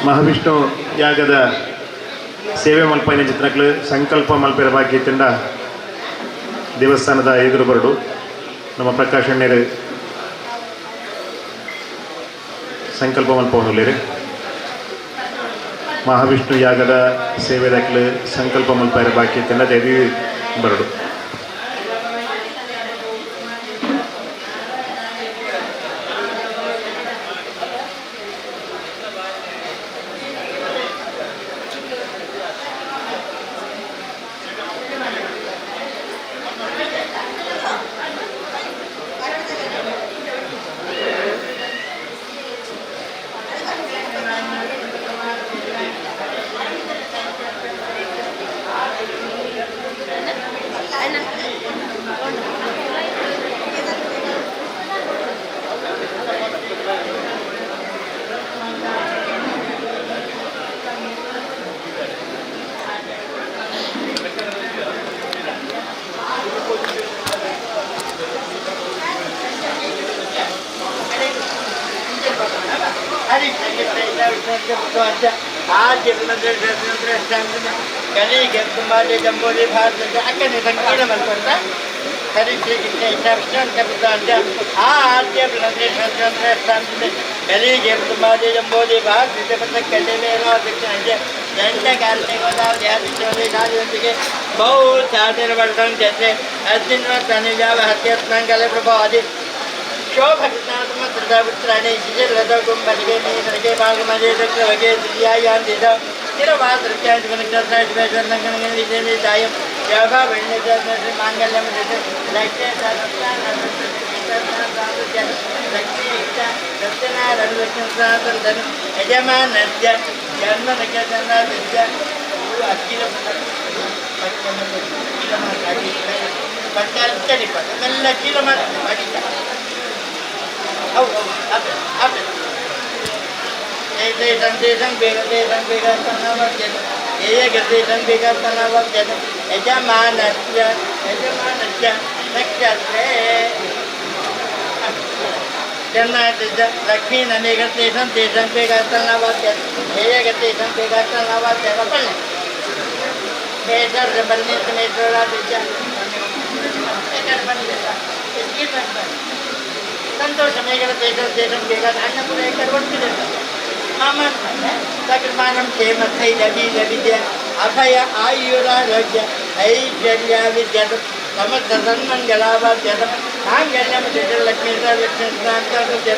ಮಹಾವಿಷ್ಣು ಯಾಗದ ಸೇವೆ ಮಲ್ಪೈನ ಚಿತ್ರಗಳು ಸಂಕಲ್ಪ ಮಲ್ಪೆರ ಭಾಗ್ಯತಿಂದ ದೇವಸ್ಥಾನದ ಎದುರು ಬರಡು ನಮ್ಮ ಪ್ರಕಾಶಣ್ಯರು ಸಂಕಲ್ಪ ಮಲ್ಪವನ್ನುಳ್ಳೇರಿ ಮಹಾವಿಷ್ಣು ಯಾಗದ ಸೇವೆದಾಗಲು ಸಂಕಲ್ಪ ಮಲ್ಪೈರ ಭಾಗ್ಯತಿಂದ ಎದು ಬರಡು. ಗಲಿಗೆ ತುಂಬಾದೇ ಜಂಬೋಲಿ ಭಾರತದ ಅಕ್ಕನೆ ಸಂಕೀರ್ಣ ಮಲ್ಪಂತ ಹರಿಕೆ ಗಿಟ್ಟೆ ವಿಶ್ರಾಂತ ಅಂತ ಆ ಆದ್ಯ ಪ್ರದೇಶದ ಸ್ಥಾನದಲ್ಲಿ ಗಲಿಗೆ ತುಂಬಾದೇ ಜಂಬೋಲಿ ಭಾರತದ ಪತ್ರಕಟ್ಟೆ ಮೇಲೋ ದಕ್ಷಿಣ ದಂಡ ಕಾಲಕ್ಕೆ ಗೋದಾವರಿ ಆದಿತ್ಯದಲ್ಲಿ ರಾಜವಂತಿಗೆ ಬಹು ಸಾಧನ वर्धन्ते अस्मिन् तनुजाव हत्यस्मङ्गल प्रभादि शोभकृतात्मपुत्राणि शिशिरलतकुम्भलिके नीतरके भागमजे दक्षवगे दिव्यायान्दित तिरुवासृत्यादिगणितसायं माङ्गल्यं लक्ष्मी यजमानस्य जन्मनक्षत्रस्य अखिल पंचायत ಎಲ್ಲ ಚೀಲ ಮಾಡಿ ದೇಶಂ ಬೇಗ ದೇಶಂ ಬೇಗ ಯಜಮಾನಸ್ಯ ನಕ್ಷತ್ರೇ ಜನ್ಮಾತಿದ್ದ ಲಕ್ಷ್ಮೀ ನಮೇಗ ದೇಶಂ ಬೇಗ ದೇಶಂ ಬೇಗ ಪಳ್ಳೆ ಮೇಜರ್ ಬನ್ನಿ ಮೇಜರ ಕಡೆ ಬಂದಿಲ್ಲ ಸಂತೋಷ ಮೇಘಲ ದೇಶ ಬೇಕಾದ ಅಣ್ಣ ಕೂಡ ಈ ಕಡೆ ಒಟ್ಟಿದೆ ಮಾಮ ಸಕೃಮಾನಂ ಕ್ಷೇಮ ಸ್ಥೈರ್ಯ ಬೀಜ ವಿದ್ಯೆ ಅಭಯ ಆಯುರಾರೋಗ್ಯ ಐಶ್ವರ್ಯ ವಿದ್ಯದ ಸಮರ್ಥ ಸನ್ಮಂಗಲಾಭಾದ್ಯದ ಮಾಂಗಲ್ಯಂ ಲಕ್ಷ್ಮೀ ಲಕ್ಷ್ಮೀ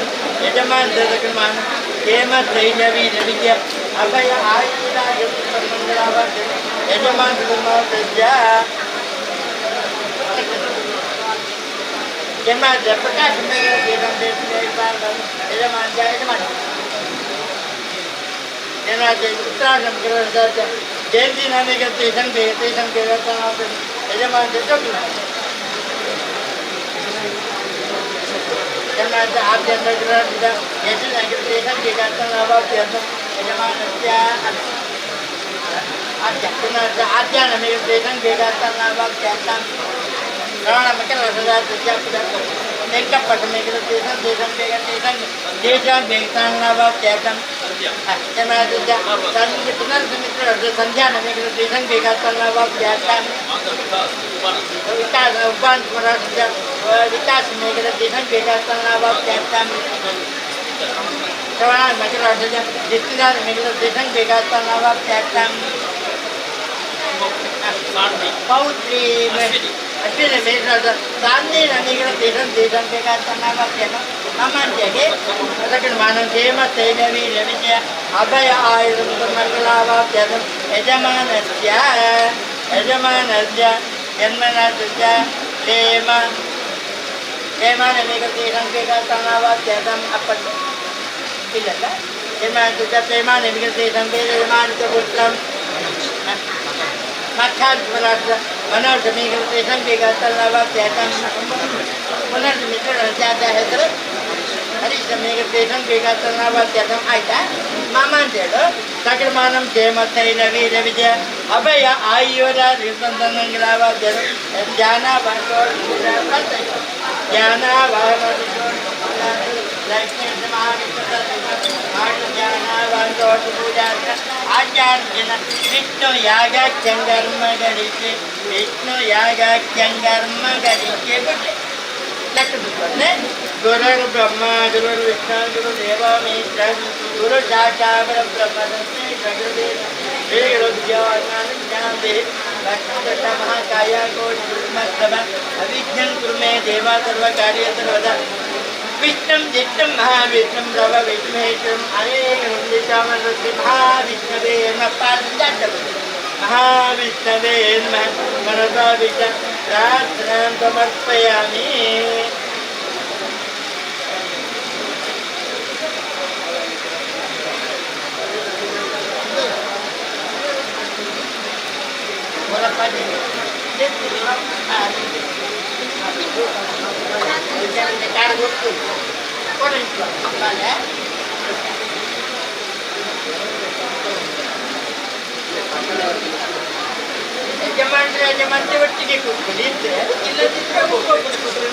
ಯಜಮಾನ ಸಕೃಮಾನ ಕ್ಷೇಮ ಸ್ಥೈರ್ಯ ಬೀಜ ವಿದ್ಯೆ ಅಭಯ ಆಯುರಾರೋಗ್ಯ ಸನ್ಮಂಗಲಾಭಾದ್ಯದ ಯಜಮಾನ ಸದ್ಯ ಯಜಮಾನ ಪ್ರಕಾಶ ಯಜಮಾನ ಯಜಮಾನ ಏನಾದ್ರೆ ಉತ್ತರಾಖಂಡ ಗ್ರಹ ಜಯಂತಿ ನನಗೆ ಸಂಖ್ಯೆ ಯಜಮಾನ ಏನಾದ್ರೆ ಆದ್ಯಂತ ಗ್ರಹದ ಯಜಮಾನಕ್ಕೆ ಸಂಖ್ಯೆ ಯಜಮಾನಸ್ಯ ಆದ್ಯ ನಮಗೆ ಸಂಖ್ಯೆ ಶ್ರವಣ ಮಕರ Nekap pada mereka desan begasan karena sejak dan benar semitra senja mereka desan begasan lawak jatan vikas uban merasa vikas mereka desan begasan lawak jatan kawan mereka saja distinar mereka desan begasan lawak jatan pautri ಅಷ್ಟೇ ಮೇಘರಾಜ ಸಾಂದಿ ನನಗೆ ದೇಶಂ ಬೇಕಾಗ್ತಾನೆ ನಮ್ಮಂತೆಗೆ ಅದಕ್ಕೆ ಮಾನವ ಕ್ಷೇಮ ಸ್ಥೈರ್ಯವೀ ವಿಜಯ ಅಭಯ ಆಯುಧ ಮಂಗಲಾವಾಪ್ಯದ ಯಜಮಾನಸ್ಯ ಜನ್ಮನಸ್ಯ ಕ್ಷೇಮ ನಮಗೆ ದೇಶಂ ಬೇಕಾಗ್ತಾನಾವಾಪ್ಯದಂ ಅಪ್ಪಟ್ಟು ಇಲ್ಲಲ್ಲ ಕ್ಷೇಮ ನಮಗೆ Desam ಯಜಮಾನಿತ ಪುತ್ರಂ Makan merasa mana demi kerja bega terlalu tiada mana demi kerja tiada heter hari demi kerja bega terlalu tiada ada mama dia sakit manam jema saya nabi nabiya apa ya ayuda ribuan ngelawa dia jana bantor jana bantor lakshmi आचार्य विष्णु याग चंगर्म गणिके विष्णु याग चंगर्म गणिके गुरु ब्रह्मा गुरु विष्णु गुरु देव मित्र गुरु साक्षात् ब्रह्म श्री गुरुज्ञान महाकाय कोटि अभिज्ञान कुर्मे देवा सर्व कार्य सर्वदा विष्णु जिष्णु महाविष्णु रव विष्णुहेश्वरम अनेक महाविष्णवे महाविष्णवे मनसा विष्णु प्रार्थना समर्पयामि ಯಜಮಾನ್ರೆ ಒಟ್ಟಿಗೆ ಕೂತ್ಕೊಳ್ಳಿ ಇದ್ರೆ ಇಲ್ಲದಿದ್ರೆ ಒಬ್ಬೊಬ್ಬರು ಕೂತ್ಕೊಳ್ಳಿ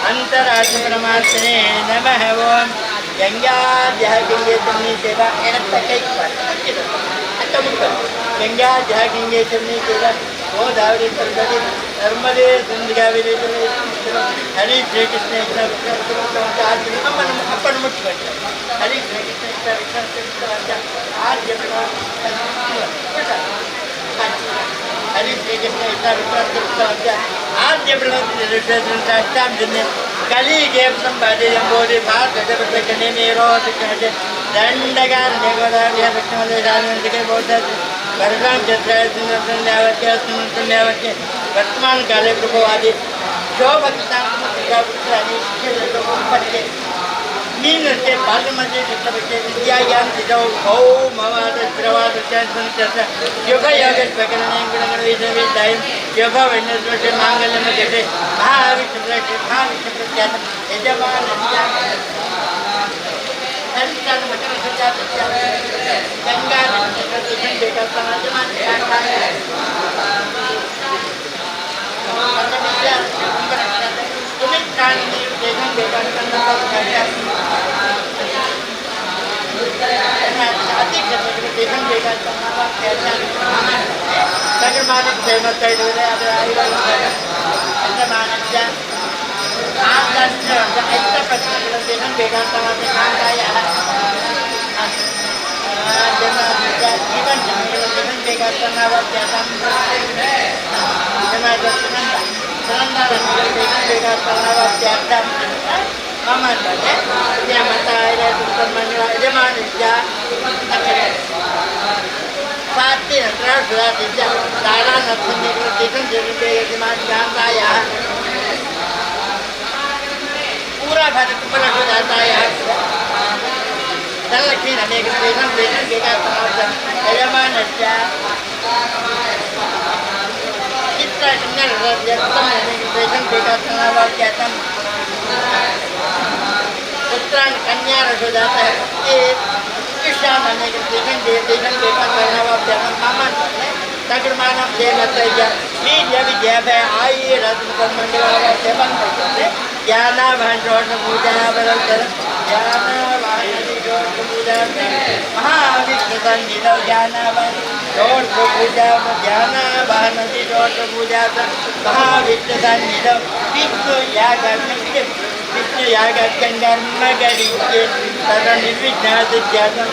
अंतराज्य परमात्मने नमः ओम गंगाध्यागिंगे तन्नी सेवा गंगाध्यागिंगे तन्नी सेवा गोदावरी सरस्वती नर्मदे सिंधुगावरी हरि श्री कृष्ण अपन मुख्य हरि श्री कृष्ण आद्य हरि श्रीकृष्ण इष्टाभिप्राप्त आद्य प्रवृत्ति कलिगे संपादे जंबोधि भारत कने नेरोध कहते दंडगार नेगोदार्य दक्षिणदेशानिके बौद्ध वर्षां चत्रायसंध्यावत्य संध्यावत्य वर्तमान काले प्रभुवादि जो भक्तांपुत्राणि शिष्य मीन के बाल मजे बच्चे विद्या ज्ञान सिद्धौ भौ मवाद प्रवाद चंद्र योगा योग प्रकरण गुणगण विषय टाइम योगा वेनेश्वर से मांगल्य में जैसे महाविष्णु प्रत्यात यजमान संतान मकर सजात गंगा प्रतिष्ठा देखा समाजमान तुम्हें कान देखा देखा देखन देखा सगरमानक सहमत कर दे रहे अब आई ऐसा मानक जा आज ऐसा पत्र देखन देखा समाज काम का यार जना जीवन देखन देखा करना वो क्या काम जना दर्शन सनंदा देखन देखा करना वो क्या काम Aman saja, dia mata ada tulisan manual zaman saja. Pasti antara sudah tidak cara nanti dikerjakan jadi zaman jangka ya. Pura Bharat kepala sudah saya. Dan lagi nanti kerjakan kita tahu zaman saja. Kita dengar dia nanti kerjakan kita tahu kita पुत्रान कन्या रखो जाता है ये किसान आने के देखन देखा करना वो जन्म मामन तकर मानव से लगता है ये जब जब है आई रत्न पर मंगलवार से बन सकते ज्ञाना भांजोट पूजा बदलकर ज्ञाना भांजोट पूजा महाविष्णु संगीत ज्ञाना भांजोट पूजा ज्ञाना भांजोट पूजा महाविष्णु संगीत विष्णु याग विष्णु याग कर्म करिए तथा निर्विघ्न सिद्ध्यार्थम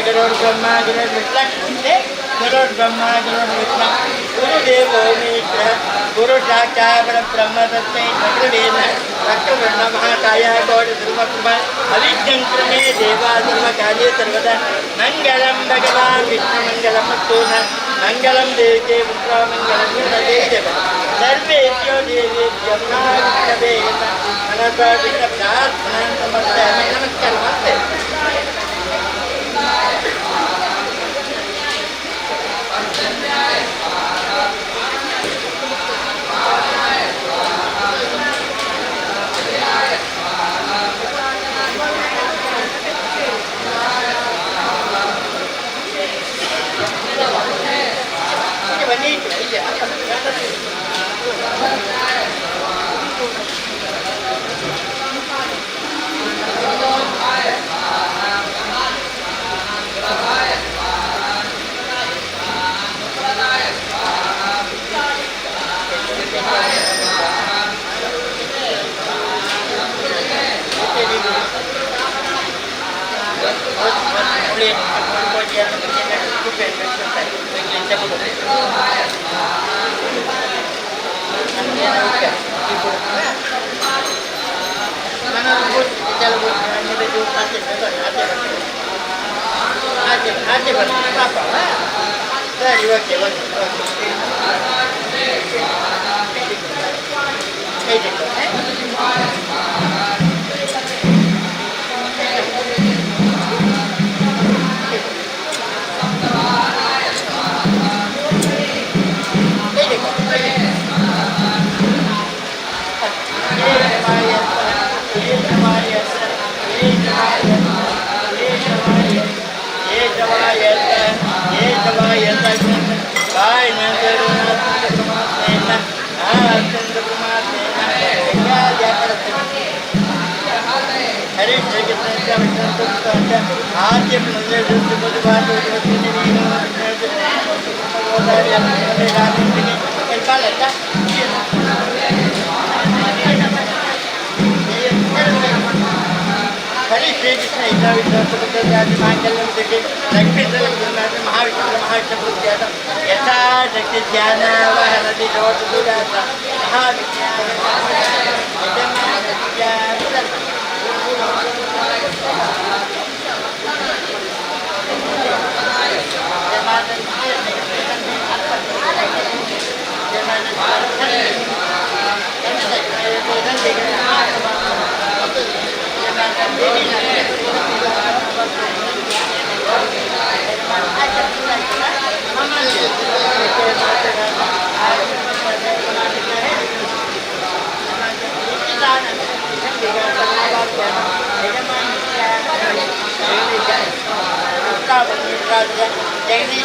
करोड़ ब्रह्मा करोड़ विष्णु करोड़ ब्रह्मा करोड़ विष्णु गुरुदेवो मित्र गुरु साक्षात् ब्रह्म तस्मै सकृदेन रक्तवर्ण महाकाय गौड़ सर्वकृपा अविद्यंक्रमे देवा सर्वकार्ये सर्वदा मंगलम भगवान विष्णु मंगलम स्तोत्र मंगलम देवके पुत्र मंगलम देव सर्वेभ्यो देवेभ्यो नमः मनसा विष्णु प्रार्थना समर्पयामि नमस्कार नमस्ते बड़ी श्री कृष्ण इच्छा विद्यापति मांगल्यम दिव्य लक्ष्मी महाविष्णु यथा शक्ति ध्यान वहनति दोषदुरासा Jadi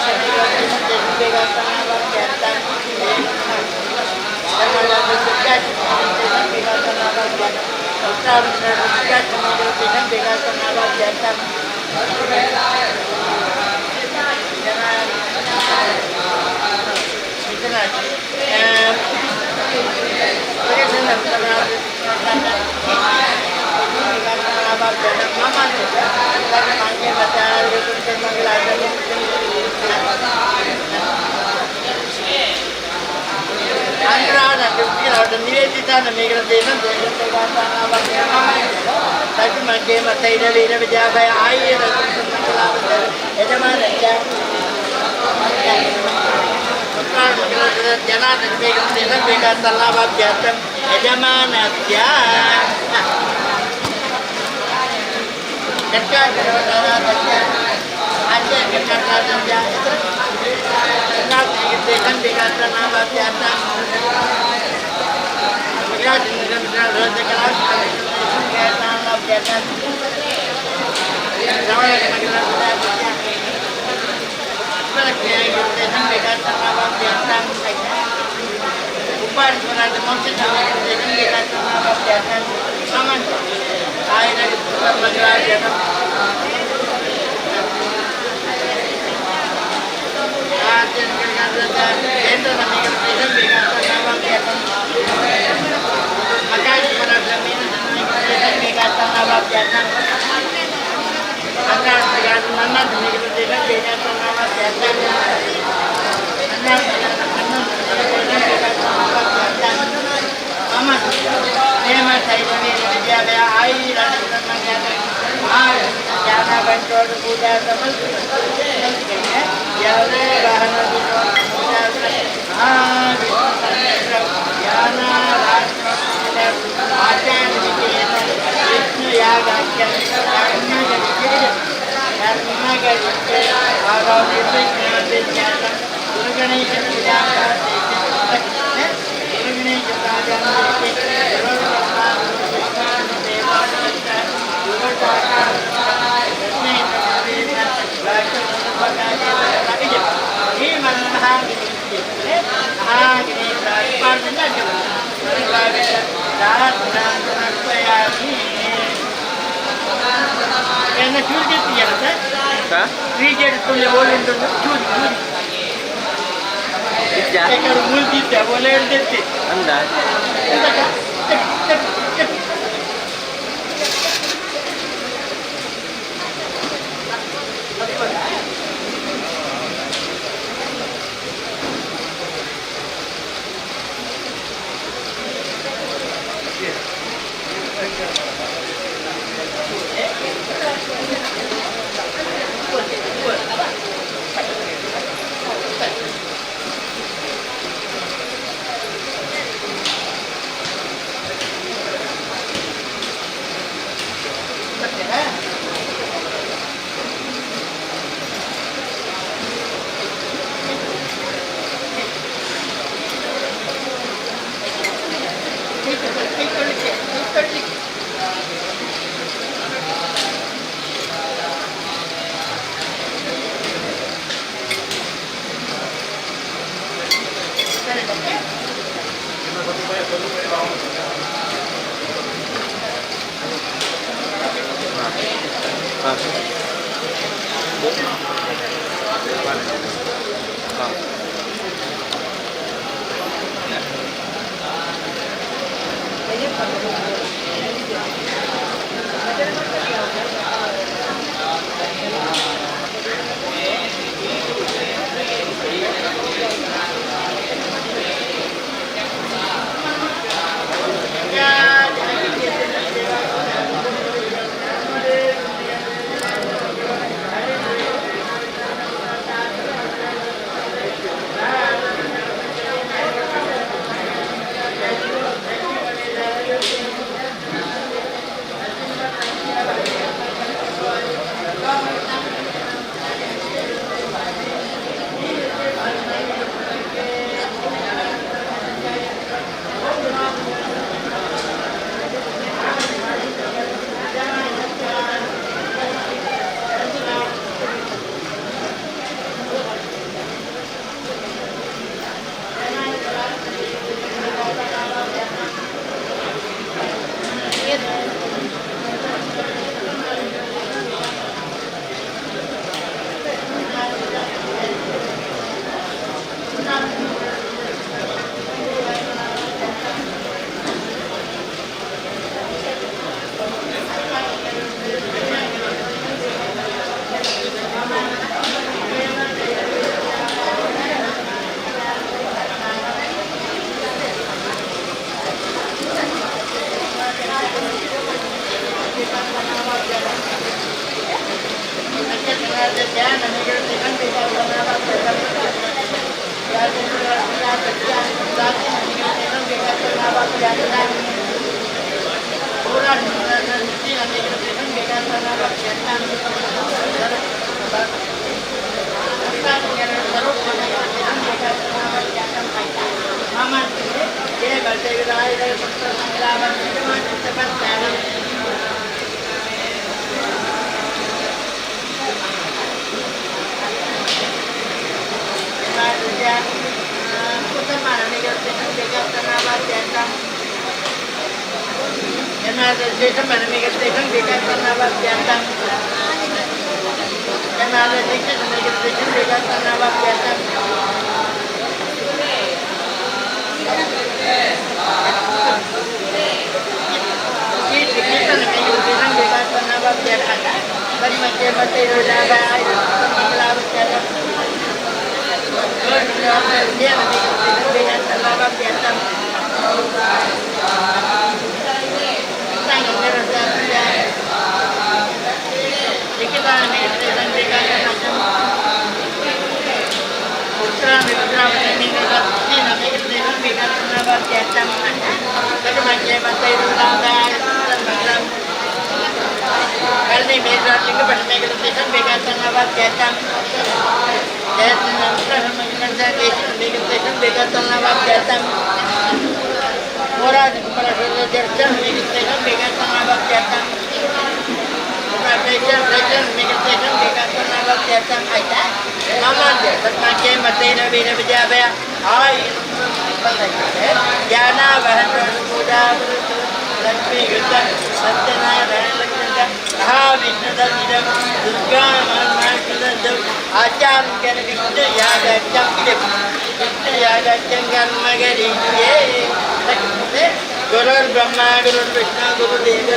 गुरुर्ब्रह्मा गुरुर्विष्णु गुरुदेव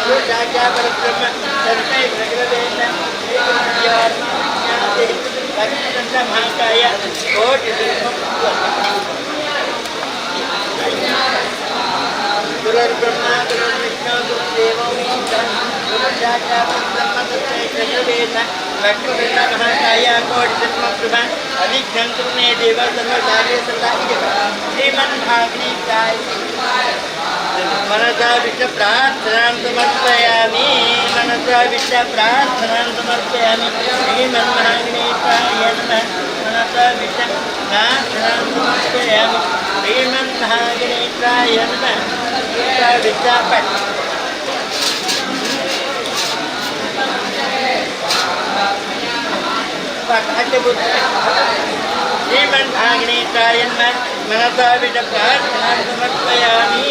गुरु साक्षात् परब्रह्म तस्मै भगवते महाकाय कोटि गुरुर्ब्रह्मा गुरुर्विष्णु गुरुदेव गुरु साक्षात् परब्रह्म तस्मै भगवते महाकाय कोटि प्रभा अधिक्षन्तु मे देव सर्वकार्ये सदा श्रीमन्भागवताय मनसा विष्णु प्रार्थनां समर्पयामि मनसा विष्णु प्रार्थनां समर्पयामि श्रीमन्महागणेशाय नमः मनसा विष्णु प्रार्थनां समर्पयामि श्रीमन्महागणेशाय नमः मनसा विष्णु श्रीमन्महागणेशाय नमः मनसा विष्णु प्रार्थनां समर्पयामि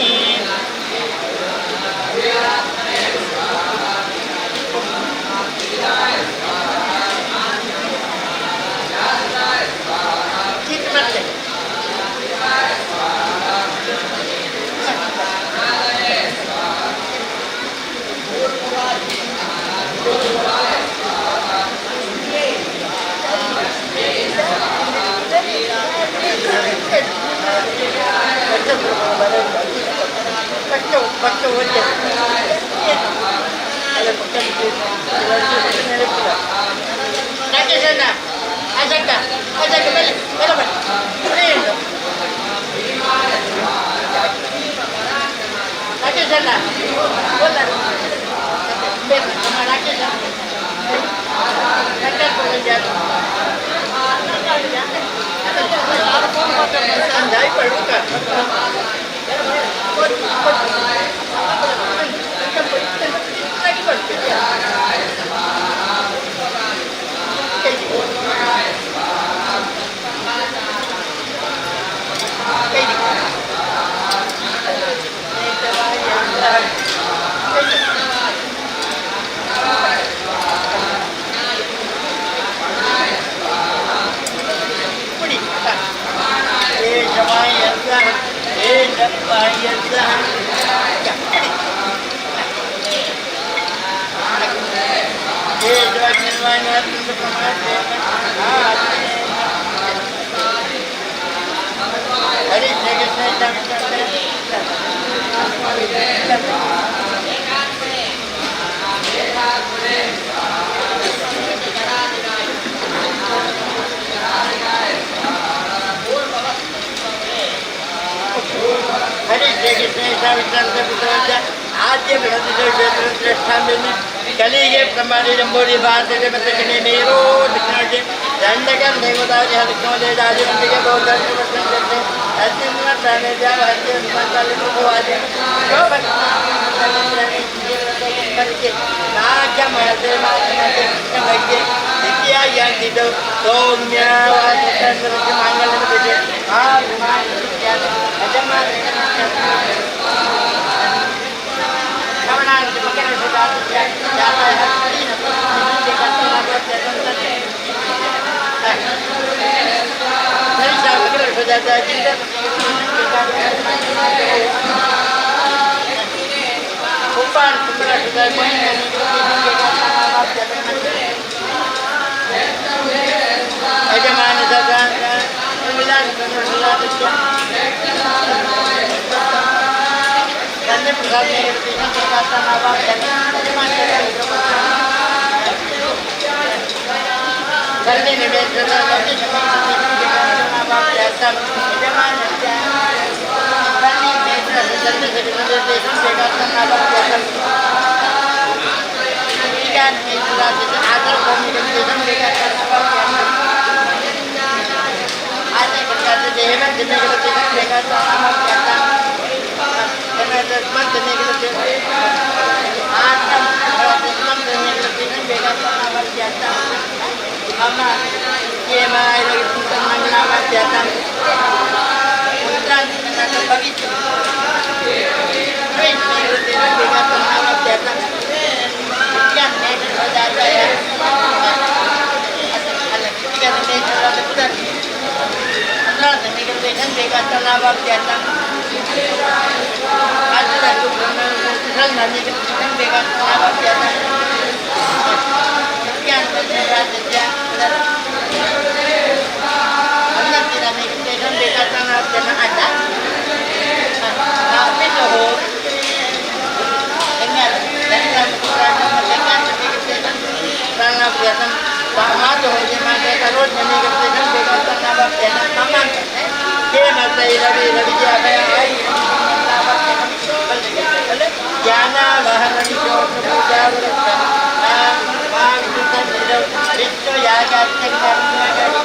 आद्य श्रेष्ठांबिनी कलिगे प्रमाणे जंबोरी भारत मतकने मेरो दिखनाजे दंडकन देवदारी हरिकोले राजवंशिके बौद्ध प्रश्न करते अतिमत प्राणे जा हत्या संताले को आदि जो करके नाक्या महते माते नगे दिया यांति दो सौम्य वाचन के मंगल में दे आ क्या अजमा कवनान के मकर सुदा जाता है देखा तो ना नहीं सा मकर सुदा जाता है जिंदा ऊपर सुंदर सुदा कोई नहीं अजमान दादा मिलान सुदा कन्या प्रसाद ने कृष्ण प्रसाद का नाम अजमान करने निवेश करना करने नाम जैसा अजमान करने नेत्र जन्म से निर्देश देगा नाम जैसा ज्ञान की सुराज से आदर कम्युनिकेशन देगा नाम आज प्रकार से देहमन जिन्हें के लिए देगा नाम जैसा मन देने के लिए आत्म मन देने के लिए देगा नाम जैसा Mama, ये माय लोग तुम मंगला बात जाता उन्नत करना बगी नहीं होते हैं बेकार करना बात जाता क्या नहीं हो जाता है अलग क्या नहीं हो जाता पुत्र अन्ना देने के लिए बेकार करना बात जाता आज तक तुम नहीं के लिए बेकार करना बात जाता क्या नहीं जाता अन्ना तेरा नहीं के लिए बेकार करना जाता आता आप तो हो enggak dan kamu kurang mendengar sedikit karena biasa sama tuh gimana kalau jadi ketika betul nama biasa sama dia masih lebih apa yang lain nama biasa jana bahan lagi jauh puja berita kita tidak itu ya gakkan karena gadis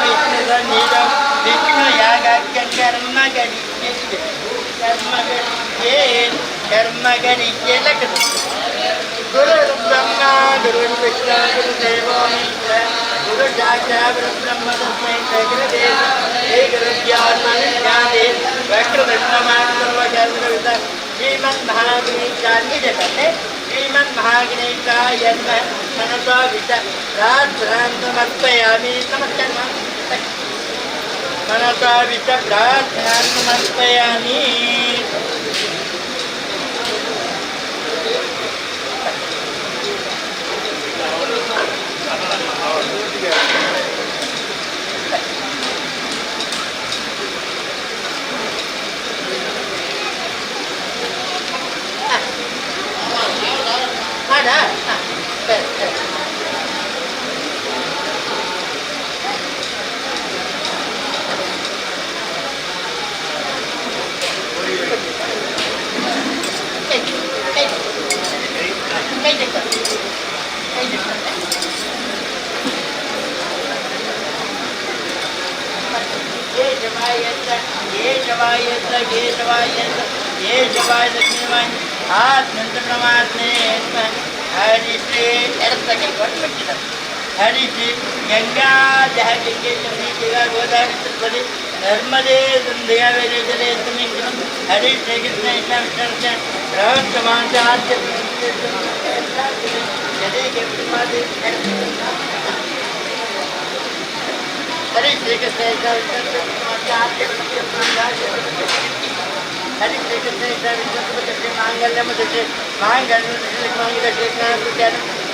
Vishnu dan hidup Vishnu ya gakkan karena gadis कर्म गणिके लग गुरु ब्रह्मा गुरु विष्णु गुरु देवो महेश्वर गुरु साक्षात् ब्रह्म तस्मै गुरुदेव हे गुरु ज्ञान ज्ञाने वक्रदण्डमात्रवचन्द्रविद श्रीमन्महागणेशाय जगते श्रीमन्महागणेशाय मनसा विच प्रार्थनान्तमर्पयामि नमस्कार मनसा विच प्रार्थनान्तमर्पयामि ada Ganga जहाँ गंगे नर्मदे संध्या वेले जले हरे श्री कृष्ण इष्ट रहस्यमान हरे श्री कृष्ण हरे श्री कृष्ण मांगल्य मुझे मांगल्य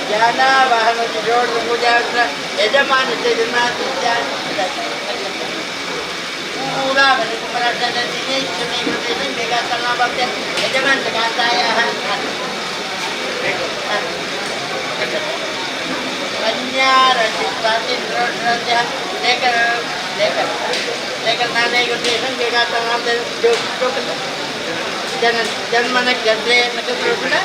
ज्ञाना वाहन जोड़ पूजा यजमान से पूरा भले मराठा बेगा करना पड़ता यजमान दिखाता है कन्या लेकर नाने को बेगा करना जो जन्मन गद्रे नक्षत्र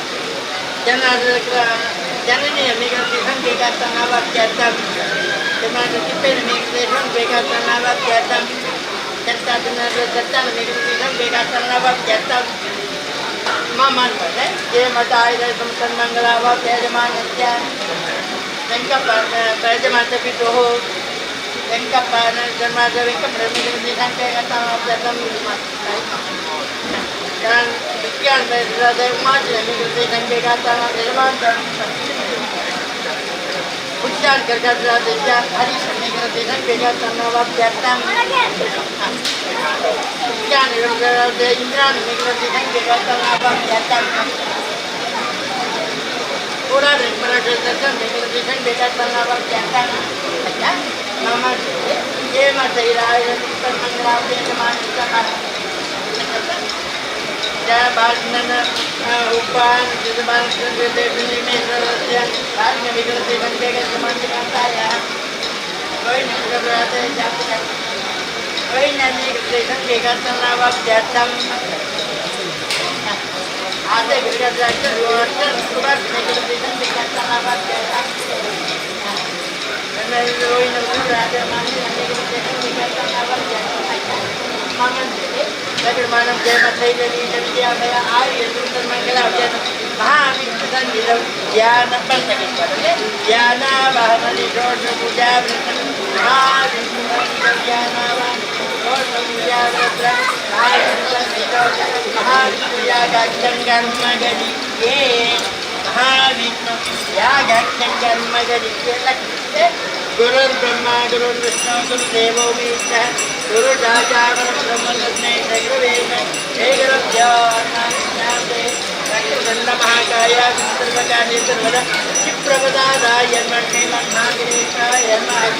जननी मिगलतीसं बेगातनावाक्यातं जन्मतिपेन मिगलतीसं बेगातनावाक्यातं चत्तातन मिगलतीसं बेगातनावाक्यातं मामन पदे ये मताय समतन मंगलावा यजमानस्य वेंकपान प्रजमातपितोः वेंकपान जन्माद वेंकप्रमिगलतीसं बेगातनावाक्यातं dan sekian dari umat yang mengikuti kegiatan zaman dan ujian kerja sejak hari mengikuti kegiatan awal datang sekian dari Indra mengikuti kegiatan awal datang orang yang merasa mengikuti kegiatan awal datang nama ये मत इराय पर मंगलावे जमान का जय बालनन उपान जजमान के देवनी में रहस्य बाल में विगलते बनके के समान दिखाता है कोई नहीं कर रहा है जाते हैं कोई नहीं करते संगे का तनाव जातम आधे गिरगा जाते रोशन सुबह में करते संगे का तनाव जाता मैं रोई न कर रहा है माने नहीं करते संगे का तनाव जाता मामन लेकिन मानव जय मथई देवी जमिया में आर्य सुंदर मंगला जन महाविष्णुधन विलव ज्ञान पंचक पढ़े ज्ञान वाहन जोड़ पूजा महाविष्णुधन ज्ञान वाहन जोड़ पूजा महाविष्णु यागक्षं मगरी ये महाविष्णु यागक्षं मगरी ये लगते गुरु ब्रह्मा गुरु विष्णु गुरु देवो महेश्वर गुरु राजा ब्रह्म तस्मै जगवेद हे गुरु ज्ञानानन्दे रक्तदण्ड महाकाय सर्वकार्ये सर्वदा क्षिप्रपदाय नमः महागणेशाय नमः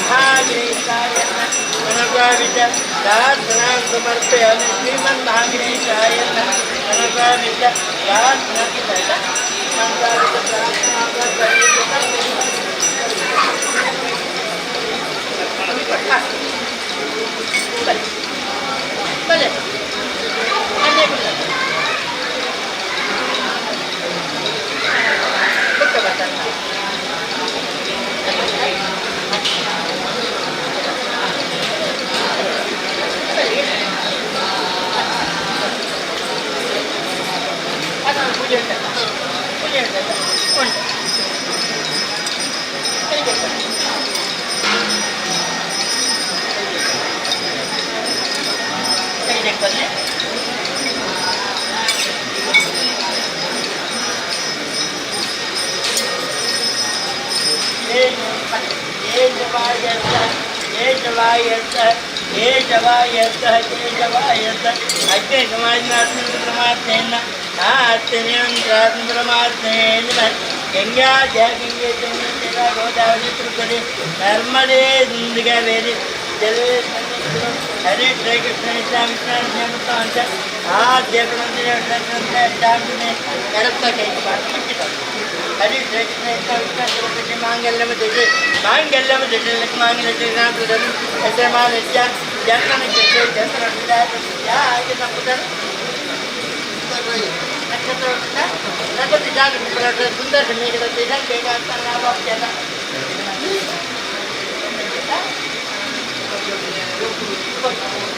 महागणेशाय नमः मनोभावित प्रार्थनां समर्पयामि श्रीमन् महागणेशाय नमः मनोभावित प्रार्थना की सहित मनोभावित प्रार्थना Boleh. Hanya boleh. Buka batas. Asal pujian kata. Pujian kata. Pun. Ini kata. करने ये जवायत अग्नि समाजनात्मप्रमात्मेन आत्मनियंत्रात्मप्रमात्मेन गंगा जगंगे तेरा गोदावरी त्रिपुरी नर्मदे गंगावेरी जले हरे श्री कृष्ण श्याम कृष्ण आद्य हरे श्री कृष्ण मांगल्यम दिशे ऐसे मान जन्म सुंदर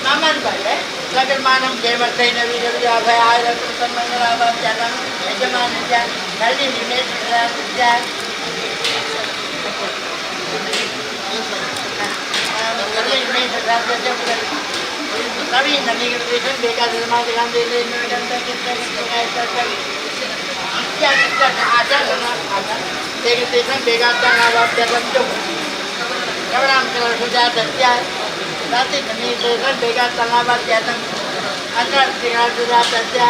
नामन पर है लगन मानम केवल सही नवी नवी अभय आय रत्न सम्मंगलावा जाता यजमान जा नली निमेश जा नली निमेश जा नवी नवी के देशन बेका धर्मा ध्यान दे ले निरंतर चिंतन ऐसा कर क्या आचार करना आचार देखे देशन बेका का नाम जाता जो कवराम कलर सुजा Satya Nanti kami dengan begal tangabat jatang anak tinggal sudah saja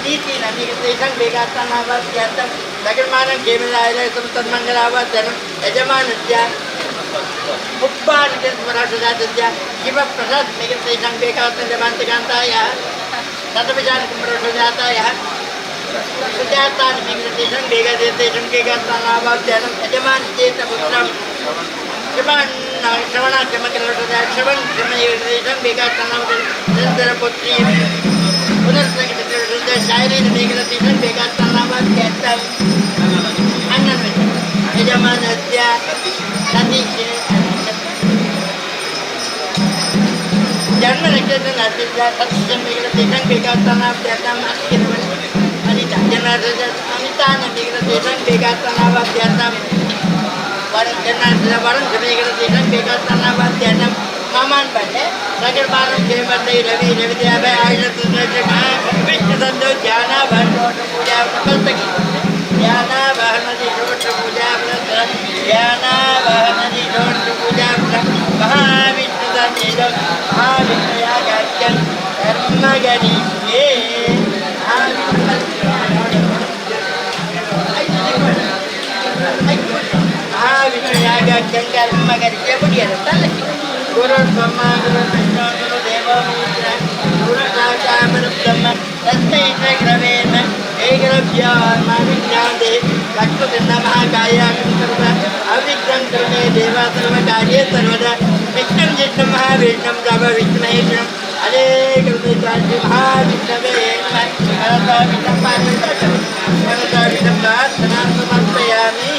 ini nanti dengan begal tangabat jatang bagaimana game lain itu termanggalabat dan ejaman saja uppan dan merasa saja jika prasad dengan begal tangabat dengan saya satu bicara merasa jata ya sejata dengan begal dengan tangabat jatang ejaman kita putra Cuman, cuman श्रवण बेगा निरंतर पुत्री शायरी निघलं तिथं ಬೇಕಾಗ್ತಾನವ ಕೇಳ್ತಾವ ಅನ್ನನ ಯಜಮಾನಸ್ಯ ಸತೀಶೆ ಜನ್ಮ ನಕ್ಷತ್ರ ನಕ್ಷತ್ರ ಸತ್ಯ ನಿಘಲ ತಿಥಂ ಬೇಕಾಗ್ತಾನ ಕೇಳ್ತಾಮ ಅಕ್ಕಿರವ ಅನಿತ ಜನಾರ್ದನ ಅನಿತಾನ ನಿಘಲ ತಿಥಂ ಬೇಕಾಗ್ತಾನವ ಕೇಳ್ತಾಮ ವರಂ ಜನಾರ್ದನ ವರಂ ನಿಘಲ ತಿಥಂ ಬೇಕಾಗ್ತಾನವ ಕೇಳ್ತಾಮ ಮಾಮಾನ್ ಬಂದೆ ನಗರ ಬಾರಂ ಕೇಮತೆ ರವಿ ರವಿದ್ಯಾಭಯ ಆಯುಷ ವಿಷ್ಣು ಸಂತೋ ಧ್ಯಾನ ಭರಣ ಪೂಜಾ ಪುಸ್ತಕಿ ಧ್ಯಾನ ವಹನದಿ ರೋಷ ಪೂಜಾ ವ್ರತ ಧ್ಯಾನ ವಹನದಿ ರೋಷ ಪೂಜಾ ವ್ರತ ಮಹಾವಿಷ್ಣು ಸಂತೇಜ ಮಹಾವಿಷ್ಣು ಯಾಗಾಖ್ಯನ್ ಕರ್ಮಗರಿಷ್ಯೇ ಮಹಾವಿಷ್ಣು ಯಾಗಾಖ್ಯನ್ ಕರ್ಮಗರಿಷ್ಯೇ ಮುಡಿಯರು ತಲ್ಲಕ್ಕಿ ಗುರು ಬ್ರಹ್ಮ ಗುರು ವಿಷ್ಣು ಗುರು ದೇವ ಮಹೇಶ್ವರ ಗುರು ಸಾಕ್ಷಾತ್ ಪರಬ್ರಹ್ಮ ತಸ್ಮೈ ಶ್ರೀ ಗುರವೇನ ಏಕಲವ್ಯ ಮಾವಿಜ್ಞಾನೇ ಲಕ್ಷ್ಮೀ ಮಹಾಕಾಯ ಸರ್ವ ಅವಿಘ್ನಂ ಕರುಣೇ ದೇವ ಸರ್ವ ಕಾರ್ಯೇ ಸರ್ವದಾ ವಿಷ್ಣುಂ ಜಿಷ್ಣು ಮಹಾವಿಷ್ಣುಂ ತವ ವಿಷ್ಣು ಮಹೇಶ್ವರಂ ಹರೇ ಕೃಷ್ಣ ಶ್ರೀ ಮಹಾವಿಷ್ಣವೇ ನಮಃ ವಿಷ್ಣು ಪ್ರಾರ್ಥನಾ ಸಮರ್ಪಯಾಮಿ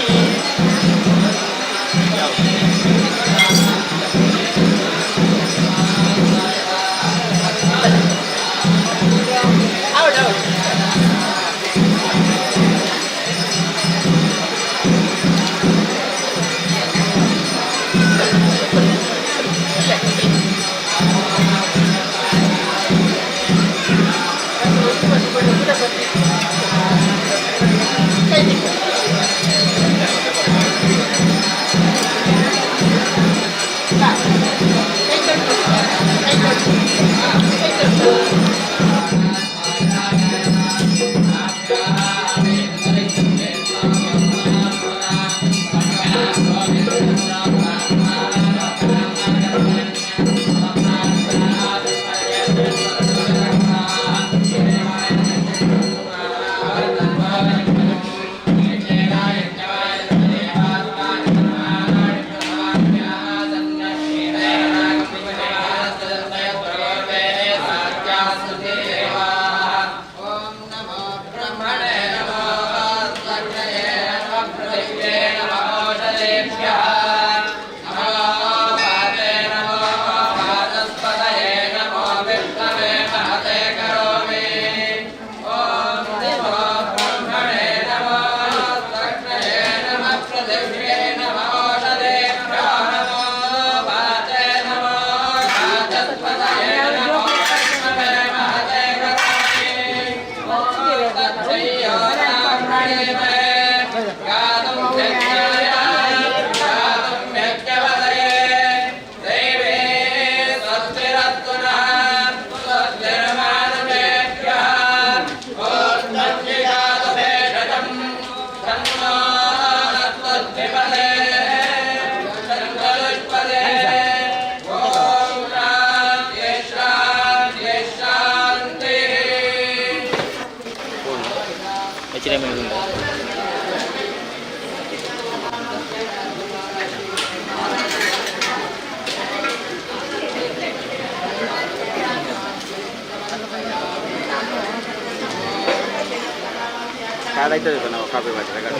అవుతుంది ನಾವು ಕಾಪಿ ಮಾಡ್ತಾರೆ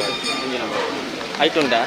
ಆಯ್ತುಂಟಾ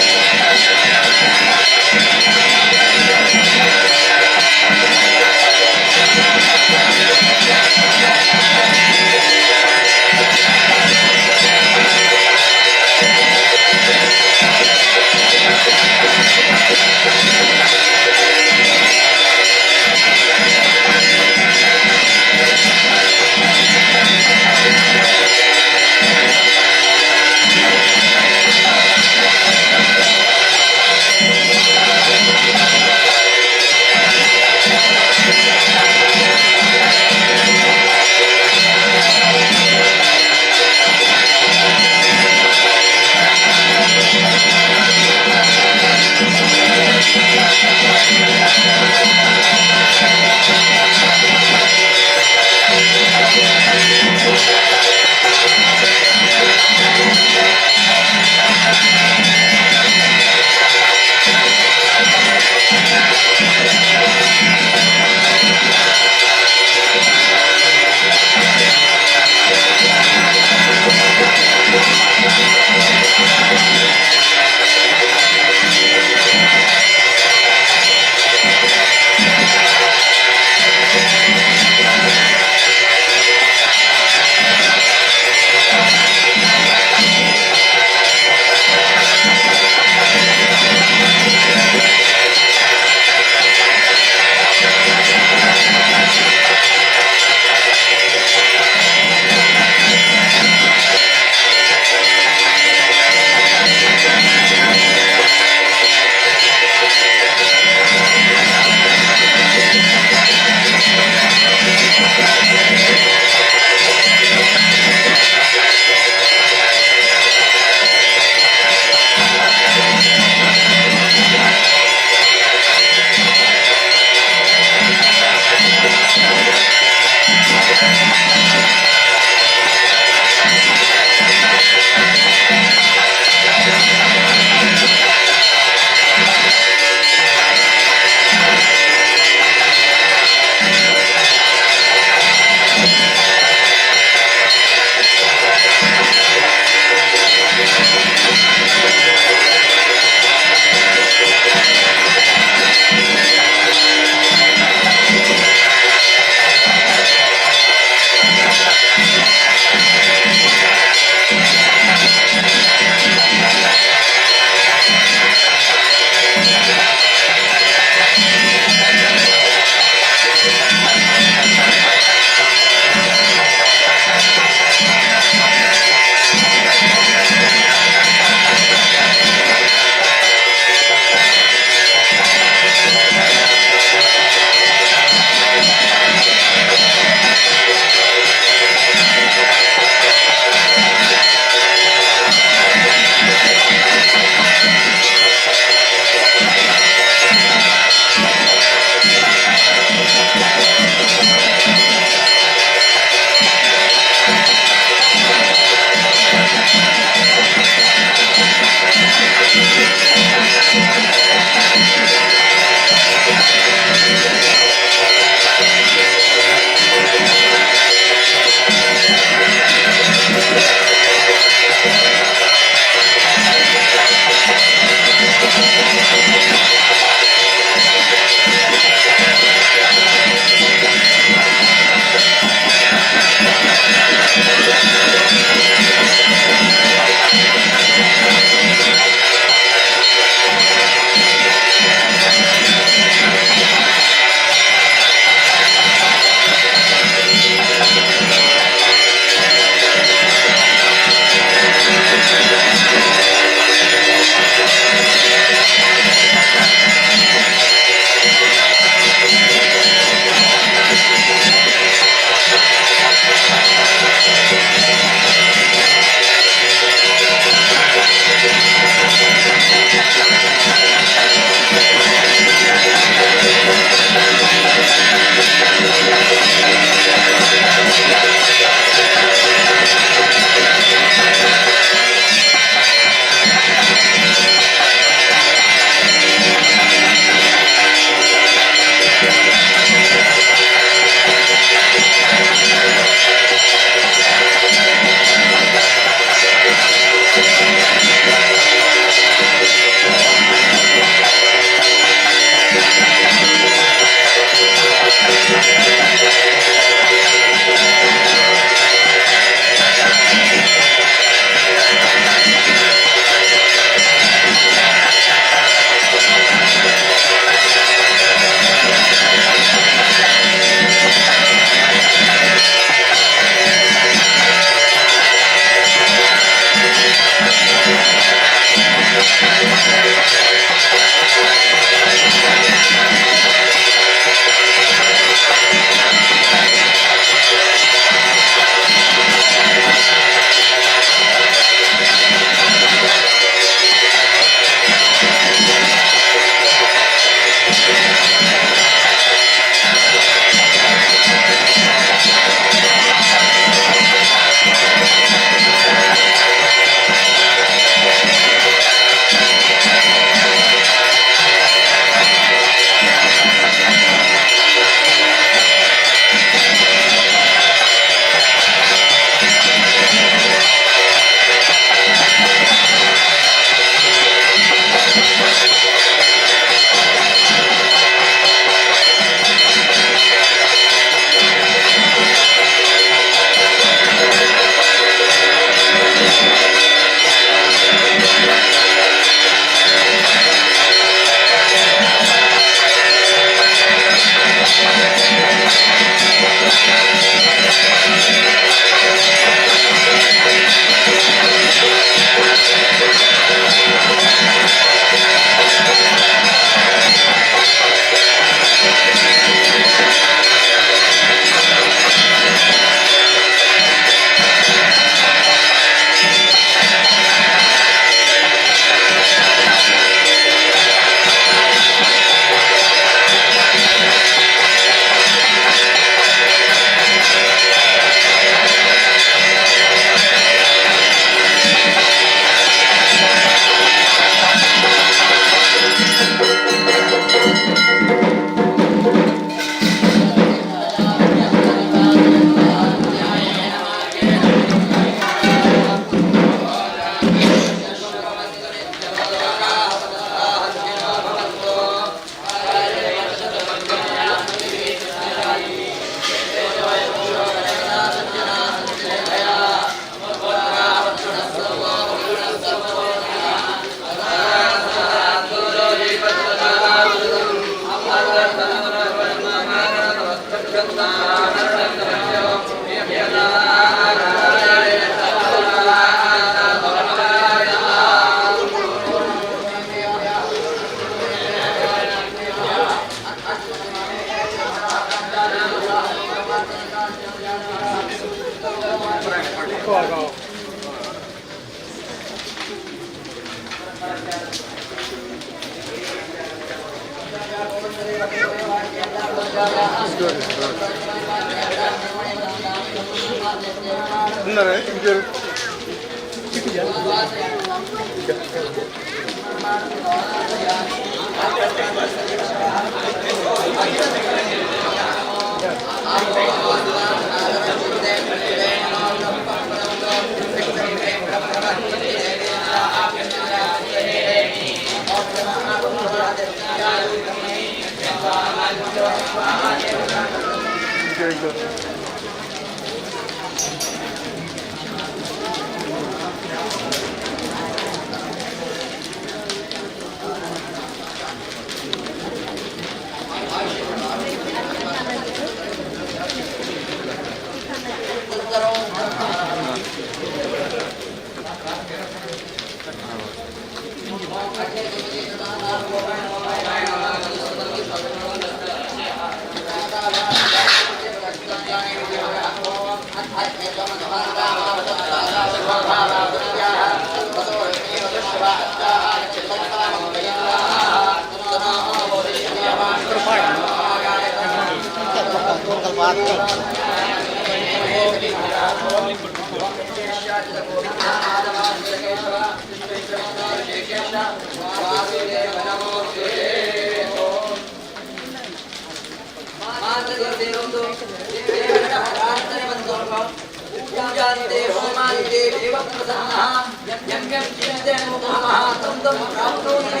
पूजान्ते होमान्ते देवप्रसन्नः यं यं चिन्तयन् नमः तं तं प्राप्नोति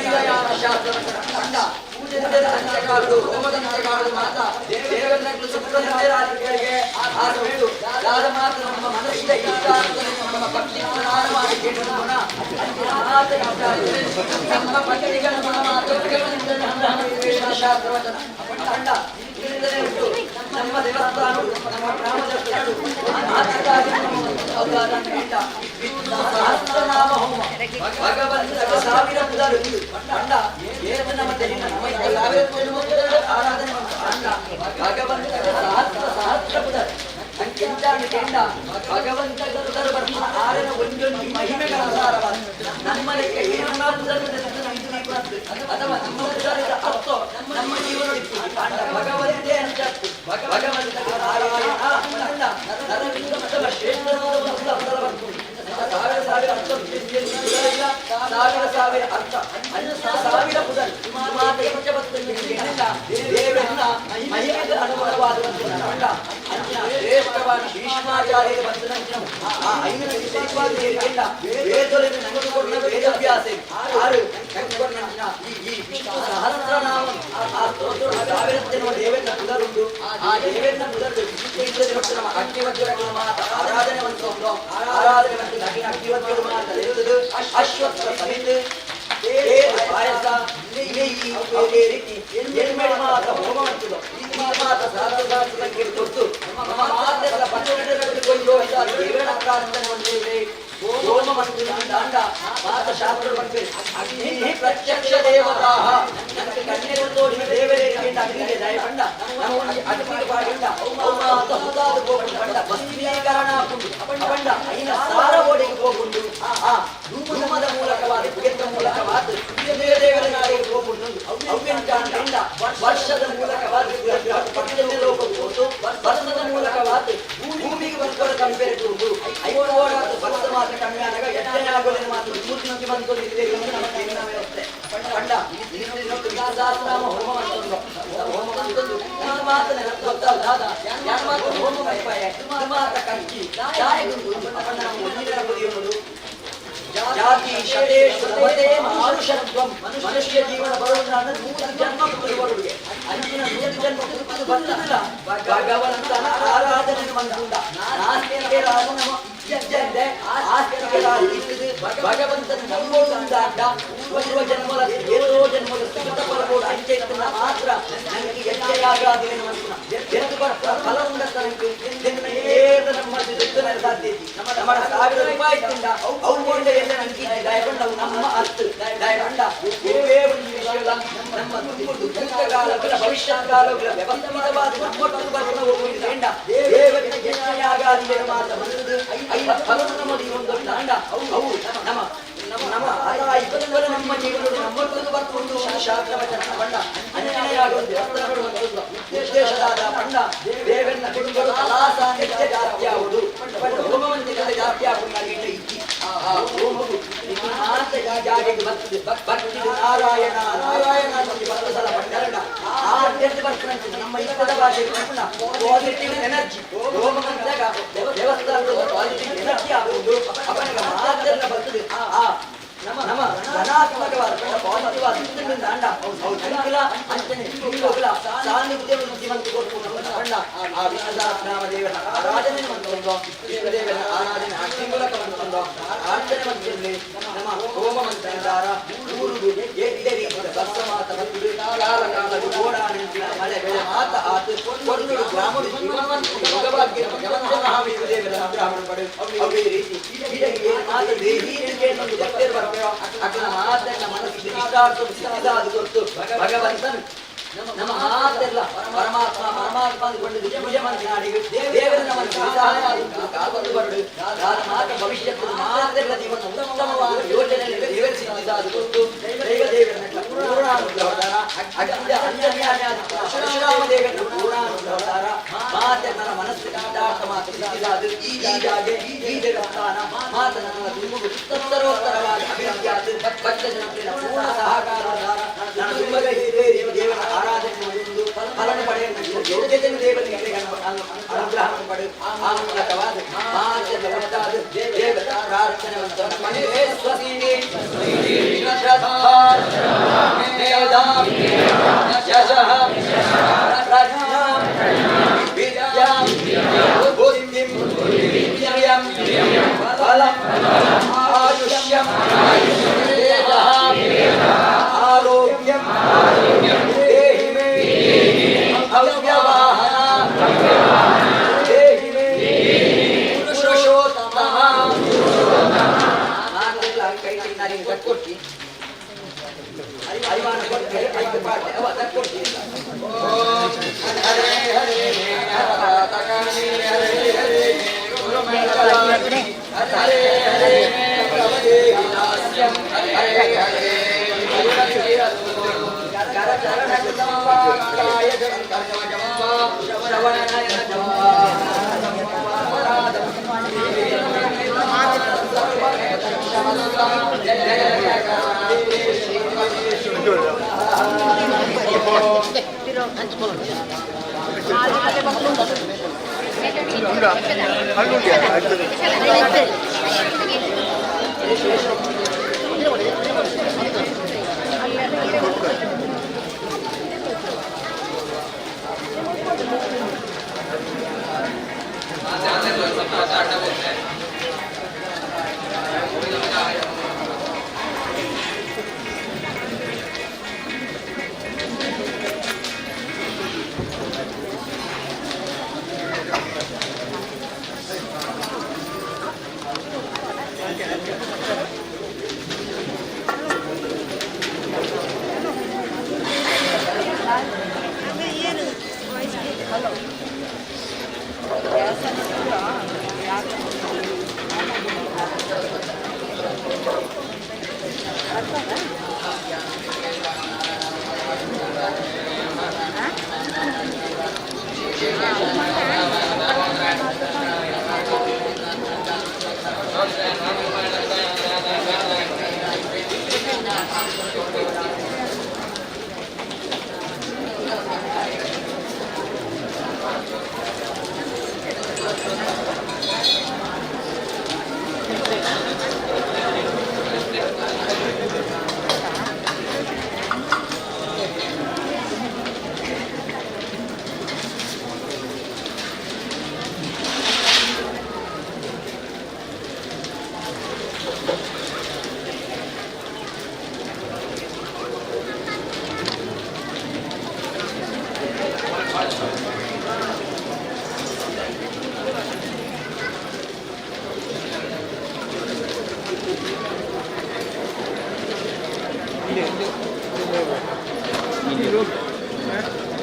शास्त्रं पूजन्ते पंचकालु होमದಂತಕಾಲು ಮಾತ ದೇವರನ್ನು ಸುಪ್ರಭಾತೆ ರಾಜರಿಗೆ ಆಸವೆದು ದಾದ ಮಾತ್ರ ನಮ್ಮ ಮನಸ್ಸಿನ ಇಷ್ಟಾರ್ಥನೆ ನಮ್ಮ ಭಕ್ತಿ ಸ್ನಾನ ಮಾಡಿ ಕೇಳೋಣ ಮಾತ ನಮ್ಮ ಪಟ್ಟಿಗಳ ಮಾತುಗಳಿಂದ ನಮ್ಮ ಶಾಸ್ತ್ರವಚನ ಕಂಡ ನಮ್ಮ ದೇವಸ್ಥಾನ ನಮ್ಮ ಗ್ರಾಮದ ಸಹಸ್ರನಾಮ ಹೋಮ ಭಗವಂತನ ಸಾವಿರ ಪುದರು ಕಂಡ ನಮ್ಮ ಆರಾಧನೆ ಭಗವಂತನ ಸಹಸ್ರ ಪುದರು ಅಂಕೆಂಚಾಂಡು ಕೆಂಡ ಭಗವಂತ ಆರನ ಒಂದೊಂದು ಮಹಿಮೆಗಳ ಸಾರವಾದ ನಮ್ಮನೆಗೆ ಅಥವಾ ನಮ್ಮ ಅರ್ಥ ನಮ್ಮ ಜೀವನ ಭಗವಂತೇ ಅಂತ ಭಗವಂತ ಸಾವಿರ ಅರ್ಥ ಸಾವಿರ ಪುದರ್ ಮಾತ ದೇವರನ್ನ ಮಹಿಮೆಗೆ ಅನುಗುಣವಾದಂತ ಶ್ರೇಷ್ಠವಾದ ಭೀಷ್ಮಾಚಾರ್ಯರ ಬಂಧನ ಆ ಐನರಿಗೆ ಸರಿವಾದ ಹೇಳಿಕೆಲ್ಲ ವೇದದಲ್ಲಿ ನಮಗೆ ಕೊಟ್ಟ ವೇದಾಭ್ಯಾಸ ಆರು ಈ ವಿಷ್ಣು ಸಹಸ್ರನಾಮ ಆ ಸ್ತೋತ್ರ ಸಾವಿರತ್ತೆ ನಮ್ಮ ದೇವರನ್ನ ಪುದರುಂಟು ಆ ದೇವರನ್ನ ಪುದರು ನಮ್ಮ ಅಗ್ನಿವಜ್ರ ಮಾತ ಆರಾಧನೆ ಒಂದು ಆರಾಧನೆ ಮತ್ತು ನಗಿನ ಅಗ್ನಿವಜ್ರ ಮಾತ ಅಶ್ವತ್ಥ ಸಮಿತಿ ಪಾಯಸ ರೀತಿ ಎನ್ಮೆಡೆ ಮಾತ್ರ ಹೋಮ ಮಾಡ್ತಿದ್ದು ಈ ಮಾತ ಸಹಸ್ರಕ್ಕೆ ಕೊಟ್ಟು ನಮ್ಮ ಮಾತೆಲ್ಲ ಪಂಚಗಡೆಗಳಲ್ಲಿ ಕೊಂಡು ಹೋಗಿದ್ದಾರೆ ದೇವರ ಪ್ರಾರ್ಥನೆ ಹೊಂದಿದೆ ಹೋಮ ಮಂದಿರ ದಾಂಡ ಮಾತ ಶಾಸ್ತ್ರ ಬಂದಿದೆ ಅಗ್ನಿ ಪ್ರತ್ಯಕ್ಷ ದೇವತಾ ನನಗೆ ಕಣ್ಣೆಗಳು ತೋಡಿ ದೇವರೇ ಅಗ್ನಿಗೆ ದಯ ಕಂಡ ನಾವು ಅಗ್ನಿಗೆ ಬಾಡಿಂಡ ಮಾತ ಹುದಾದ ಹೋಗಿ ಕಂಡ ವಸ್ತೀಕರಣ ಕಂಡ ಐನ ಸಾರ ಓಡಿಗೆ ಹೋಗುಂಡು ಆ ಧೂಮದ ಮೂಲಕವಾದ ಪುಗೆತ ಮೂಲಕವಾದ ದೇವರ ನಾಡಿಗೆ ಹೋಗುಂಡು ಅವ್ಯಂತ ವರ್ಷದ ಮೂಲಕವಾದ ಪಟ್ಟಣದ ಹೋಗುವುದು ವರ್ಷದ ಮೂಲಕವಾದ ಭೂಮಿಗೆ ಬರ್ತಾರೆ ಕಂಪೇರ್ ಟು ಐವೋಡಾದ ವರ್ಷ ಮಾತ್ರ ಕಮ್ಮಿ ಆದಾಗ ಎಷ್ಟನೇ ಆಗೋದಿನ ಮಾತ್ರ ಮೂರ್ತಿ ಬಂತು ನಮಗೆ ವ್ಯವಸ್ಥೆ ಕಂಡ ಸಹಸ್ರಾಮ ಹೋಮ ಅಂತಂದು ಹೋಮ ಅಂತಂದು ಮಾತ್ರ ನೆನಪಾದ ಯಾರ ಮಾತ್ರ ಹೋಮ ಮೈಪಾಯ ಮಾತ್ರ ಕಂಚಿ ಮುಂದಿನ ಬದಿಯುವುದು ಜಾತಿ ಶರೇಶು ಲಭತೆ ಮಾನುಷತ್ವಂ ಮನುಷ್ಯ ಜೀವನ ಬರುವುದಾದ 100 ಜನ್ಮ ಬರುವುದಿಗೆ ಅಂಚಿನ 100 ಜನ್ಮ ಬಂದಿಲ್ಲ ಭಗವಂತನ ಆರಾಧನೆ ಮಂದುಂಡ ನಾಸ್ತಿಕರಾದ ನಮ್ಮ ಇಜ್ಜಂದೆ ಆಸ್ತಿಕರಾಗಿದ್ದು ಭಗವಂತನ ನಂಬೋದುಂದಾಟ ಪೂರ್ವ ಜನ್ಮದ ಏಳೋ ಜನ್ಮದ ಸುಖ ಫಲಬೋಡ ಅಂಚೆತ್ತನ ಮಾತ್ರ ನನಗೆ ಎಚ್ಚೆಯಾಗಾದಿನ ಮಂತನ ಎಂದು ಬರ್ತ ಫಲ ಉಂಡ ತನಕ ಏದ ನಮ್ಮ ದುಡ್ಡನ ಸಾಧ್ಯತೆ ನಮ್ಮ ಸಾವಿರ ರೂಪಾಯಿ ತಿಂದ ಅವುಗೊಂಡ ಎಲ್ಲ ನನಗೆ ದಯಗೊಂಡ ನಮ್ಮ ಅರ್ಥ ದಯಗೊಂಡ ಏವೇ ಒಂದು ವಿಷಯಗಳ ನಮ್ಮ ಭೂತಕಾಲಗಳ ಭವಿಷ್ಯಕಾಲಗಳ ವ್ಯವಸ್ಥಿತವಾದ ನಮ್ಮೊಟ್ಟು ಬರುವ ಹೋಗುವುದರಿಂದ ದೇವರಿಗೆ ಎಚ್ಚೆಯಾಗಾದಿನ ಮಾತ್ರ ಬಂದದ್ದು ಐನ ಫಲವನ್ನು ನಮಗೆ ಒಂದು ದಾಂಡ ಅವು ನಮ್ಮ ನಮ್ಮ ಇಬ್ಬರ ನಮ್ಮ ಜೀವನದಲ್ಲಿ ನಮ್ಮೊಳಗೆ ಬರ್ಕೊಂಡು ಶಾಸ್ತ್ರ ವಚನ ಪಂಡ ಅಂಜನೆಯಾಗುವುದು ದೇವಸ್ಥಾನಗಳು ನಿರ್ದೇಶದಾದ ಪಂಡ ದೇವರನ್ನ ಕುಟುಂಬಗಳು ಕಲಾಸ ನಿತ್ಯ ಜಾತಿ ಯಾವುದು ಹೋಮವಂತಿಗಳ ಜಾತಿ ಯಾವುದು ಇಕ್ಕಿ ಆ ಹೋಮವು ಇದು ಮಾತ್ರ ಜಾತಿಗೆ ಬರ್ತದೆ ಭಕ್ತಿ ನಾರಾಯಣ ನಾರಾಯಣ ನಮಗೆ ಬರುವ ಸಲ ಪಂಡರಣ ಆ ಅಧ್ಯಕ್ಷ ಬರ್ತಾನೆ ನಮ್ಮ ಇಷ್ಟದ ಭಾಷೆ ಪಾಸಿಟಿವ್ ಎನರ್ಜಿ ಹೋಮವಂತಾಗ ದೇವಸ್ಥಾನದ ಪಾಸಿಟಿವ್ ಎನರ್ಜಿ ಆಗುವುದು ಅವನಿಗೆ ಮಾತ್ರ ಬರ್ತದೆ ನಮ್ಮ ಧನಾತ್ಮಕವಾದ ಪಾಸಿಟಿವ್ ಆದ ಅಂಡ ಅಂಕಿಲ ಅಂಚನೆ ಹಿಂಗೋಗಲ ಸಾನ್ನಿಧ್ಯವನ್ನು ಜೀವಂತ ಕೊಟ್ಟು ಕಂಡ ಆ ವಿಶ್ವದಾತ್ಮದೇವನ ಆರಾಧನೆ ಮಂತ್ರಂದು ವಿಶ್ವದೇವನ ಆರಾಧನೆ ಅಗ್ನಿಮೂಲಕ ಮಂತ್ರಂದು ಪ್ರಾರ್ಥನೆ ಮಂತ್ರಲ್ಲಿ ನಮ್ಮ ಹೋಮ ಮಂತ್ರಾರ ಊರುದು ಇದೇ ರೀತಿಯ ಭಸ್ಮಾತ ಮತ್ತು ಕಾಲ ಕಾಲದ ಓಡಾಡಿನ ಮಳೆ ಬೆಳೆ ಮಾತ ಆತು ಒಂದು ಗ್ರಾಮದ ಜೀವನವಂತ ಭಗವದ್ಗೀತೆ ಜಗವಂತ ಮಹಾವಿಶ್ವದೇವರ ಅನುಗ್ರಹವನ್ನು ಪಡೆದು ಅವೇ ರೀತಿ ಇದಕ್ಕೆ ಮಾತ ದೇಹೀನಿಗೆ ಒಂದು ಭಕ್ತರು ಬರ್ತೇವೆ ಅಕ್ಕನ ಮಾತನ್ನ ಮನಸ್ಸಿಗೆ ಸಿದ್ಧಾದ ಗೊತ್ತು ಭಗವಂತನು ನಮ್ಮ ಮಾತೆಲ್ಲ ಪರಮಾತ್ಮ ಅಂದುಕೊಂಡು ಪೂಜೆ ಮಾಡಿ ದೇವರ ನಮ್ಮ ಕಾಲ್ಬಂದು ಬರಡು ಮಾತ ಭವಿಷ್ಯದ ಮಾತೆಲ್ಲ ಜೀವನ ಉತ್ತಮವಾದ ಯೋಜನೆಯಲ್ಲಿ ದೇವರ ಸಿದ್ಧಿಸಾದ ಗೊತ್ತು ದೈವ ದೇವರನ್ನ ಪೂರ್ಣಾನುಗ್ರಹದಾರ ಪರಶುರಾಮ ದೇವರನ್ನ ಪೂರ್ಣಾನುಗ್ರಹದಾರ ಮಾತೆ ನನ್ನ ಮನಸ್ಸಿಗೆ ಸಿದ್ಧಾರ್ಥ ಮಾತು ಸಿದ್ಧಿಸಾದ ಈ ದೇವಸ್ಥಾನ ಮಾತ ನನ್ನ ತುಂಬು ಉತ್ತರೋತ್ತರವಾದ ಅಭಿವೃದ್ಧಿಯಾದ ಭಕ್ತ ಜನಪ್ರಿಯ ಪೂರ್ಣ ಸಹಕಾರದಾರ ನನ್ನ ತುಂಬಗ ದೇವರ ಆರಾಧನೆ ಮಾಡುವುದು ಫಲನ ಪಡೆಯುವ ಯೋಗ್ಯತೆಯನ್ನು ದೇವರಿಗೆ ಅನುಗ್ರಹವನ್ನು ಪಡೆದು ಆ ಮೂಲಕವಾದ ಮಾತೆಲ್ಲ ಒಟ್ಟಾದ ದೇವರ ಪ್ರಾರ್ಥನೆ ಮನೆಯೇ ಸ್ವಸೀನಿ ಯಶಃ ಪ್ರಜ್ಞಾಂ ವಿದ್ಯಾಂ ಬುದ್ಧಿಂ ವೀರ್ಯಂ ಬಲಂ ಆಯುಷ್ಯಂ ತೇಜಃ ಆರೋಗ್ಯಂ ದೇಹಿ ಮೇ ಅವ್ಯವಾಹನ ದೇಹಿ ಮೇ ಪುರುಷೋತ್ತಮ ನಾನೆಲ್ಲ ಕೈ ತಿನ್ನಾರಿ ಕಟ್ಕೊಡ್ತಿ ಅರಿವಾನ ಕೊಟ್ಟೆ ಐದು ಪಾಠ ಅವ ತಕ್ಕೊಡ್ತಿ ಹರೇ ಹರೇ ತಕಾನಿ ಹರೇ ಹರೇ ಗುರುಮಂಗಲಾಗ್ನಿ ಹರೇ ಹರೇ ಪ್ರಭದೇ ವಿನಾಶ್ಯಂ ಹರೇ ಹರೇ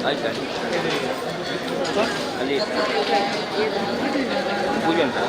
ಆಯ್ತಾ ಅಲ್ಲಿ ಪೂಜೆ ಉಂಟಾ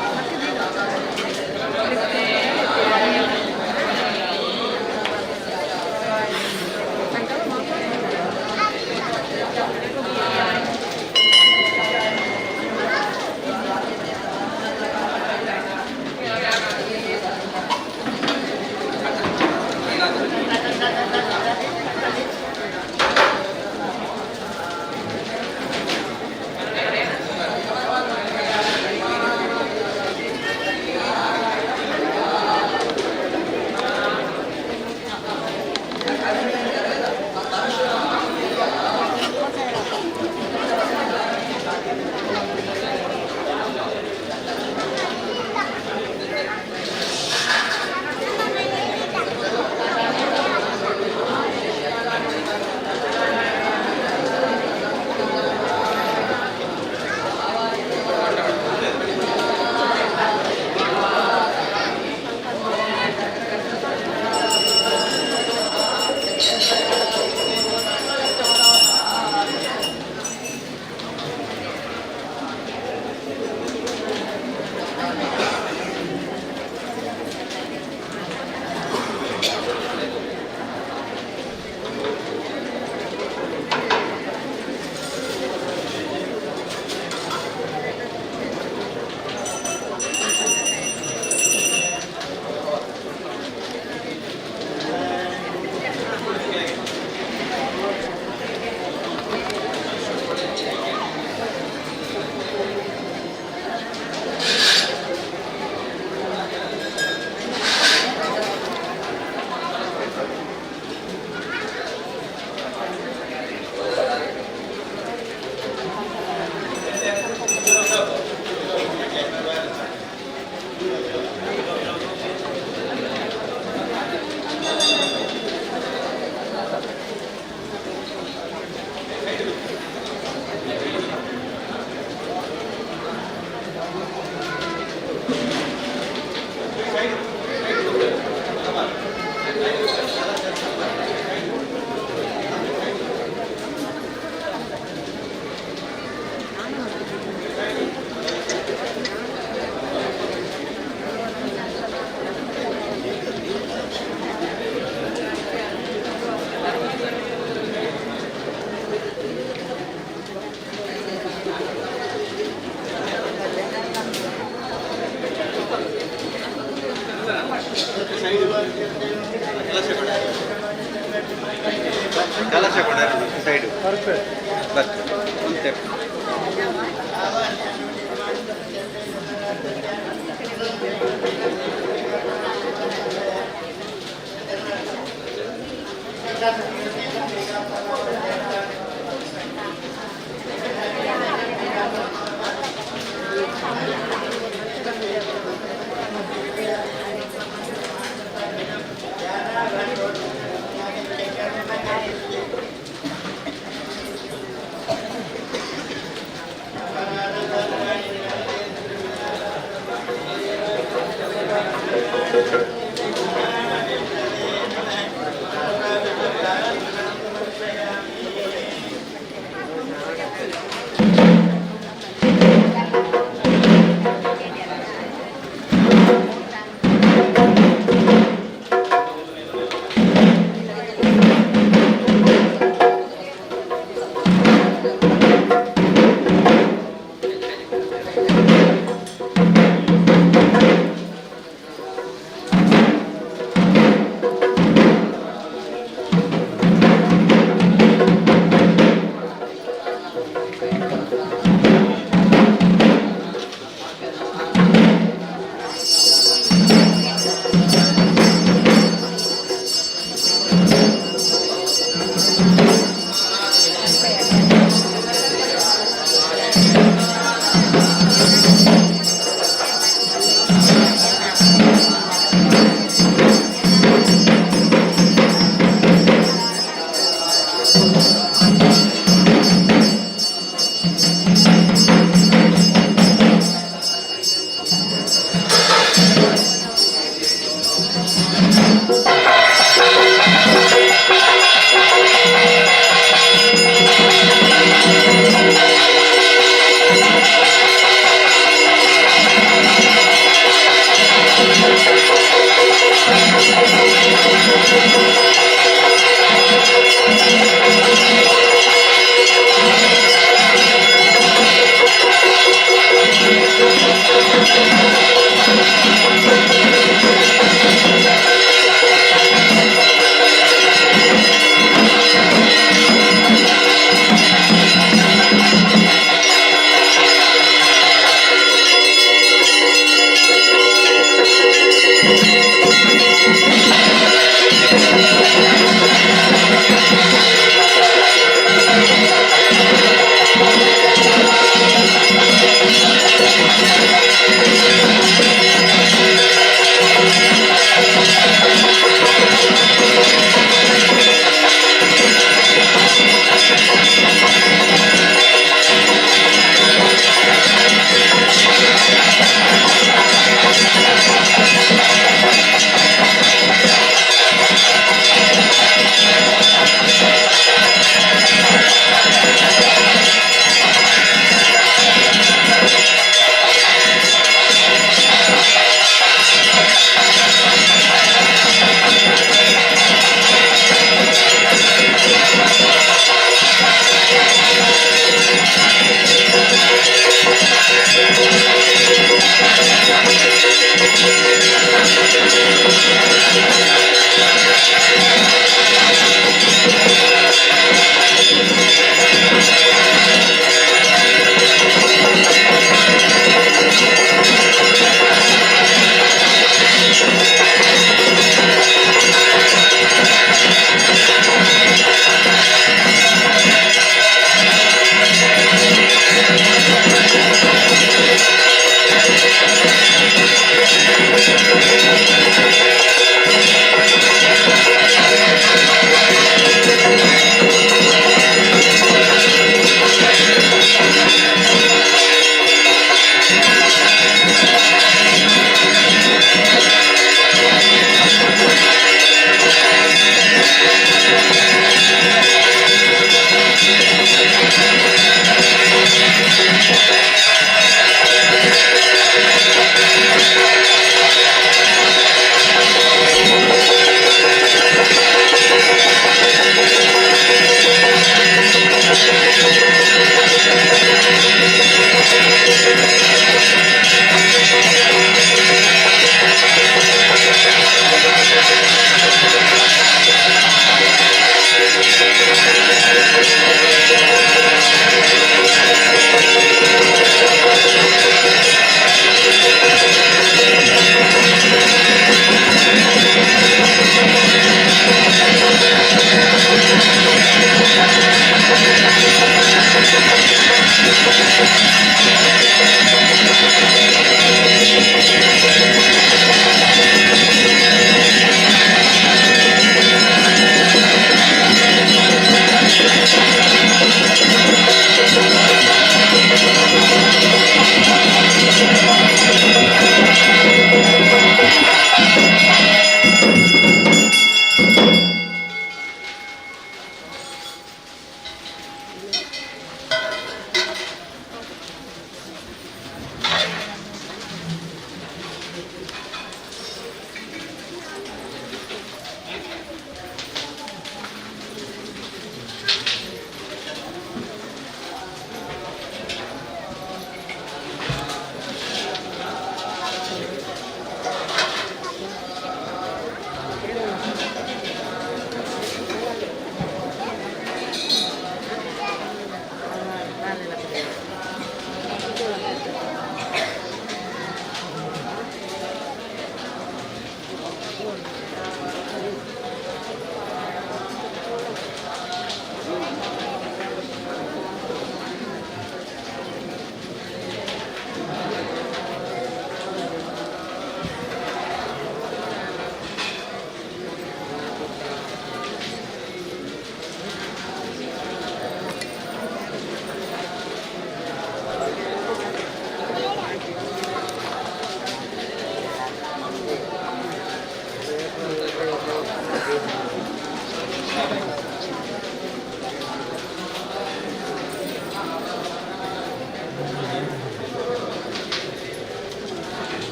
ಕಲಶ ಕೂಡ ಸೈಡು ಬಸ್ ಒಂದು ಸ್ಟೆಪ್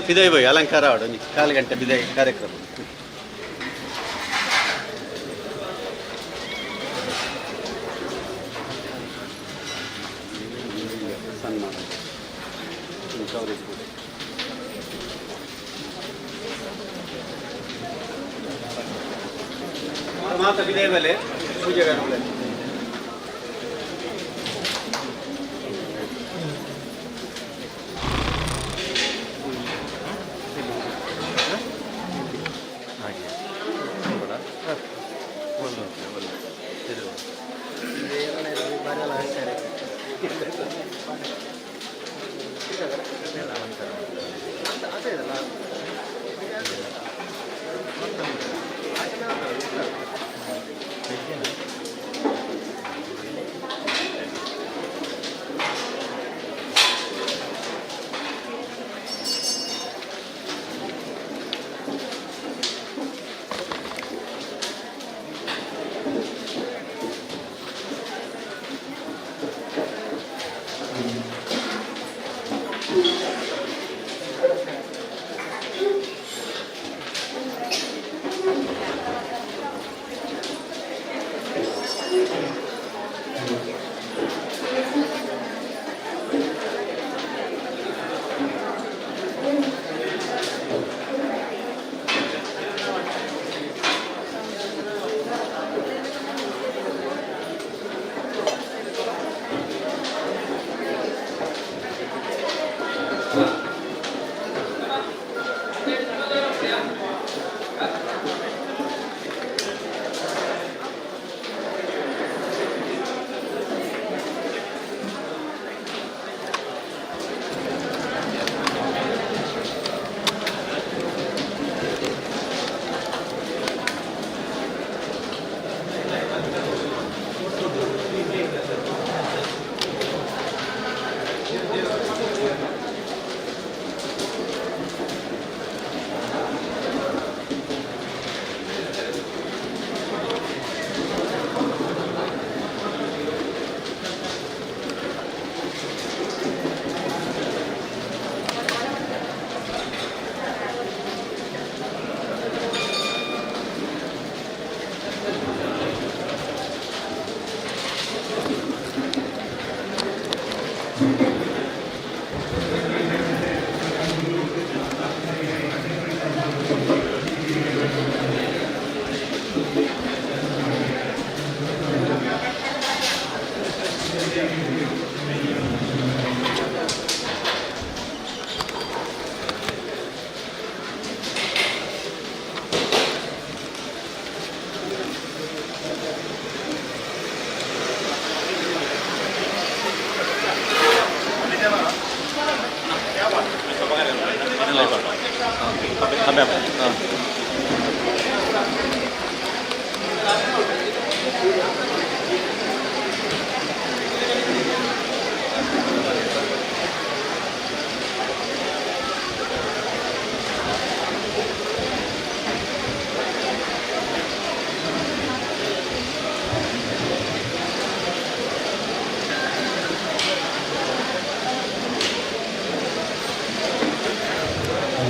ಪಿದಾಯಿ ಬೈ ಅಲಂಕಾರ ಆಡು 4 ಗಂಟೆ ಪಿದಾಯಿ ಕಾರ್ಯಕ್ರಮ. ಸನ್ಮಾನ ಮಾತ ಪಿದಾಯಿ ಮೇಲೆ ಪೂಜೆಗಾರಗಳು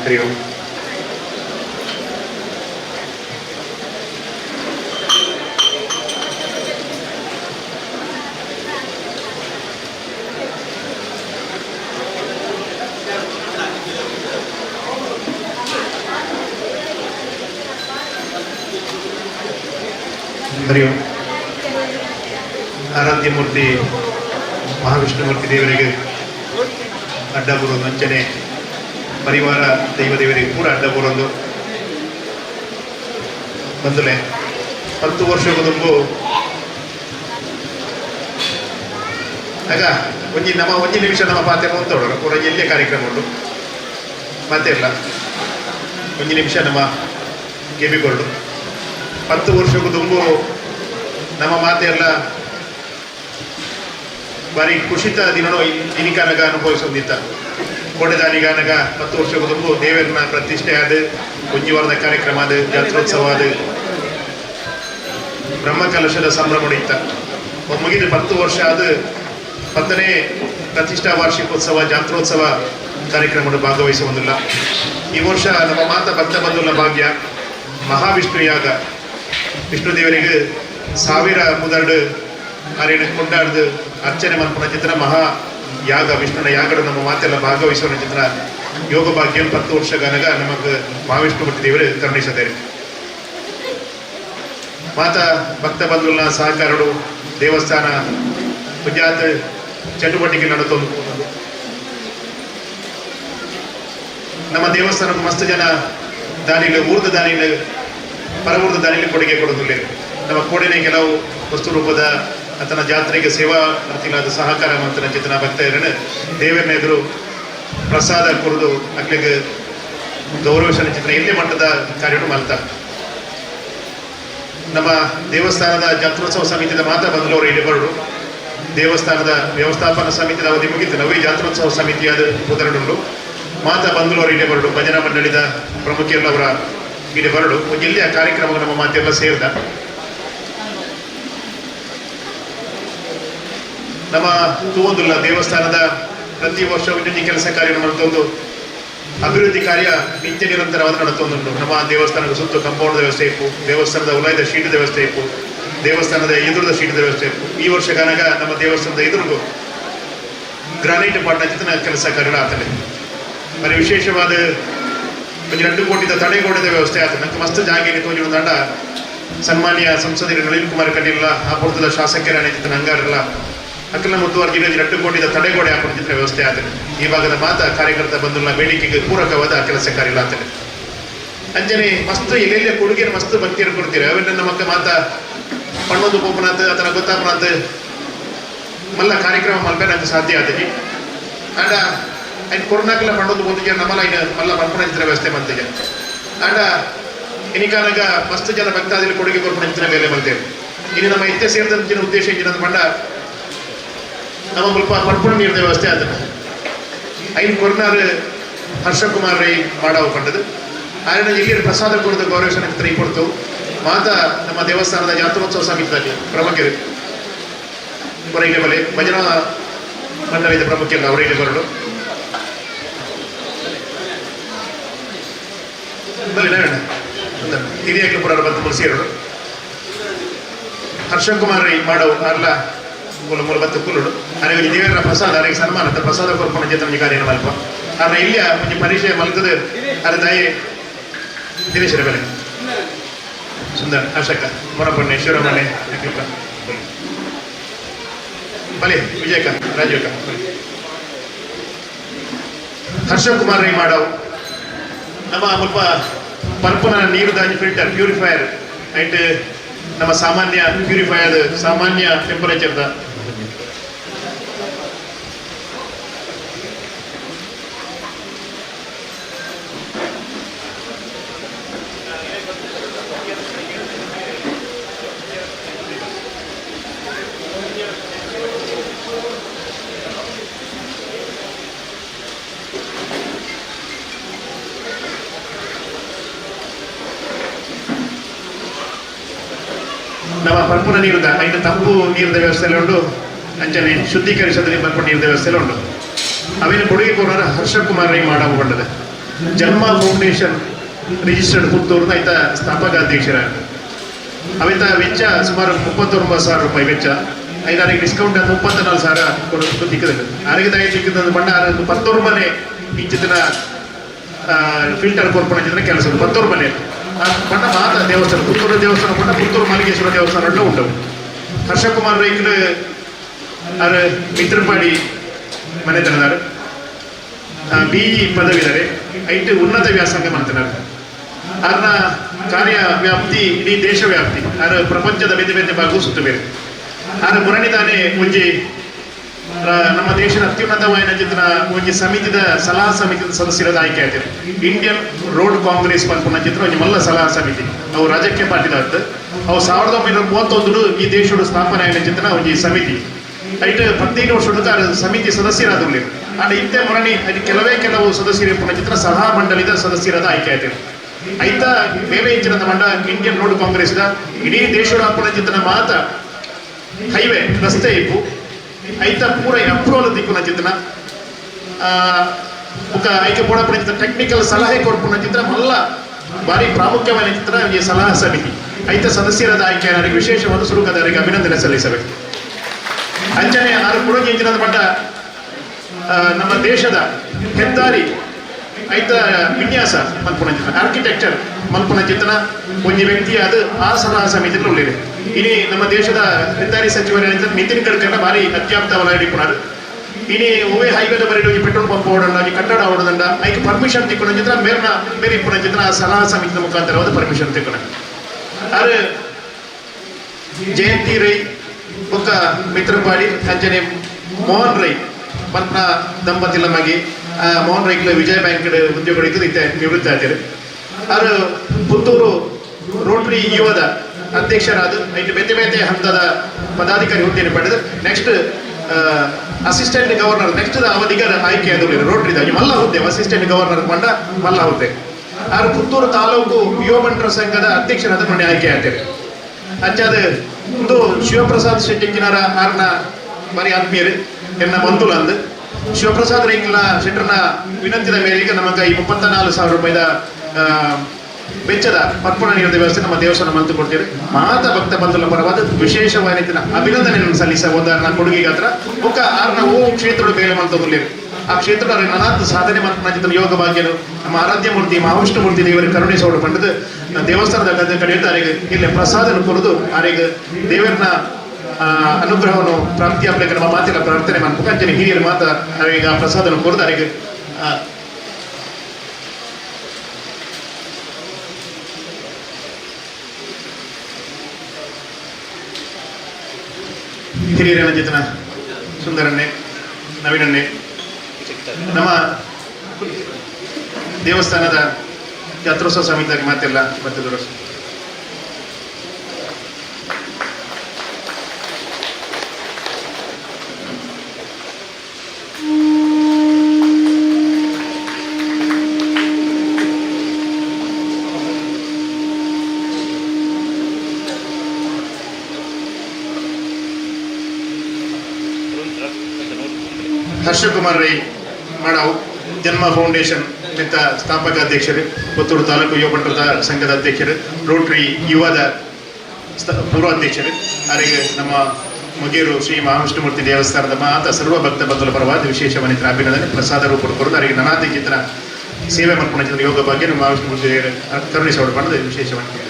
ಹರಿ ಓಂ. ಹರಿ ಓಂ. ಆರಾಧ್ಯ ಮೂರ್ತಿ ಮಹಾವಿಷ್ಣುಮೂರ್ತಿ ದೇವರಿಗೆ ಅಡ್ಡ ಬರೋದು ವಂಚನೆ, ಪರಿವಾರ ದೇವರಿಗೆ ಕೂಡ ಅಡ್ಡ ಬರೋದು ಬಂದಲೆ 10 ವರ್ಷ ತುಂಬು ಆಗ ಒಂಜಿ ನಿಮಿಷ ನಮ್ಮ ಪಾತೆ ನೋಡ್ತೋಡು ಕೂಡ ಎಲ್ಲೇ ಕಾರ್ಯಕ್ರಮ ಉಂಟು ಮತ್ತೆ ಇಲ್ಲ ಒಂಜಿ ನಿಮಿಷ ನಮ್ಮ ಗೆಬಿಕೊಂಡು 10 ವರ್ಷಕ್ಕೂ ತುಂಬು ನಮ್ಮ ಮಾತೆ ಎಲ್ಲ ಬಾರಿ ಖುಷಿತ ದಿನನೋ ಇನಿಕಾನಗ ಅನುಭವಿಸೋದಿತ್ತ ಕೋಟೆದಾನಿಗಾನಗ 10 ವರ್ಷಕ್ಕೂ ತುಂಬು ದೇವರನ್ನ ಪ್ರತಿಷ್ಠೆ ಆದ ಒಂಜಿ ವಾರದ ಕಾರ್ಯಕ್ರಮ ಆದ ಜಾತ್ರೋತ್ಸವ ಆದ ಬ್ರಹ್ಮಕಲಶದ ಸಂಭ್ರಮ ಇತ್ತ ಮುಗಿದು 10 ವರ್ಷ ಆದ 10ನೇ ಪ್ರತಿಷ್ಠಾ ವಾರ್ಷಿಕೋತ್ಸವ ಜಾತ್ರೋತ್ಸವ ಕಾರ್ಯಕ್ರಮವನ್ನು ಭಾಗವಹಿಸುವುದಿಲ್ಲ. ಈ ವರ್ಷ ನಮ್ಮ ಮಾತಾ ಭಕ್ತ ಬಂಧುಗಳ ಭಾಗ್ಯ ಮಹಾವಿಷ್ಣು ಯಾಗ ವಿಷ್ಣು ದೇವರಿಗೆ 1000 ಮುದರ್ಡು ಅರೇನು ಕೊಂಡಾಡ್ದು ಅರ್ಚನೆ ಮಾಡ್ಕೊಂಡ ಚಿತ್ರ ಮಹಾ ಯಾಗ ವಿಷ್ಣುನ ಯಾಗಡು ನಮ್ಮ ಮಾತೆಲ್ಲ ಭಾಗವಹಿಸುವ ಚಿತ್ರ ಯೋಗ ಭಾಗ್ಯ 10 ವರ್ಷ ಗನಗ ನಮಗೆ ಮಹಾವಿಷ್ಣು ಭಕ್ತಿ ದೇವರು ಕರುಣಿಸಿದ್ದಾರೆ. ಮಾತಾ ಭಕ್ತ ಬಂಧುಗಳ ಸಹಕಾರಗಳು ದೇವಸ್ಥಾನ ಪುಜಾತ ಚಟುವಟಿಕೆ ನಡೆದೊಂದು ನಮ್ಮ ದೇವಸ್ಥಾನಕ್ಕೆ ಮಸ್ತ್ ಜನ ದಾನಿಗಳು ಊರ್ದ ದಾನಿಗಳು ಪರವೂರ್ದ ದಾನಿಗಳು ಕೊಡುಗೆ ಕೊಡೋದಿಲ್ಲ. ನಮ್ಮ ಕೋಡಿನ ಕೆಲವು ವಸ್ತು ರೂಪದ ಆತನ ಜಾತ್ರೆಗೆ ಸೇವಾ ಮಾಡ್ತಿಲ್ಲ ಸಹಕಾರ ಮಂತ್ರ ಚಿತ್ರ ಭಕ್ತರನ್ನು ದೇವರನ್ನ ಎದುರು ಪ್ರಸಾದ ಕೊಡೋದು ಅಕ್ಲಿಗೆ ಗೌರವಿಸನ ಚಿತ್ರ ಎಲ್ಲೇ ಮಟ್ಟದ ಕಾರ್ಯಗಳು ಮಾಡ್ತಾರೆ. ನಮ್ಮ ದೇವಸ್ಥಾನದ ಜಾತ್ರೋತ್ಸವ ಸಮಿತಿಯ ಮಾತಾ ಬಂದಲವರು ಇಲ್ಲಿ ಬರಡು ದೇವಸ್ಥಾನದ ವ್ಯವಸ್ಥಾಪನಾ ಸಮಿತಿಯ ಅವಧಿ ಮುಗಿತು. ನವೀ ಜಾತ್ರೋತ್ಸವ ಸಮಿತಿಯಾದ ಉದಾಹರಣೆಗಳು ಮಾತಾ ಬಂದಲವರು ಇಲ್ಲಿ ಬರಡು ಭಜನಾ ಮಂಡಳಿದ ಪ್ರಮುಖರೆಲ್ಲವರ ಇಲ್ಲಿ ಬರಡು ಇಲ್ಲಿಯ ಕಾರ್ಯಕ್ರಮ ನಮ್ಮ ಮಾತೆಲ್ಲ ಸೇರಿದ ನಮ್ಮ ತೂವೊಂದುಲ್ಲ ದೇವಸ್ಥಾನದ ಪ್ರತಿ ವರ್ಷ ವಿನೂತನ ಕೆಲಸ ಕಾರ್ಯ ನಡೆದೊಂದು ಅಭಿವೃದ್ಧಿ ಕಾರ್ಯ ನಿತ್ಯ ನಿರಂತರವಾದ ನಡೆದೊಂದುಂಟು. ನಮ್ಮ ದೇವಸ್ಥಾನದ ಸುತ್ತ ಕಂಪೌಂಡ್ ವ್ಯವಸ್ಥೆ ಇಪ್ಪು, ದೇವಸ್ಥಾನದ ಉಲಾಯ್ದ ಶೀಟದ ವ್ಯವಸ್ಥೆ ಇಪ್ಪು, ದೇವಸ್ಥಾನದ ಎದುರದ ಶೀಟದ ವ್ಯವಸ್ಥೆ ಇಪ್ಪು. ಈ ವರ್ಷ ಗನಗ ನಮ್ಮ ದೇವಸ್ಥಾನದ ಎದುರಿಗೂ ಗ್ರಾನೈಟ್ ಪಾಟ್ನ ಚಿತ್ರ ಕೆಲಸ ಕಾರ್ಯ ಆತಲೆ మరి ವಿಶೇಷವಾದ 2 ಕೋಟಿದ ತಡೆಗೋಡೆದ ವ್ಯವಸ್ಥೆ ಆತ ನಂಗೆ ಮಸ್ತ್ ಜಾಗಿಗೆ ತೋಜಿನ ದಂಡ ಸನ್ಮಾನ್ಯ ಸಂಸದರು ನಳಿನ್ ಕುಮಾರ್ ಕಟೀಲ್ ಆ ಪುರ್ತದ ಶಾಸಕರ ಅನೇಕ ನಂಗಾರಲ್ಲ ಅಕ್ಕಲ ಮುತ್ತುವರ್ಗಿ 2 ಕೋಟಿದ ತಡೆಗೋಡೆ ಹಾಕೊಂಡಿದ್ದ ವ್ಯವಸ್ಥೆ ಆತನೆ. ಈ ಭಾಗದ ಮಾತಾ ಕಾರ್ಯಕರ್ತ ಬಂಧುಗಳ ಬೇಡಿಕೆಗೆ ಪೂರಕವಾದ ಕೆಲಸ ಕಾರ್ಯ ಆತನೆ. ಅಂಜನೆ ಮಸ್ತ್ ಎಲ್ಲೆಲ್ಲ ಕೊಡುಗೆ ಮಸ್ತ್ ಭಕ್ತಿಯರು ಕೊಡ್ತೀರಿ ಅವನ್ನ ನಮಕ್ಕ ಮಾತಾ ಪಣ್ಣೊಂದು ಪೋಪನಾಥ್ ಆತನ ಗೊತ್ತಾಪನಾಥ್ ಮಲ್ಲ ಕಾರ್ಯಕ್ರಮ ಮಲ್ಪೆ ನಂಗೆ ಸಾಧ್ಯ ಆತಜಿ ಅಂಡ ఆయన కొరనాకల పండుగ పొందిగా నమ్మల ఆయన మళ్ళీ పంపణించిన వ్యవస్థ మంతిగా అండ్ ఇనికానగా మస్తు జನ ಭಕ್ತಾದಿಗಳು ಕೊಡುಗೆ ಕೊರ್ಪಣಿಂచిన ಬೇಲೆ ಮಂತೇವೆ ಇನ್ನು ನಮ್ಮ ಇತ್ತೆ ಸೇರಿದಂತಿನ ಉದ್ದೇಶ ಇದ್ದಿನ ಪಂಡ ನಮ್ಮ ಸ್ವಲ್ಪ ಪರ್ಪಣ ನೀರಿನ ವ್ಯವಸ್ಥೆ ಆದ ಐದು ಕೊರನಾರು ಹರ್ಷಕುಮಾರ್ ರೈ ಮಾಡಾವು ಪಂಡದು ఆయన ಇಲ್ಲಿ ಪ್ರಸಾದ ಕೊಡದ ಗೌರವಿಸನ ಚಿತ್ರ ಕೊಡ್ತು ಮಾತಾ ನಮ್ಮ ದೇವಸ್ಥಾನದ ಜಾತ್ರೋತ್ಸವ ಸಮಿತಿಯಲ್ಲಿ ಪ್ರಮುಖರು ಹೊರಗೆ ಬಲೆ ಭಜನಾ ಮಂಡಳಿದ ಪ್ರಮುಖರು ಅವರಿಗೆ ಬರಲು ಹಿರಿಯಕ್ಕೆ ಪುರ ಬಂದು ಸೇರರು ಹರ್ಷಕುಮಾರ್ ರೈ ಮಾಡವು ಅರ್ಲ ಮೂಲ ಮೂಲ ಬತ್ತು ಕುಲ್ಲುಡು ನನಗೆ ದೇವರ ಪ್ರಸಾದ ಅವರಿಗೆ ಸನ್ಮಾನ ಪ್ರಸಾದ ಕೊರ್ಪಣ ಜೇತನ ಕಾರ್ಯ ಮಲ್ಪ ಅವ್ರ ಇಲ್ಲಿಯ ಮುಂಚೆ ಪರಿಚಯ ಮಲ್ತದ ಅರ ದಯೆ ದಿನೇಶರ ಬೆಲೆ ಸುಂದರ ಹರ್ಷಕ್ಕ ಮೊರಪಣ್ಣೆ ಶಿವರಮನೆ ಬಲೆ ವಿಜಯಕ ರಾಜೀವಕ ಹರ್ಷಕುಮಾರ್ ರೈ ಮಾಡವು ನಮ್ಮ ಮುಲ್ಪ ಪರ್ಪುನ ನೀರು ದಾಜಿ ಫಿಲ್ಟರ್ ಪ್ಯೂರಿಫೈಯರ್ ಐಟ್ ನಮ್ಮ ಸಾಮಾನ್ಯ ಪ್ಯೂರಿಫೈಯರ್ ಸಾಮಾನ್ಯ ಟೆಂಪರೇಚರ್ದ ನಮ್ಮ ಪರ್ಪುನ ನೀರದ ಐದು ತಂಪು ನೀರಿನ ವ್ಯವಸ್ಥೆಯಲ್ಲಿ ಉಂಟು ಅಂಚನೆ ಶುದ್ಧೀಕರಿಸೋದ್ರಲ್ಲಿ ಪರ್ಪುನ ನೀರಿನ ವ್ಯವಸ್ಥೆಯಲ್ಲಿ ಉಂಟು ಅವೇನು ಕೊಡುಗೆ ಕೊಡೋರ ಹರ್ಷಕುಮಾರ್ ರೈ ಮಾಡಬಹುದದ ಜನ್ಮ ಫೌಂಡೇಶನ್ ರಿಜಿಸ್ಟರ್ಡ್ ಪುತ್ತೂರ್ನ ಐತ ಸ್ಥಾಪಕಾಧ್ಯಕ್ಷರ ಅವಿತ ವೆಚ್ಚ ಸುಮಾರು 39,000 ರೂಪಾಯಿ ವೆಚ್ಚ ಐದಾರಿಗೆ ಡಿಸ್ಕೌಂಟ್ ಅಂತ 34,000 ಕೊಡೋದು ತಿಕ್ಕದಲ್ಲಿ ಆರೋಗ್ಯದಾಗಿ ತಿಕ್ಕದ ಬಣ್ಣ 10 ಮನೆ ಈ ಚಿತ್ರ ಫಿಲ್ಟರ್ ಕೊರ್ಪಣ ಚಿತ್ರ ಕೆಲಸ 10 ಮನೆ ಬಣ್ಣ ಮಾತ್ರ ದೇವಸ್ಥಾನ ಪುತ್ತೂರು ದೇವಸ್ಥಾನ ಬಣ್ಣ ಪುತ್ತೂರು ಮಲ್ಲಿಗೇಶ್ವರ ದೇವಸ್ಥಾನ ಉಂಟವು ಹರ್ಷಕುಮಾರ್ ರೈಕರು ಅವರು ಮಿತ್ರಪಾಡಿ ಮನೆತನದಾರು BE ಪದವಿದ್ದಾರೆ ಐಟು ಉನ್ನತ ವ್ಯಾಸಂಗ ಮಾಡ್ತಿದ್ದಾರೆ ಅವ್ರನ್ನ ಕಾರ್ಯ ವ್ಯಾಪ್ತಿ ಇಡೀ ದೇಶ ವ್ಯಾಪ್ತಿ ಅವರು ಪ್ರಪಂಚದ ಬೇರೆ ಬೇರೆ ಭಾಗವೂ ಸುತ್ತಬೇರೆ ಆದ್ರೆ ಮುರಣಿದಾನೆ ಒಂಜಿ ನಮ್ಮ ದೇಶದ ಅತ್ಯುನ್ನತವಾದ ಚಿತ್ರ ಒಂಜಿ ಸಮಿತಿದ ಸಲಹಾ ಸಮಿತಿದ ಸದಸ್ಯರದ ಆಯ್ಕೆ ಆಯ್ತಾರೆ ಇಂಡಿಯನ್ ರೋಡ್ ಕಾಂಗ್ರೆಸ್ ಪನ್ಪುನ ಚಿತ್ರ ಒಂಜಿ ಮಲ್ಲ ಸಲಹಾ ಸಮಿತಿ ಅವು ರಾಜಕೀಯ ಪಾರ್ಟಿದಾರ್ದು ಅವು 1931 ಈ ದೇಶದ ಸ್ಥಾಪನೆ ಆಗಿನ ಚಿತ್ರ ಒಂಜಿ ಸಮಿತಿ ಐಟ್ 15 ವರ್ಷದ ಸಮಿತಿ ಸದಸ್ಯರಾದಲ್ಲಿ ಆದ್ರೆ ಇಂತೆ ಮುರಣಿ ಅದು ಕೆಲವು ಸದಸ್ಯರು ಪುನಃ ಚಿತ್ರ ಸಲಹಾ ಮಂಡಳಿದ ಸದಸ್ಯರಾದ ಆಯ್ಕೆ ಆಯ್ತಾರೆ ಐತ ಬೇರೆ ಇಂಚಿನ ಮಂಡ ಇಂಡಿಯನ್ ರೋಡ್ ಕಾಂಗ್ರೆಸ್ ಇಡೀ ದೇಶದ ಪುನಃ ಚಿತ್ರ ಮಾತ ಹೈವೇ ರಸ್ತೆ ಇಪ್ಪು ಐತ ಪೂರ ಅಪ್ರೂವಲ್ ದಿಕ್ಕುನ ಚಿತ್ರ ఒక ಐಕೆ ಪೋಡಪುನ ಟೆಕ್ನಿಕಲ್ ಸಲಹೆ ಕೊಡ್ಪುನ ಚಿತ್ರ ಮಲ್ಲ ಭಾರಿ ಪ್ರಾಮುಖ್ಯమైన ಚಿತ್ರ ಈ ಸಲಹಾ ಸಮಿತಿ ಐತ ಸದಸ್ಯರಾದ ಆಯ್ಕೆಯಾರಿಗೆ ವಿಶೇಷವಾದ ಸುರುಕದಾರಿಗೆ ಅಭಿನಂದನೆ ಸಲ್ಲಿಸಬೇಕು. ಅಂಚನೆ ಆರು ಕೊಡುಗೆ ಇಂಚಿನ ಪಟ್ಟ ನಮ್ಮ ದೇಶದ ಹೆದ್ದಾರಿ ಐತ ವಿನ್ಯಾಸ ಮಲ್ಪುನ ಚಿತ್ರ ಆರ್ಕಿಟೆಕ್ಚರ್ ಮಲ್ಪುನ ಚಿತ್ರನ ಒಂದು ವ್ಯಕ್ತಿ ಅದು ಆ ಸಲಹಾ ಸಮಿತಿಯಲ್ಲಿ ಉಳ್ಳಿದೆ. ಇನಿ ನಮ್ಮ ದೇಶದ ಹೆದ್ದಾರಿ ಸಚಿವರಾದ ನಿತಿನ್ ಗಡ್ಕರಿ ಭಾರಿ ಅತ್ಯಾಪ್ತ ವಲಯಡಿಪುನಾರು. ಇನಿ ಒವೇ ಹೈವೇದ ಬರೀ ಪೆಟ್ರೋಲ್ ಪಂಪ್ ಓಡೋಣ ಕಟ್ಟಡ ಓಡೋದಂಡ ಐಕೆ ಪರ್ಮಿಷನ್ ತಿಕ್ಕೊಂಡ ಚಿತ್ರ ಬೇರೆ ಇಪ್ಪುನ ಚಿತ್ರ ಆ ಸಲಹಾ ಸಮಿತಿ ಮುಖಾಂತರವಾದ ಪರ್ಮಿಷನ್ ತಿಕ್ಕೊಂಡ ಅದು ಜಯಂತಿ ರೈ ಬೊಕ್ಕ ಮಿತ್ರಪಾಡಿ ಅಂಜನೆ ಮೋಹನ್ ರೈ ಪಂಪ್ನ ದಂಪತಿಲ ಮಗಿ ಮೋಹನ್ ರೈಕ್ಲ ವಿಜಯ ಬ್ಯಾಂಕ್ ಉದ್ಯೋಗ ನಿವೃತ್ತ ಆಗ್ತಾರೆ. ಅದು ಪುತ್ತೂರು ರೋಟರಿ ಯುವದ ಅಧ್ಯಕ್ಷರಾದ ಐದು ಬೇತೆ ಬೇತೆ ಹಂತದ ಪದಾಧಿಕಾರಿ ಹುದ್ದೆಯನ್ನು ಪಡೆದು ನೆಕ್ಸ್ಟ್ ಅಸಿಸ್ಟೆಂಟ್ ಗವರ್ನರ್ ನೆಕ್ಸ್ಟ್ ಅವಧಿಗೆ ಆಯ್ಕೆಯಾದ ರೋಟರಿದ ಮಲ್ಲ ಹುದ್ದೆ ಅಸಿಸ್ಟೆಂಟ್ ಗವರ್ನರ್ ಮಂಡ ಮಲ್ಲ ಹುದ್ದೆ. ಆರು ಪುತ್ತೂರು ತಾಲೂಕು ಯುವ ಬಂಟರ ಸಂಘದ ಅಧ್ಯಕ್ಷರಾದ ನೋಡಿ ಆಯ್ಕೆ ಆಗ್ತಾರೆ. ಅಂಚಾದ ಒಂದು ಶಿವಪ್ರಸಾದ್ ಶೆಟ್ಟಿಕ್ಕಿನಾರ ಆರ್ನ ಬಾರಿ ಆತ್ಮೀಯರು ಎನ್ನ ಬಂಧುಲ ಅಂದು ಶಿವಪ್ರಸಾದ್ ರೈಂಗ್ಲ ಶೆಟ್ಟರ್ನ ವಿನಂತಿದ ಮೇರೆಗೆ ನಮಗೆ ಈ 34,000 ರೂಪಾಯಿದ ವೆಚ್ಚದ ಪರ್ಪಣ ನೀಡಿದ ವ್ಯವಸ್ಥೆ ನಮ್ಮ ದೇವಸ್ಥಾನ ಮಂತು ಕೊಡ್ತೀವಿ. ಮಾತ ಭಕ್ತ ಬಂಧುಗಳ ಪರವಾದ ವಿಶೇಷವಾದ ಅಭಿನಂದನೆಯನ್ನು ಸಲ್ಲಿಸಬಹುದ ನನ್ನ ಕೊಡುಗೆಗೆ ಹತ್ರ ಮುಖ ಆರ್ನ ಓ ಕ್ಷೇತ್ರದ ಬೇಲೆ ಮಂತದಲ್ಲಿರು ಆ ಕ್ಷೇತ್ರದ ನನಾತ್ ಸಾಧನೆ ಮಂತ್ರ ಯೋಗ ಭಾಗ್ಯನು ನಮ್ಮ ಆರಾಧ್ಯ ಮೂರ್ತಿ ಮಹಾವಿಷ್ಣು ಮೂರ್ತಿ ದೇವರ ಕರುಣೆ ಸೋಡು ಪಂಡದು ದೇವಸ್ಥಾನದ ಕಡೆಯಿಂದ ಅವರಿಗೆ ಇಲ್ಲಿ ಪ್ರಸಾದನ ಕೊಡುದು ಅವರಿಗೆ ದೇವರನ್ನ ಅನುಗ್ರಹವನ್ನು ಪ್ರಾಪ್ತಿಯಾಗಬೇಕು ನಮ್ಮ ಮಾತಿನ ಪ್ರಾರ್ಥನೆ ಮಾಡ್ಬೇಕು. ಅಂಚನೆ ಹಿರಿಯರ ಮಾತ ಅವರಿಗೆ ಆ ಪ್ರಸಾದನ ಕೊಡುದು ಅವರಿಗೆ ಹಿರಿಯರ ಜೊತೆನ ಸುಂದರನ್ನೇ ನವೀನನ್ನೇ ನಮ್ಮ ದೇವಸ್ಥಾನದ ಜಾತ್ರೋತ್ಸವ ಸಮಿತಿಯಾಗಿ ಮಾತೆಲ್ಲ ಬರ್ತಿದ್ರು. ಹರ್ಷಕುಮಾರ್ ರೈ ಮಾಡಾವು ಜನ್ಮ ಫೌಂಡೇಶನ್ ಮಿತ್ತ ಸ್ಥಾಪಕ ಅಧ್ಯಕ್ಷರು, ಪುತ್ತೂರು ತಾಲೂಕು ಯುವ ಬಂಟರ ಸಂಘದ ಅಧ್ಯಕ್ಷರು, ರೋಟರಿ ಯುವದ ಪೂರ್ವಾಧ್ಯಕ್ಷರು, ಅವರಿಗೆ ನಮ್ಮ ಮುಗೇರು ಶ್ರೀ ಮಹಾವಿಷ್ಣುಮೂರ್ತಿ ದೇವಸ್ಥಾನದ ಮಾತ ಸರ್ವ ಭಕ್ತ ಬಂಧುಗಳ ಪರವಾದ ವಿಶೇಷವಾದ ಅಭಿನಂದನೆ ಪ್ರಸಾದ ರೂಪ ಕೊಡೋದು ಅವರಿಗೆ ನನಾತಿ ಚಿತ್ರ ಸೇವೆ ಮಾಡ್ಕೊಂಡು ಯೋಗ ಬಗ್ಗೆ ನಮ್ಮ ಮಹಾವಿಷ್ಣುಮೂರ್ತಿ ಕರುಣಿಸೋಡು ಮಾಡೋದು ವಿಶೇಷವಾಗಿ.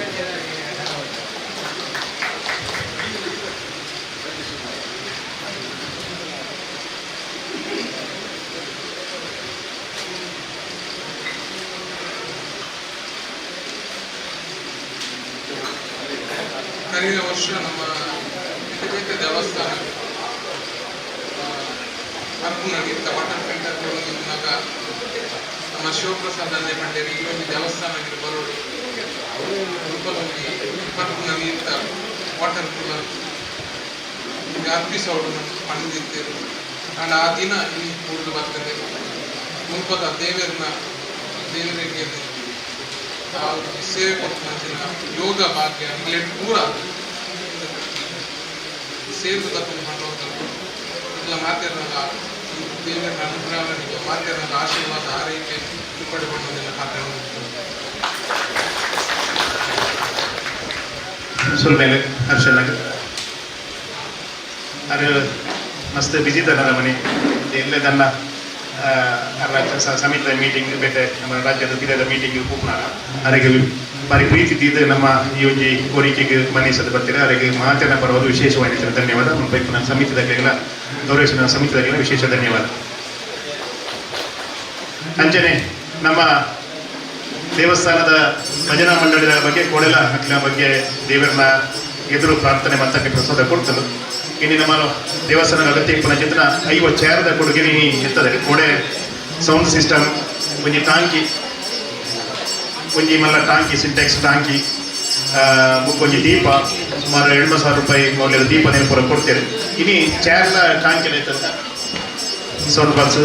ಕಳೆದ ವರ್ಷ ನಮ್ಮ ದೇವಸ್ಥಾನ ಅರ್ಪುನಗಿರ್ತ ವಾಟರ್ ಫಿಲ್ಟರ್ ಕೊಡೋದಾಗ ನಮ್ಮ ಶಿವಪ್ರಸಾದ್ ಅಂದೆ ಪಂಡೇರಿ ಇಲ್ಲೊಂದು ದೇವಸ್ಥಾನಕ್ಕೆ ಬರೋದು ಅರ್ಪುನಗಿರ್ತ ವಾಟರ್ ಕೂಲರ್ ಅರ್ಪಿಸೋಡು ಪಂಡಿತಿರು ಅಂಡ್ ಆ ದಿನ ಇಲ್ಲಿ ಕೂಡಲು ಬರ್ತದೆ ಮುಲ್ಪದ ದೇವರಿಗೆ ಸೇವೆ ಕೊಡ್ತಿನ ಯೋಗ ಭಾಗ್ಯ ಇಲ್ಲಿ ಪೂರ ಸೇತು ತಪ್ಪು ಮಾಡೋದು ಇಲ್ಲ ಮಾತಿರೋದ ದೇವರ ಅನುಗ್ರಹ ಮಾತಿರೋದ ಆಶೀರ್ವಾದ ಆರೈಕೆ ಪಡೆದುಕೊಳ್ಳೋದೆಲ್ಲ ಸುಲ್ಮೇಲೆ ಹರ್ಷನಾಗ ಅದು ಮಸ್ತ್ ಬಿಸಿ ತನ್ನ ಮನೆ ಎಲ್ಲೇ ತನ್ನ ಸಮಿತಿಯ ಮೀಟಿಂಗ್ ಬೇಟೆ ನಮ್ಮ ರಾಜ್ಯದ ದಿನದ ಮೀಟಿಂಗ್ ಕೂಪ್ನಾಗ ಅವರಿಗೆ ಬಾರಿ ಪ್ರೀತಿ ತಿದ್ದು ನಮ್ಮ ಈ ಒಂದು ಕೋರಿಕೆಗೆ ಮನ್ನಿಸಲು ಬರ್ತೀರಾ ಅವರಿಗೆ ಮಾತಿನ ಪರವಾದ ವಿಶೇಷವಾಗಿರ್ತಾರೆ. ಧನ್ಯವಾದ. ನಮ್ಮ ಸಮಿತಿದಾಗಲೆಲ್ಲ ಗೌರವಿಸಿದ ಸಮಿತಿದಾಗಲೆಲ್ಲ ವಿಶೇಷ ಧನ್ಯವಾದ. ಅಂಜನೆ ನಮ್ಮ ದೇವಸ್ಥಾನದ ಭಜನಾ ಮಂಡಳಿಯ ಬಗ್ಗೆ ಕೋಡೆಲ ಹಕ್ಕಿನ ಬಗ್ಗೆ ದೇವರನ್ನ ಎದುರು ಪ್ರಾರ್ಥನೆ ಮತ್ತಕ್ಕೆ ಪ್ರಸಾದ ಕೊಡ್ತದೆ. ಇನ್ನು ನಮ್ಮ ದೇವಸ್ಥಾನದ ಅಗತ್ಯ ಪುನಚಿಂತನ 5 ಚೇರದ ಕೊಡುಗೆ ಇರ್ತದೆ. ಕೋಡೆ ಸೌಂಡ್ ಸಿಸ್ಟಮ್ ಒಂಜಿ ಟಾಂಕಿ ಒಂಜಿ ಮಲ್ಲ ಟಾಂಕಿ ಸಿಂಟೆಕ್ಸ್ ಟಾಂಕಿ ಒಂಜಿ ದೀಪ ಸುಮಾರು 2,000 ರೂಪಾಯಿ ಮೌಲ್ಯದ ದೀಪ ನೆನಪುರ ಕೊಡ್ತೇವೆ. ಇನ್ನು ಚೇರ್ದ ಟಾಂಕಿ ಇರ್ತದೆ ಸೌಂಡ್ ಬಾಕ್ಸ್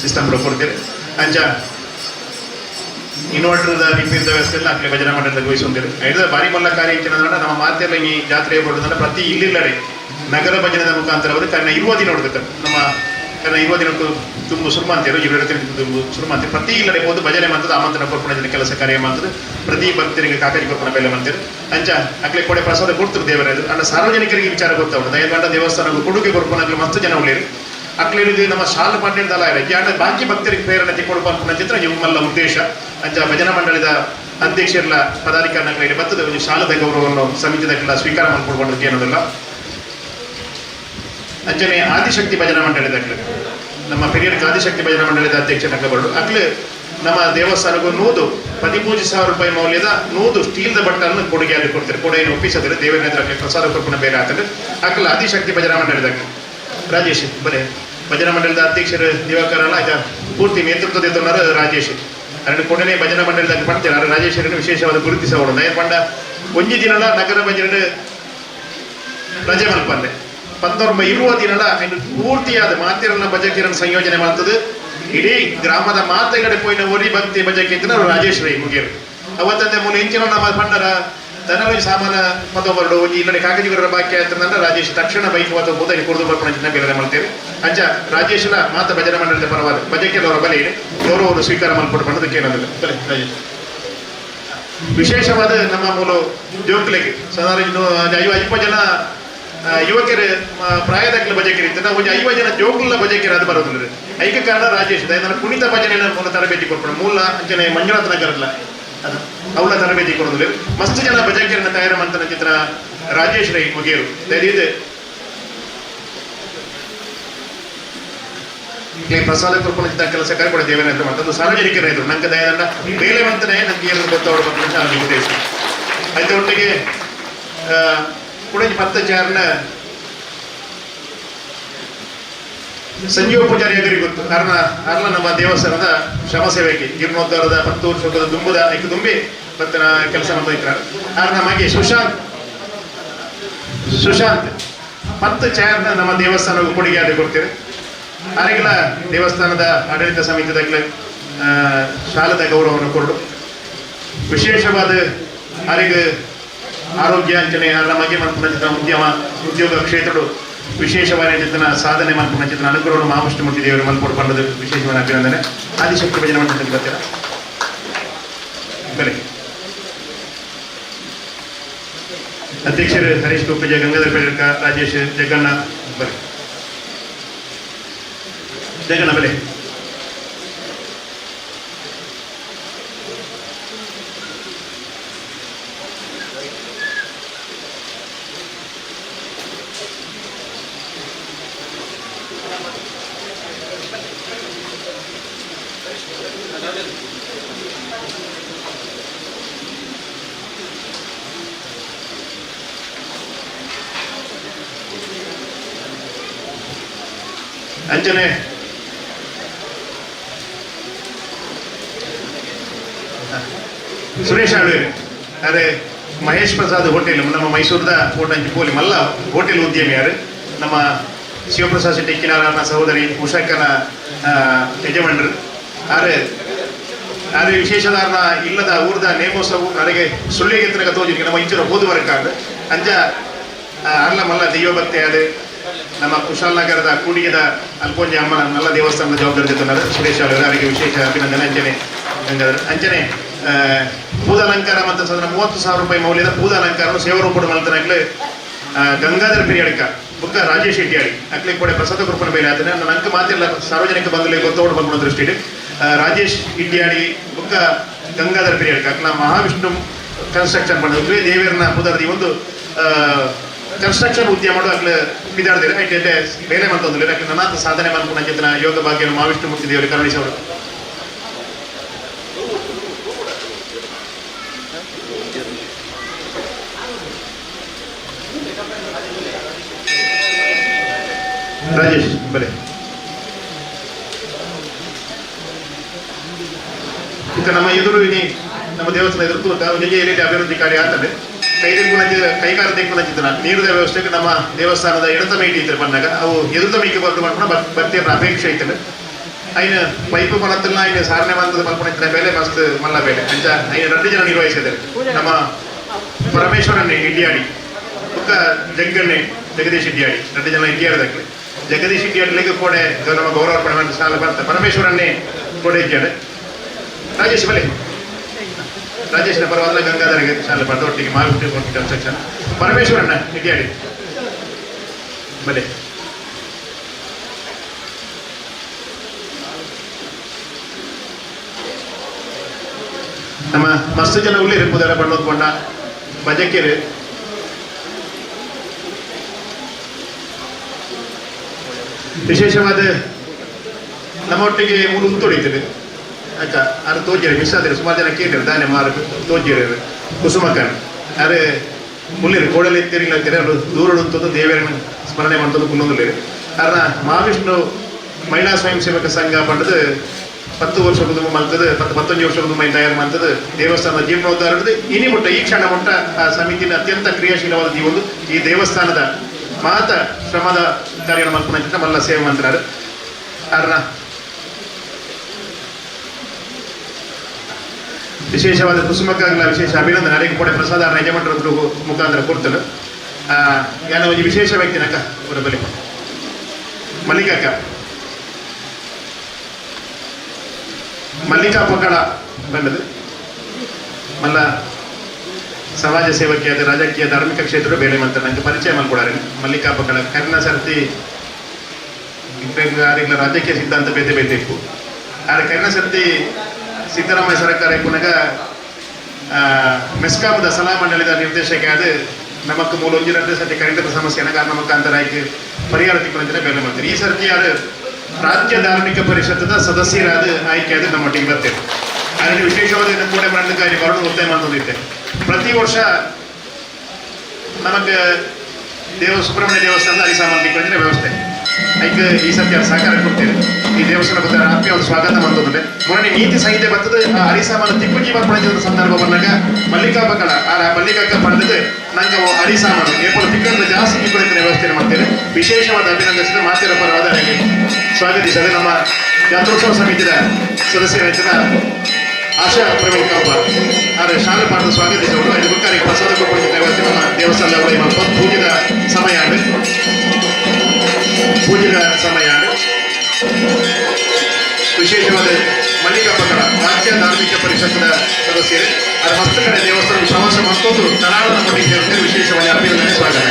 ಸಿಸ್ಟಮ್ ಕೊಡ್ತೇವೆ. ಅಂಚ ಇನ್ವರ್ಟರ್ದ ರಿಪೇರಿದ ವ್ಯವಸ್ಥೆ ಎಲ್ಲ ಆಗಲಿ ಭಜನಾ ಮಂಡಳದ ವಹಿಸೊಂದಿರು ಐದು ಬಾರಿ ಮಲ್ಲ ಕಾರ್ಯ ಇಚ್ಚಿನ ನಮ್ಮ ಮಾತೆಲ್ಲ ಈ ಜಾತ್ರೆ ಬರೋದಂದ್ರೆ ಪ್ರತಿ ಇಲ್ಲಿಲ್ಲಡೆ ನಗರ ಭಜನದ ಮುಖಾಂತರ ಅವರು ಕಾರಣ ಇರುವ ದಿನ ನೋಡ್ಬೇಕು ನಮ್ಮ കാരണം 20 ದಿನಕ್ಕೂ ತುಂಬ ಶುರು ಮಾಡ್ತಿರು 20 ದಿನಕ್ಕೂ ತುಂಬ ಶುರು ಮಾಡ್ತಿರು ಪ್ರತಿ ಇಲ್ಲಡೆ ಹೋದು ಭಜನೆ ಮಾಡ್ತದೆ ಆಮಂತ್ರಣ ಕೊರ್ಪಣ ಜನ ಕೆಲಸ ಕಾರ್ಯ ಮಾಡ್ತದೆ ಪ್ರತಿ ಭಕ್ತರಿಗೆ ಕಾಕಾಜಿ ಕೊರ್ಪಣ ಬೆಲೆ ಮಾಡ್ತಾರೆ ಅಂಚ ಅಕ್ಲೆ ಕೊಡೆ ಪ್ರಸಾದ ಕೊಡ್ತಾರೆ ದೇವರಾದ್ರು ಅನ್ನ ಸಾರ್ವಜನಿಕರಿಗೆ ವಿಚಾರ ಗೊತ್ತಾವಣ ದಯಗಂಡ ದೇವಸ್ಥಾನ ಕೊಡುಗೆ ಕೊರ್ಪಣ ಮಸ್ತ್ ಜನ ಉಳ್ಳೇರು ಅಕ್ಲೇರಿಗೆ ನಮ್ಮ ಶಾಲೆ ಮಾಡಿದ್ದಲ್ಲ ಯಾಡ ಬಾಕಿ ಭಕ್ತರಿಗೆ ಪ್ರೇರಣೆ ಕೊಡ್ಪ ಅಂತ ಚಿತ್ರ ನಿಮ್ಮಲ್ಲ ಉದ್ದೇಶ ಅಂಚ ಭಜನಾ ಮಂಡಳಿದ ಅಧ್ಯಕ್ಷರ ಪದಾಧಿಕಾರಿಗಳಿಗೆ ಬರ್ತದೆ ಒಂದು ಶಾಲದ ಗೌರವವನ್ನು ಸಮಿತಿದಕ್ಕೆಲ್ಲ ಸ್ವೀಕಾರ ಮಾಡಿಕೊಡ್ಕೊಳ್ಳೋದಕ್ಕೆ ಏನೋದಿಲ್ಲ ಅಂಚನೆ ಆದಿಶಕ್ತಿ ಭಜನಾ ಮಂಡಳಿದಾಗಲಿ ನಮ್ಮ ಪೆರಿಯರ್ಗೆ ಆದಿಶಕ್ತಿ ಭಜನಾ ಮಂಡಳಿದ ಅಧ್ಯಕ್ಷನಾಗ ಬರೋದು ಅಕ್ಲೆ ನಮ್ಮ ದೇವಸ್ಥಾನಕ್ಕೂ 13,000 ರೂಪಾಯಿ ಮೌಲ್ಯದ 100 ಸ್ಟೀಲ್ದ ಬಟ್ಟನ್ನು ಕೊಡುಗೆಯಾಗಿ ಕೊಡ್ತಾರೆ ಕೊಡೆಯನ್ನು ಒಪ್ಪಿಸಿದ್ರೆ ದೇವರ ನೇತ್ರಕ್ಕೆ ಪ್ರಸಾದ ಕೊರ್ಪಣ ಬೇರೆ ಆಗ್ತದೆ ಅಕ್ಲೆ ಆದಿಶಕ್ತಿ ಭಜನಾ ಮಂಡಳಿದಾಗಲಿ ರಾಜೇಶ್ ಬರೇ ಭಜನಾ ಮಂಡಳಿದ ಅಧ್ಯಕ್ಷರು ದಿವಾಕರಲ್ಲ ಆಯ್ತಾ ಪೂರ್ತಿ ನೇತೃತ್ವದ ರಾಜೇಶ್ ಅದನ್ನು ಕೊಡನೆ ಭಜನಾ ಮಂಡಳಿದಾಗ ಮಾಡ್ತಾರೆ ರಾಜೇಶ್ವರನ್ನು ವಿಶೇಷವಾದ ಗುರುತಿಸಬಹುದು ದಯ ಪಂಡ ಒಂಜಿ ದಿನದ ನಗರ ಭಜನೆ ರಜೆ ಮಲ್ಪಂದೆ 20 ದಿನದ ಪೂರ್ತಿಯಾದ ಮಾತಿರನ್ನ ಭಜಕಿರನ್ನು ಸಂಯೋಜನೆ ಮಾಡ್ತದೆ ಇಡೀ ಗ್ರಾಮದ ಮಾತೆಗಡೆ ಪೋಯಿನ ಒರಿ ಭಕ್ತಿ ಭಜಕ್ಕೆ ರಾಜೇಶ್ ರೈ ಮುಗಿಯರು ಅವತ್ತಂದೆ ಮೂಲ ಹೆಂಚಿನ ನಮ್ಮ ಪಂಡರ ಧನವೇ ಸಾಮಾನ ಮತ್ತೊಬ್ಬರು ಇಲ್ಲಡೆ ಕಾಗಜಿಗರ ಬಾಕಿ ಆಯ್ತಂದ್ರೆ ರಾಜೇಶ್ ತಕ್ಷಣ ಬೈಕ್ ಅಥವಾ ಬೋಧನೆ ಕುಡಿದು ಬರ್ಕೊಂಡು ಬೇರೆ ಮಾಡ್ತೇವೆ ಅಂಚ ರಾಜೇಶ್ನ ಮಾತ ಭಜನಾ ಮಂಡಳಿದ ಪರವಾದ ಭಜಕ್ಕೆ ಅವರ ಬಲೆ ಇದೆ ಗೌರವರು ಸ್ವೀಕಾರ ಮಾಡ್ಕೊಂಡು ಬಂದದಕ್ಕೆ ಏನಾದಿಲ್ಲ ಬಲೆ ರಾಜೇಶ್ ವಿಶೇಷವಾದ ನಮ್ಮ ಮೂಲ ಜೋಕ್ಲೆಗೆ ಸಾಧಾರಣ 50 ಜನ ಯುವಕರು ಪ್ರಾಯದಾಗಲ ಭಜಕಿರಿ ಇತ್ತು ನಾವು 50 ಜನ ಜೋಗುಲ ಭಜಕಿರಿ ಅದು ಬರೋದಿಲ್ಲ ಐಕ ಕಾರಣ ರಾಜೇಶ್ ದಯನ ಕುಣಿತ ಭಜನೆಯ ಮೂಲ ತರಬೇತಿ ಕೊಡ್ಕೊಂಡು ಮೂಲ ಅಂಚನೆ ಮಂಜುನಾಥ ನಗರಲ್ಲ ಅದು ಅವಳ ತರಬೇತಿ ಕೊಡೋದಿಲ್ಲ ಮಸ್ತ್ ಜನ ಭಜಕಿರನ್ನ ತಯಾರು ಮಾಡ್ತಾನೆ ಚಿತ್ರ ರಾಜೇಶ್ ರೈ ಮುಗಿಯರು ದಯವಿದೆ ಪ್ರಸಾದ ಕೊರ್ಪಣ ಕೆಲಸ ಕಾರ್ಯ ಕೂಡ ದೇವೇಂದ್ರ ಮಾಡ್ತಾರೆ ಸಾರ್ವಜನಿಕರ ಇದ್ರು ನಂಗೆ ದಯದಂಡ ಬೇಲೆ ಮಂತನೇ ನಂಗೆ ಏನು ಗೊತ್ತವರು ಬಂದ ಉದ್ದೇಶ ಆಯ್ತು ಒಟ್ಟಿಗೆ ಕೂಡ 10 ಜಾರನ ಸಂಜೀವ ಪೂಜಾರಿ ಎದುರಿಗೆ ಗೊತ್ತು ಕಾರಣ ಅರ್ಲ ನಮ್ಮ ದೇವಸ್ಥಾನದ ಶ್ರಮ ಸೇವೆಗೆ ಜೀರ್ಣೋದ್ಧಾರದ 10 ವರ್ಷದ ದುಂಬುದ ಐದು ತುಂಬಿ ಬತ್ತನ ಕೆಲಸ ಮಾಡ್ತಾ ಆರ್ ನಮಗೆ ಸುಶಾಂತ್ 10 ಚೇರ್ನ ನಮ್ಮ ದೇವಸ್ಥಾನಕ್ಕೆ ಕೊಡುಗೆ ಆಗಿ ಕೊಡ್ತೇವೆ ಆರೆಲ್ಲ ದೇವಸ್ಥಾನದ ಆಡಳಿತ ಸಮಿತಿದಾಗಲೇ ಶಾಲದ ಗೌರವವನ್ನು ಕೊಡು ವಿಶೇಷವಾದ ಆರಿಗೆ ಆರೋಗ್ಯ ಅಂಚನೆ ನಮಗೆ ಮಾಡ್ಕೊಂಡ ಉದ್ಯೋಗ ಕ್ಷೇತ್ರಗಳು ವಿಶೇಷವಾದ ಚಿತ್ರನ ಸಾಧನೆ ಮಾಡ್ಕೊಂಡ ಚಿತ್ರ ಅನುಗ್ರಹವನ್ನು ಮಹಾವಿಷ್ಣುಮೂರ್ತಿ ದೇವರು ಮಲ್ಪಡು ಬಂದದ್ದು ವಿಶೇಷವಾದ ಅಭಿನಂದನೆ ಆದಿಶಕ್ತಿ ಭಜನೆ ಮಂಡಳಿ ಬರ್ತೀರಾ ಬೆಲೆ ಅಧ್ಯಕ್ಷರು ಹರೀಶ್ ಕುಪ್ಪಜ ಗಂಗಾಧರ್ ಬೇಡಕ ರಾಜೇಶ್ ಜಗಣ್ಣ ಬಲೆ ಜಗಣ್ಣ ಬೆಲೆ ಅಂಚನೆ ಸುರೇಶ್ ಆಳ್ವೇರು ಅರೆ ಮಹೇಶ್ ಪ್ರಸಾದ್ ಹೋಟೆಲ್ ನಮ್ಮ ಮೈಸೂರದ ಕೋಟಂಜಿ ಪೋಲಿ ಮಲ್ಲ ಹೋಟೆಲ್ ಉದ್ಯಮಿ ಯಾರು ನಮ್ಮ ಶಿವಪ್ರಸಾದ್ ಶೆಟ್ಟಿ ಕಿನಾರನ ಸಹೋದರಿ ಉಷಾಕನ ಯಜಮಾನರು ಆರೆ ಆದರೆ ವಿಶೇಷದಾರನ ಇಲ್ಲದ ಊರ್ದ ನೇಮೋತ್ಸವ ನನಗೆ ಸುಳ್ಳಿಗೆ ತನಕ ತೋಜಿಗೆ ನಮ್ಮ ಇಂಚರ ಓದುವರಕ್ಕಾಗ ಅಂಜ ಅಲ್ಲ ಮಲ್ಲ ದೈವಭಕ್ತಿ ಆದ ನಮ್ಮ ಕುಶಾಲನಗರದ ಕೂಡಿಗೆದ ಅಲ್ಪೋಂಜಿ ಅಮ್ಮನ ನಲ್ಲ ದೇವಸ್ಥಾನದ ಜವಾಬ್ದಾರಿ ಜೊತೆ ಸುರೇಶ್ ಅವರು ಅವರಿಗೆ ವಿಶೇಷ ಅಭಿನಂದನೆ ಅಂಚನೆ ಪೂದಾಲಂಕಾರ ಮತ್ತು 30,000 ರೂಪಾಯಿ ಮೌಲ್ಯದ ಪೂದಾಲಂಕಾರ ಸೇವರೂಪಡು ಮಲ್ತನಾಗ್ಲೇ ಗಂಗಾಧರ್ ಪಿರಿಯಡ್ಕ ಬುಕ್ಕ ರಾಜೇಶ್ ಇಟ್ಟಿಯಾಡಿ ಅಕ್ಲಿಗೆ ಕೂಡ ಪ್ರಸಾದ ಕೃಪಣ ಬೇರೆ ಆತನೆ ನಂಗೆ ಮಾತಿಲ್ಲ ಸಾರ್ವಜನಿಕ ಬಂಧುಗಳಿಗೆ ಗೊತ್ತೋಡು ಬಂದ್ಬಿಡೋ ದೃಷ್ಟಿಗೆ ರಾಜೇಶ್ ಇಟ್ಟಿಯಾಡಿ ಬುಕ್ಕ ಗಂಗಾಧರ್ ಪಿರಿಯಡ್ಕ ಅಕ್ಲ ಮಹಾವಿಷ್ಣು ಕನ್ಸ್ಟ್ರಕ್ಷನ್ ಮಾಡಿದ್ವಿ ದೇವೇರನ ಪುದರ್ದಿ ಒಂದು ಕನ್ಸ್ಟ್ರಕ್ಷನ್ ಉದ್ಯಮ ಮಾಡು ಅಕ್ಲ ಬಿದ್ದಾಡ್ದಿರ ಐಟೆ ಬೇರೆ ಮಾಡ್ತಂದಿಲ್ಲ ಯಾಕೆ ನನ್ನ ಸಾಧನೆ ಮಾಡ್ಕೊಂಡು ಅಂಚಿನ ಯೋಗ ಭಾಗ್ಯ ಮಹಾವಿಷ್ಣು ಮೂರ್ತಿ ದೇವರು ಕರುಣಿಸವರು ರಾಜೇಶ್ ಬಲೆ ಈಗ ನಮ್ಮ ಎದುರು ನಮ್ಮ ದೇವಸ್ಥಾನ ಎದುರು ನಿಜ ರೀತಿ ಅಭಿವೃದ್ಧಿ ಕಾರ್ಯ ಆಗ್ತದೆ ಕೈಗಾರಿಕೆ ಚಿತ್ರ ನೀರಿನ ವ್ಯವಸ್ಥೆಗೆ ನಮ್ಮ ದೇವಸ್ಥಾನದ ಎಡತ ಮೈಟಿ ಇದ್ರೆ ಬಂದಾಗ ಅವು ಎದುರು ಮೈಕೆ ಬರ್ದು ಮಾಡ್ಕೊಂಡು ಬರ್ತೀರ ಅಪೇಕ್ಷೆ ಐತದೆ ಐನ ಪೈಪು ಕೊನತ್ತಲ್ಲ ಐನ ಸಾರನೆ ಬಂದದ ಮಲ್ಪಣಿನ ಬೇಲೆ ಮಸ್ತ್ ಮಲ್ಲ ಬೇಲೆ ಅಂಚ ಐನ 2 ಜನ ನಿರ್ವಹಿಸಿದ್ದಾರೆ ನಮ್ಮ ಪರಮೇಶ್ವರನ್ನೇ ಇಡ್ಯಾಡಿ ಬುಕ್ಕ ಜಗ್ಗನ್ನೇ ಜಗದೀಶ್ ಇಡ್ಯಾಡಿ 2 ಜನ ಇಡ್ಯಾಡದಕ್ಕೆ ಜಗದೀಶ್ ಇಟ್ಟಿಯಲ್ಲಿಗೆ ಕೋಡೆ ನಮ್ಮ ಗೌರವಾರ್ಪಣೆ ಮಾಡಿ ಸಾಲ ಬರ್ತ ಪರಮೇಶ್ವರನ್ನೇ ಕೋಡೆ ಇದ್ದಾಳೆ. ರಾಜೇಶ್ ಬಲೆ ರಾಜೇಶ್ನ ಪರವಾದ ಗಂಗಾಧರಿಗೆ ಸಾಲ ಬರ್ತ ಒಟ್ಟಿಗೆ ಮಾರುತಿ ಕನ್ಸ್ಟ್ರಕ್ಷನ್ ಪರಮೇಶ್ವರನ್ನ ಇಟ್ಟಿಯಾಡಿ ಬಲೆ. ನಮ್ಮ ಮಸ್ತ್ ಜನ ಉಳ್ಳಿ ಇರ್ಬೋದೆಲ್ಲ ಬಣ್ಣೋದ್ಕೊಂಡ ಬಜಕೇರಿ ವಿಶೇಷವಾದ ನಮ್ಮೊಟ್ಟಿಗೆ ಮೂರು ತೊಡಿತದೆ ಆಯ್ತಾ. ಅದು ತೋಜೇರಿ ಮಿಸ್ ಆದರೆ ಸುಮಾರು ಜನ ಕೇಳಿರು ದಾನೆ ಮಾರು ತೋಜೇರಿ ಕುಸುಮಕ್ಕನ್ ಅರೆ ಮುಳ್ಳಿರು ಕೋಡಲ್ಲಿ ತಿರುಗಿಲ್ಲ ಅವರು ದೂರಡುಂಥದ್ದು ದೇವರನ್ನ ಸ್ಮರಣೆ ಮಾಡ್ತದ್ದು ಕುನ್ನೊಂದಿಲ್ಲ. ಕಾರಣ ಮಹಾವಿಷ್ಣು ಮಹಿಳಾ ಸ್ವಯಂ ಸೇವಕ ಸಂಘ ಪಡೆದು 10 ವರ್ಷ ಕುಟುಂಬ ಮಾಡ್ತದೆ 11 ವರ್ಷ ಕುಟುಂಬ ತಯಾರು ಮಾಡ್ತದೆ ದೇವಸ್ಥಾನದ ಜೀರ್ಣೋದ್ಧಾರದ ಇನಿ ಮುಟ್ಟ ಈ ಕ್ಷಣ ಮುಟ್ಟ ಆ ಸಮಿತಿನ ಅತ್ಯಂತ ಕ್ರಿಯಾಶೀಲವಾದ ಜೀವೊಂದು ಈ ದೇವಸ್ಥಾನದ ಮಾತ ಶ್ರಮದ ಕಾರ್ಯ ಮಲ್ಪನ ಮಲ್ಲ ಸೇವೆ ಮಾಡ್ತಾರೆ. ಕಾರಣ ವಿಶೇಷವಾದ ಕುಸುಮಕ್ಕಾಗಲ ವಿಶೇಷ ಅಭಿನಂದನೆ ಅನೇಕ ಕೂಡ ಪ್ರಸಾದ ಯಜಮಾನರ ಮುಖಾಂತರ ಕೊಡ್ತೇನೆ. ಯಾನ ಒಂದು ವಿಶೇಷ ವ್ಯಕ್ತಿನಕ್ಕ ಅವರ ಬಳಿ ಮಲ್ಲಿಕಕ್ಕ ಮಲ್ಲಿಕಾ ಪಕ್ಕಳ ಬಂದದು ಮಲ್ಲ ಸಮಾಜ ಸೇವಕಿಯಾದ ರಾಜಕೀಯ ಧಾರ್ಮಿಕ ಕ್ಷೇತ್ರ ಬೇರೆ ಅಂತ ನಂಗೆ ಪರಿಚಯ ಮಾಡ್ಕೊಡಾರೆ. ಮಲ್ಲಿಕಾ ಪಕ್ಕಳ ಕರ್ನ ಸರ್ತಿ ಆರಿಗಳ ರಾಜಕೀಯ ಸಿದ್ಧಾಂತ ಬೇತೆ ಬೇತೆ ಇಪ್ಪು ಆದ್ರೆ ಕರ್ನ ಸರ್ತಿ ಸಿದ್ದರಾಮಯ್ಯ ಸರ್ಕಾರ ಪುನಗ ಮೆಸ್ಕಾಂದ ಸಲಹಾ ಮಂಡಳಿದ ನಿರ್ದೇಶಕ ಆದ ನಮಕ್ ಮೂಲ 1 ಸರ್ತಿ ಕರೆಂಟ್ ಸಮಸ್ಯೆ ಕಾರಣ ಮುಖಾಂತರ ಆಯ್ಕೆ ಪರಿಹಾರ ತಿಕ್ಕೊಂಡ್ರೆ ಬೇರೆ ಮಾಡ್ತಾರೆ. ಈ ಸರ್ತಿ ಯಾರು ರಾಜ್ಯ ಧಾರ್ಮಿಕ ಪರಿಷತ್ತದ ಸದಸ್ಯರಾದ ಆಯ್ಕೆಯಾದ ನಮ್ಮೊಟ್ಟಿಗೆ ಬರ್ತೇವೆ. ಅದರಲ್ಲಿ ವಿಶೇಷವಾದ ಕೂಡ ಮಾಡಲಿಕ್ಕೆ ಬರೋದು ಒತ್ತಾಯ ಮಾಡ್ತಿದ್ದೆ. ಪ್ರತಿ ವರ್ಷ ನಮಗೆ ಸುಬ್ರಹ್ಮಣ್ಯ ದೇವಸ್ಥಾನದ ಹರಿಸಾಮಾನ್ ತಿಕ್ಕೊಂಡ್ರೆ ವ್ಯವಸ್ಥೆ ಐಕೆ ಈ ಸರ್ತಿ ಅದು ಸಹಕಾರ ಕೊಡ್ತೇವೆ. ಈ ದೇವಸ್ಥಾನ ಬಂದ ಆತ್ಮೀಯ ಒಂದು ಸ್ವಾಗತ ಮಾಡ್ತದೆ. ಮೊನ್ನೆ ನೀತಿ ಸಂಹಿತೆ ಬರ್ತದೆ ಆ ಹರಿಸಾಮಾನು ತಿಕ್ಕುಂಜಿ ಬರ್ಪಡಿಸಿದ ಸಂದರ್ಭ ಬಂದಾಗ ಮಲ್ಲಿಕಾ ಬಕ್ಕಳ ಆ ಮಲ್ಲಿಕಕ್ಕ ಪಡೆದು ನಂಗೆ ಹರಿಸಾಮಾನು ಏಪಲು ತಿಕ್ಕಂದ್ರೆ ಜಾಸ್ತಿ ತಿಕ್ಕೊಳ್ಳಿಕ್ಕೆ ವ್ಯವಸ್ಥೆ ಮಾಡ್ತೇವೆ. ವಿಶೇಷವಾದ ಅಭಿನಂದಿಸಿದ ಮಾತಿನ ಪರವಾದ ಸ್ವಾಗತಿಸದೆ ನಮ್ಮ ಜಾತ್ರೋತ್ಸವ ಸಮಿತಿಯ ಸದಸ್ಯರಾಯ್ತದ ಆಶಾ ಪ್ರವೀಣ್ ಕೌಪಾರ್ ಆದರೆ ಶಾಲೆ ಪಾಠದ ಸ್ವಾಗತಿಸೋರು ಐದು ಬುಕ್ಕಾರಿಗೆ ಪ್ರಸಾದ ಕೊಟ್ಟಿದ್ದ ಇವತ್ತು ನಮ್ಮ ದೇವಸ್ಥಾನದ ಪೂಜೆದ ಸಮಯ ವಿಶೇಷವಾದ ಮಲ್ಲಿಕಾ ಪಕ್ಕಡ ರಾಜ್ಯ ಧಾರ್ಮಿಕ ಪರಿಷತ್ತಿನ ಸದಸ್ಯರು ಅದರ ಹತ್ತು ಕಡೆ ದೇವಸ್ಥಾನ ಪ್ರವಾಸ ಮತ್ತೊಂದು ತರಾಳನ ಮಟ್ಟಿಗೆ ವಿಶೇಷವಾಗಿ ಅಭಿನಂದನೆ ಸ್ವಾಗತ.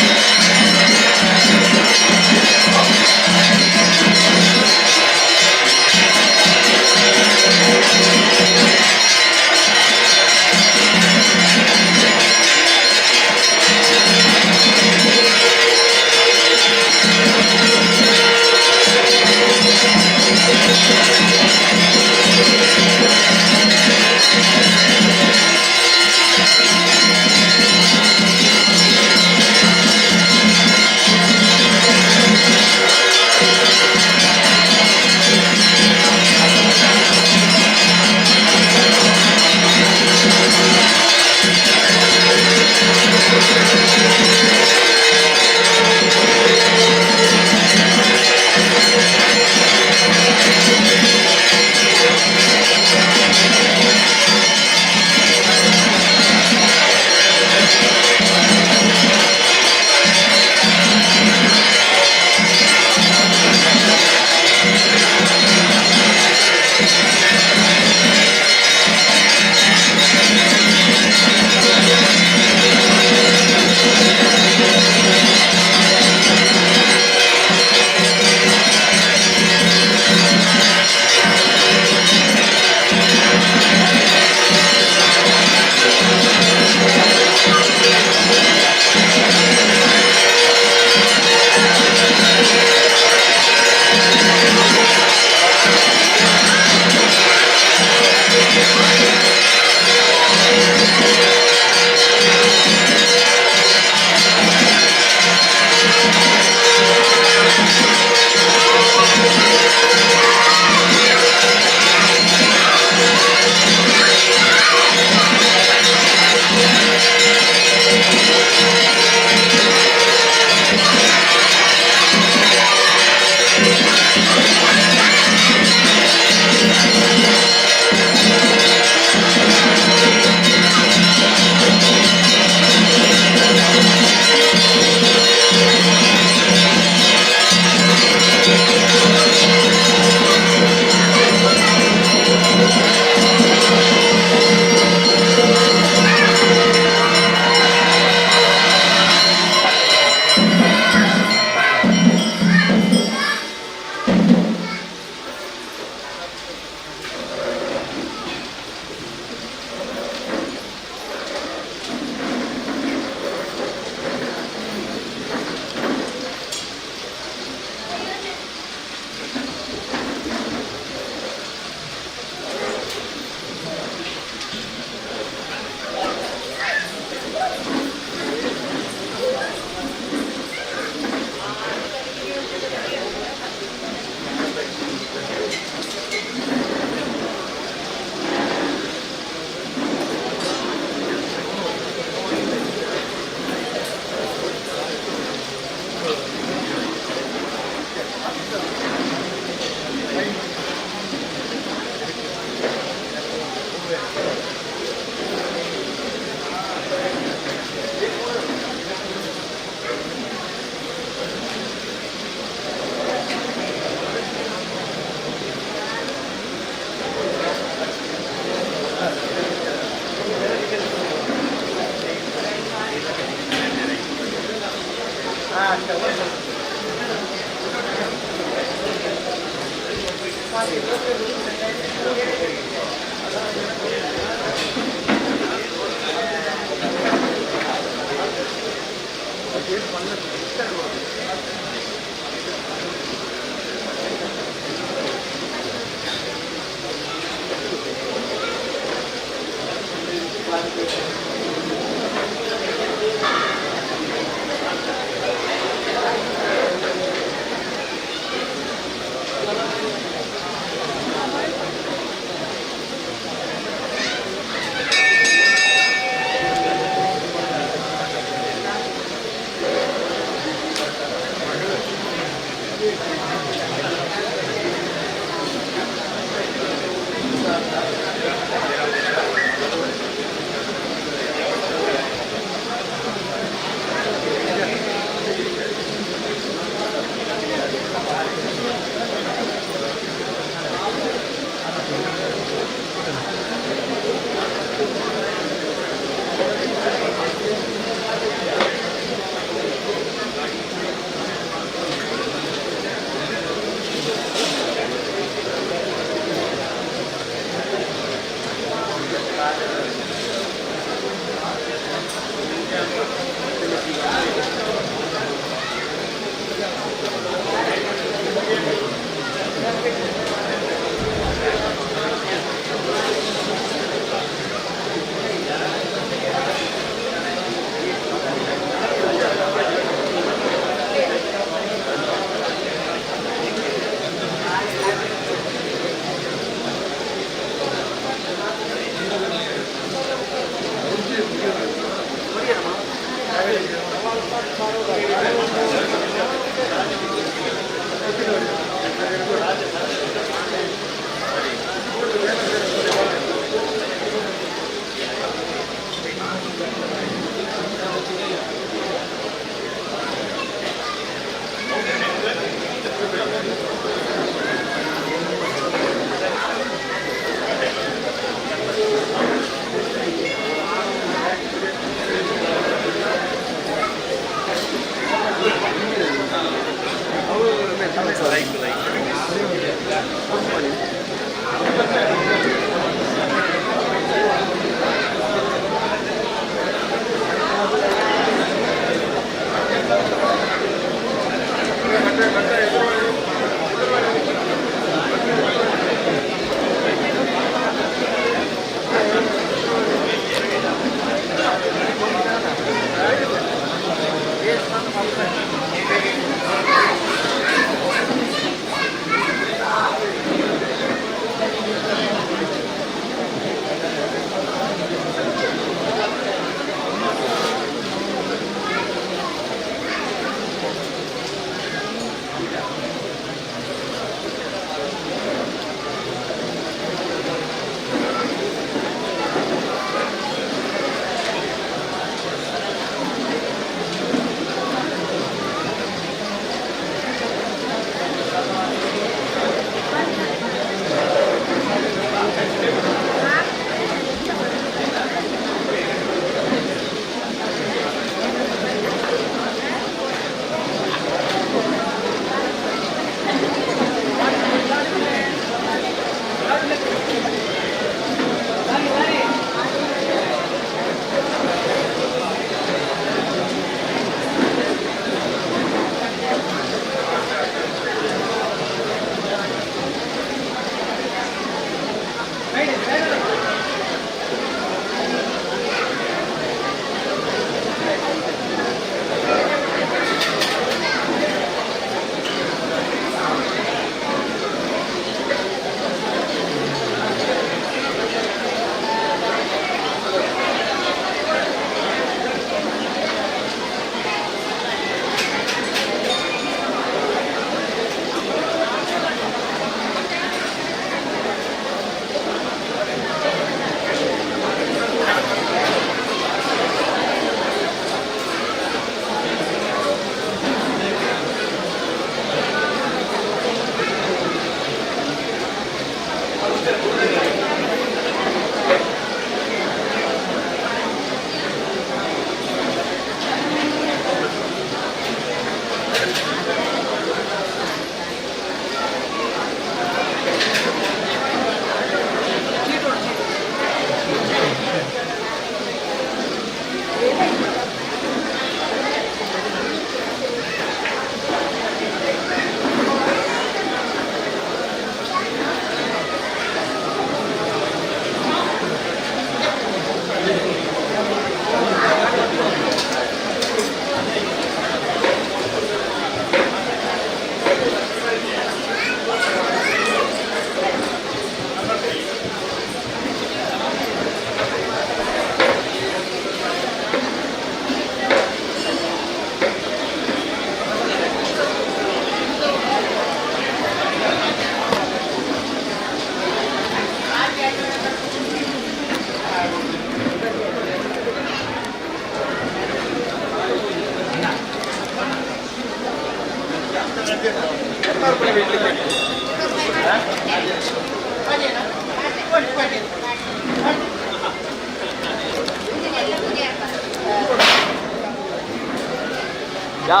ಯಾ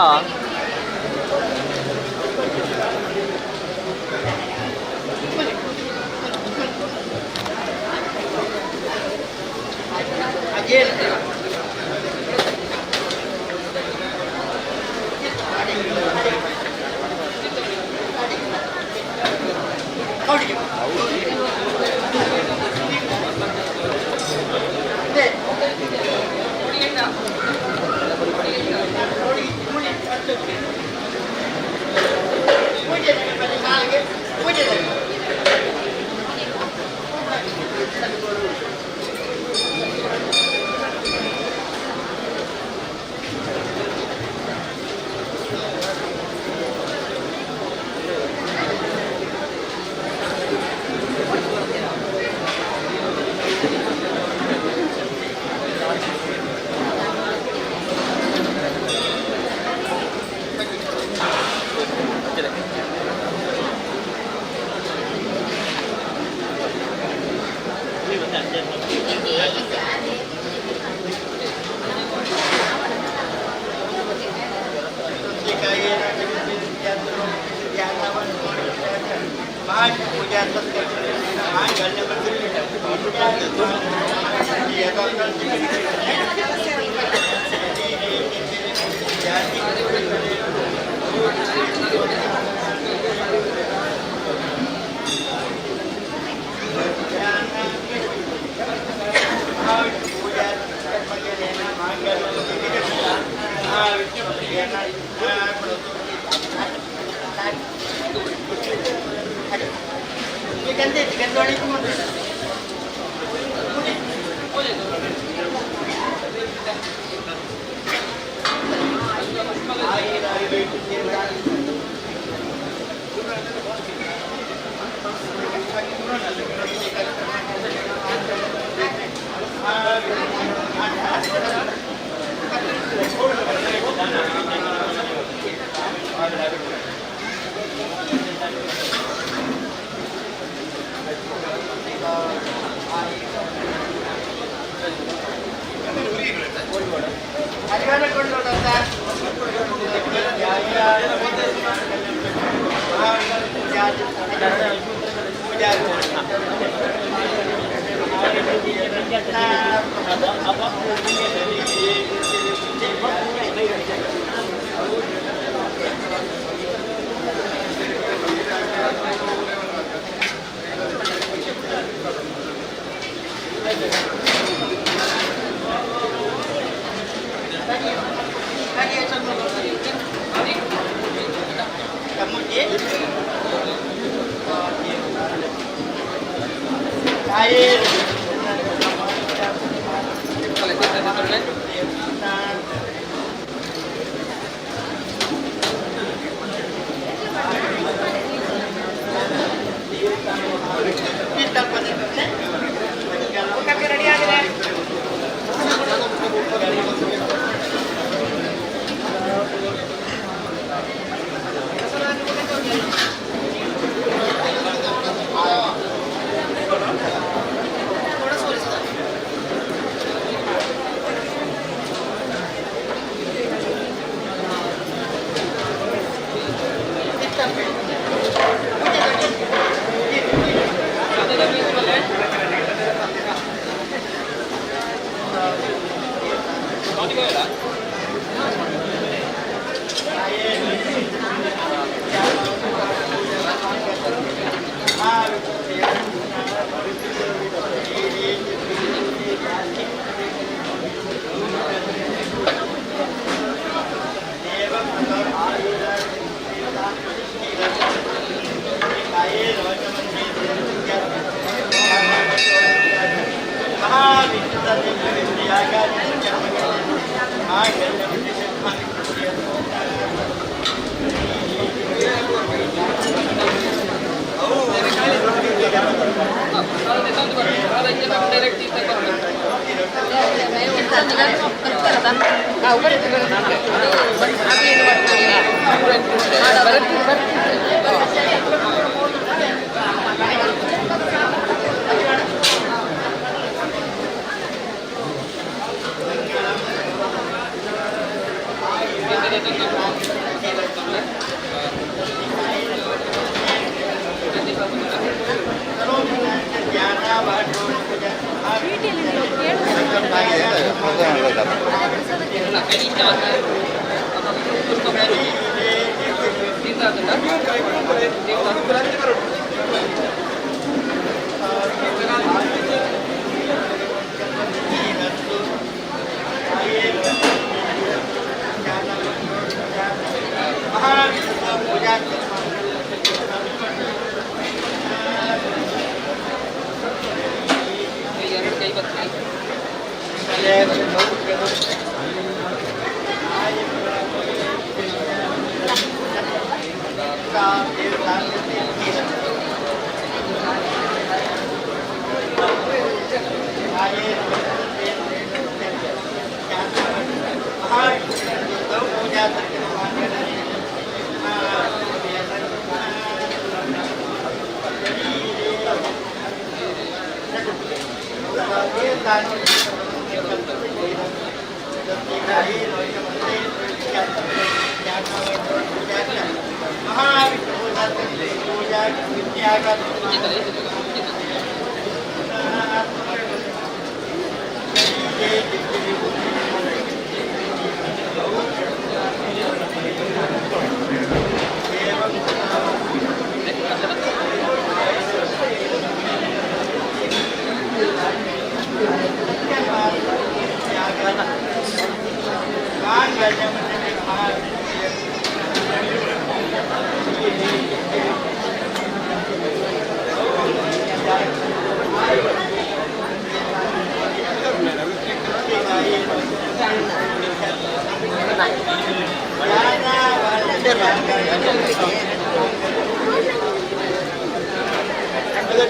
Gracias.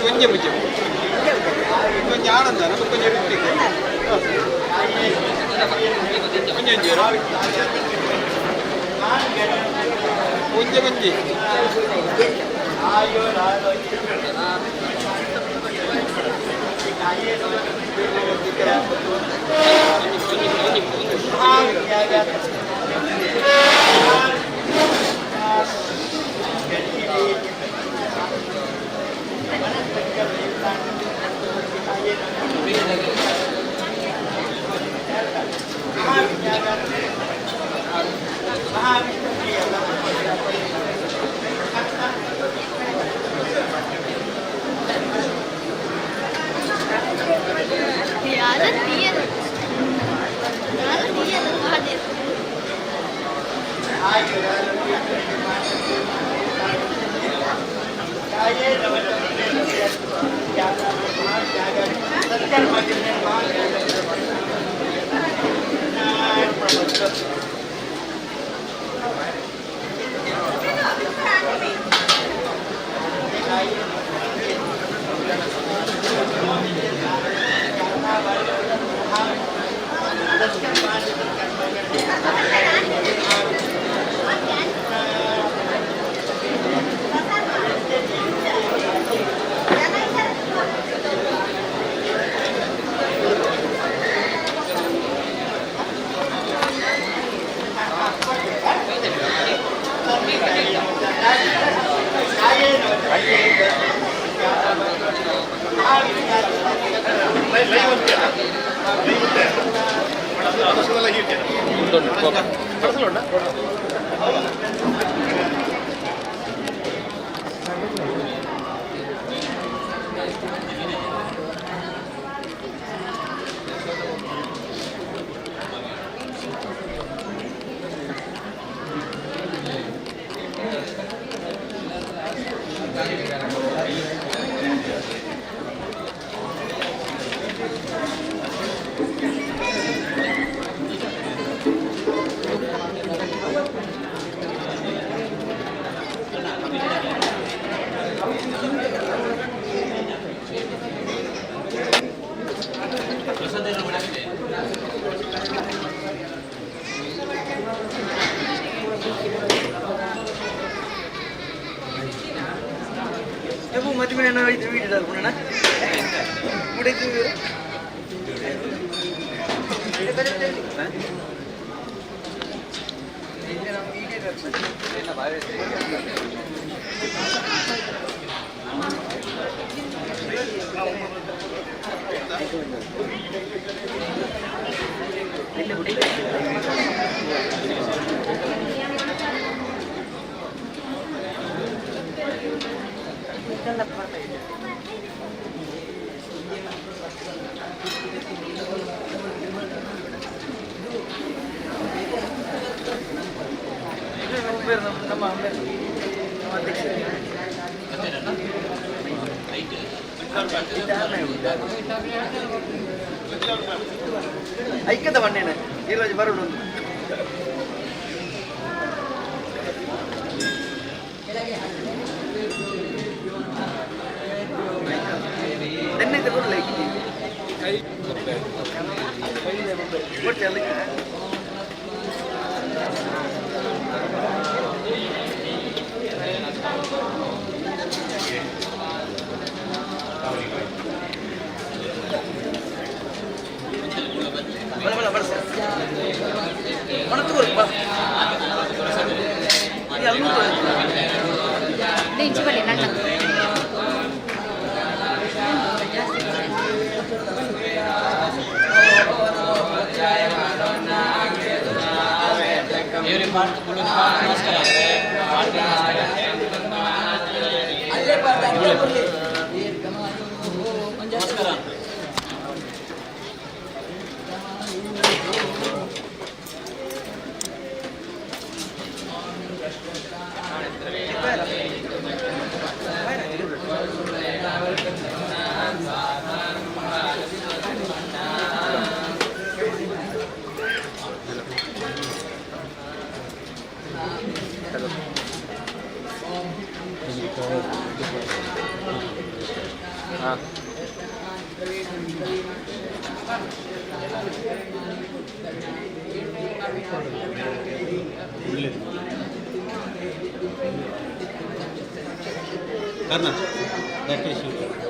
கொஞ்சம் கொஞ்சம் கொஞ்சம் ஆனந்தம் நம்ம கொஞ்சம் கொஞ்சம் கொஞ்சம் கொஞ்சம் ಐಕ್ಯದ ಬಣ್ಣೇನೆ ಈರೋಜು ಬರೋದು ನೆನ್ನೆ ಕೊಡಲ ಕೊಟ್ಟೆ ಅದಕ್ಕೆ Karna, that is you.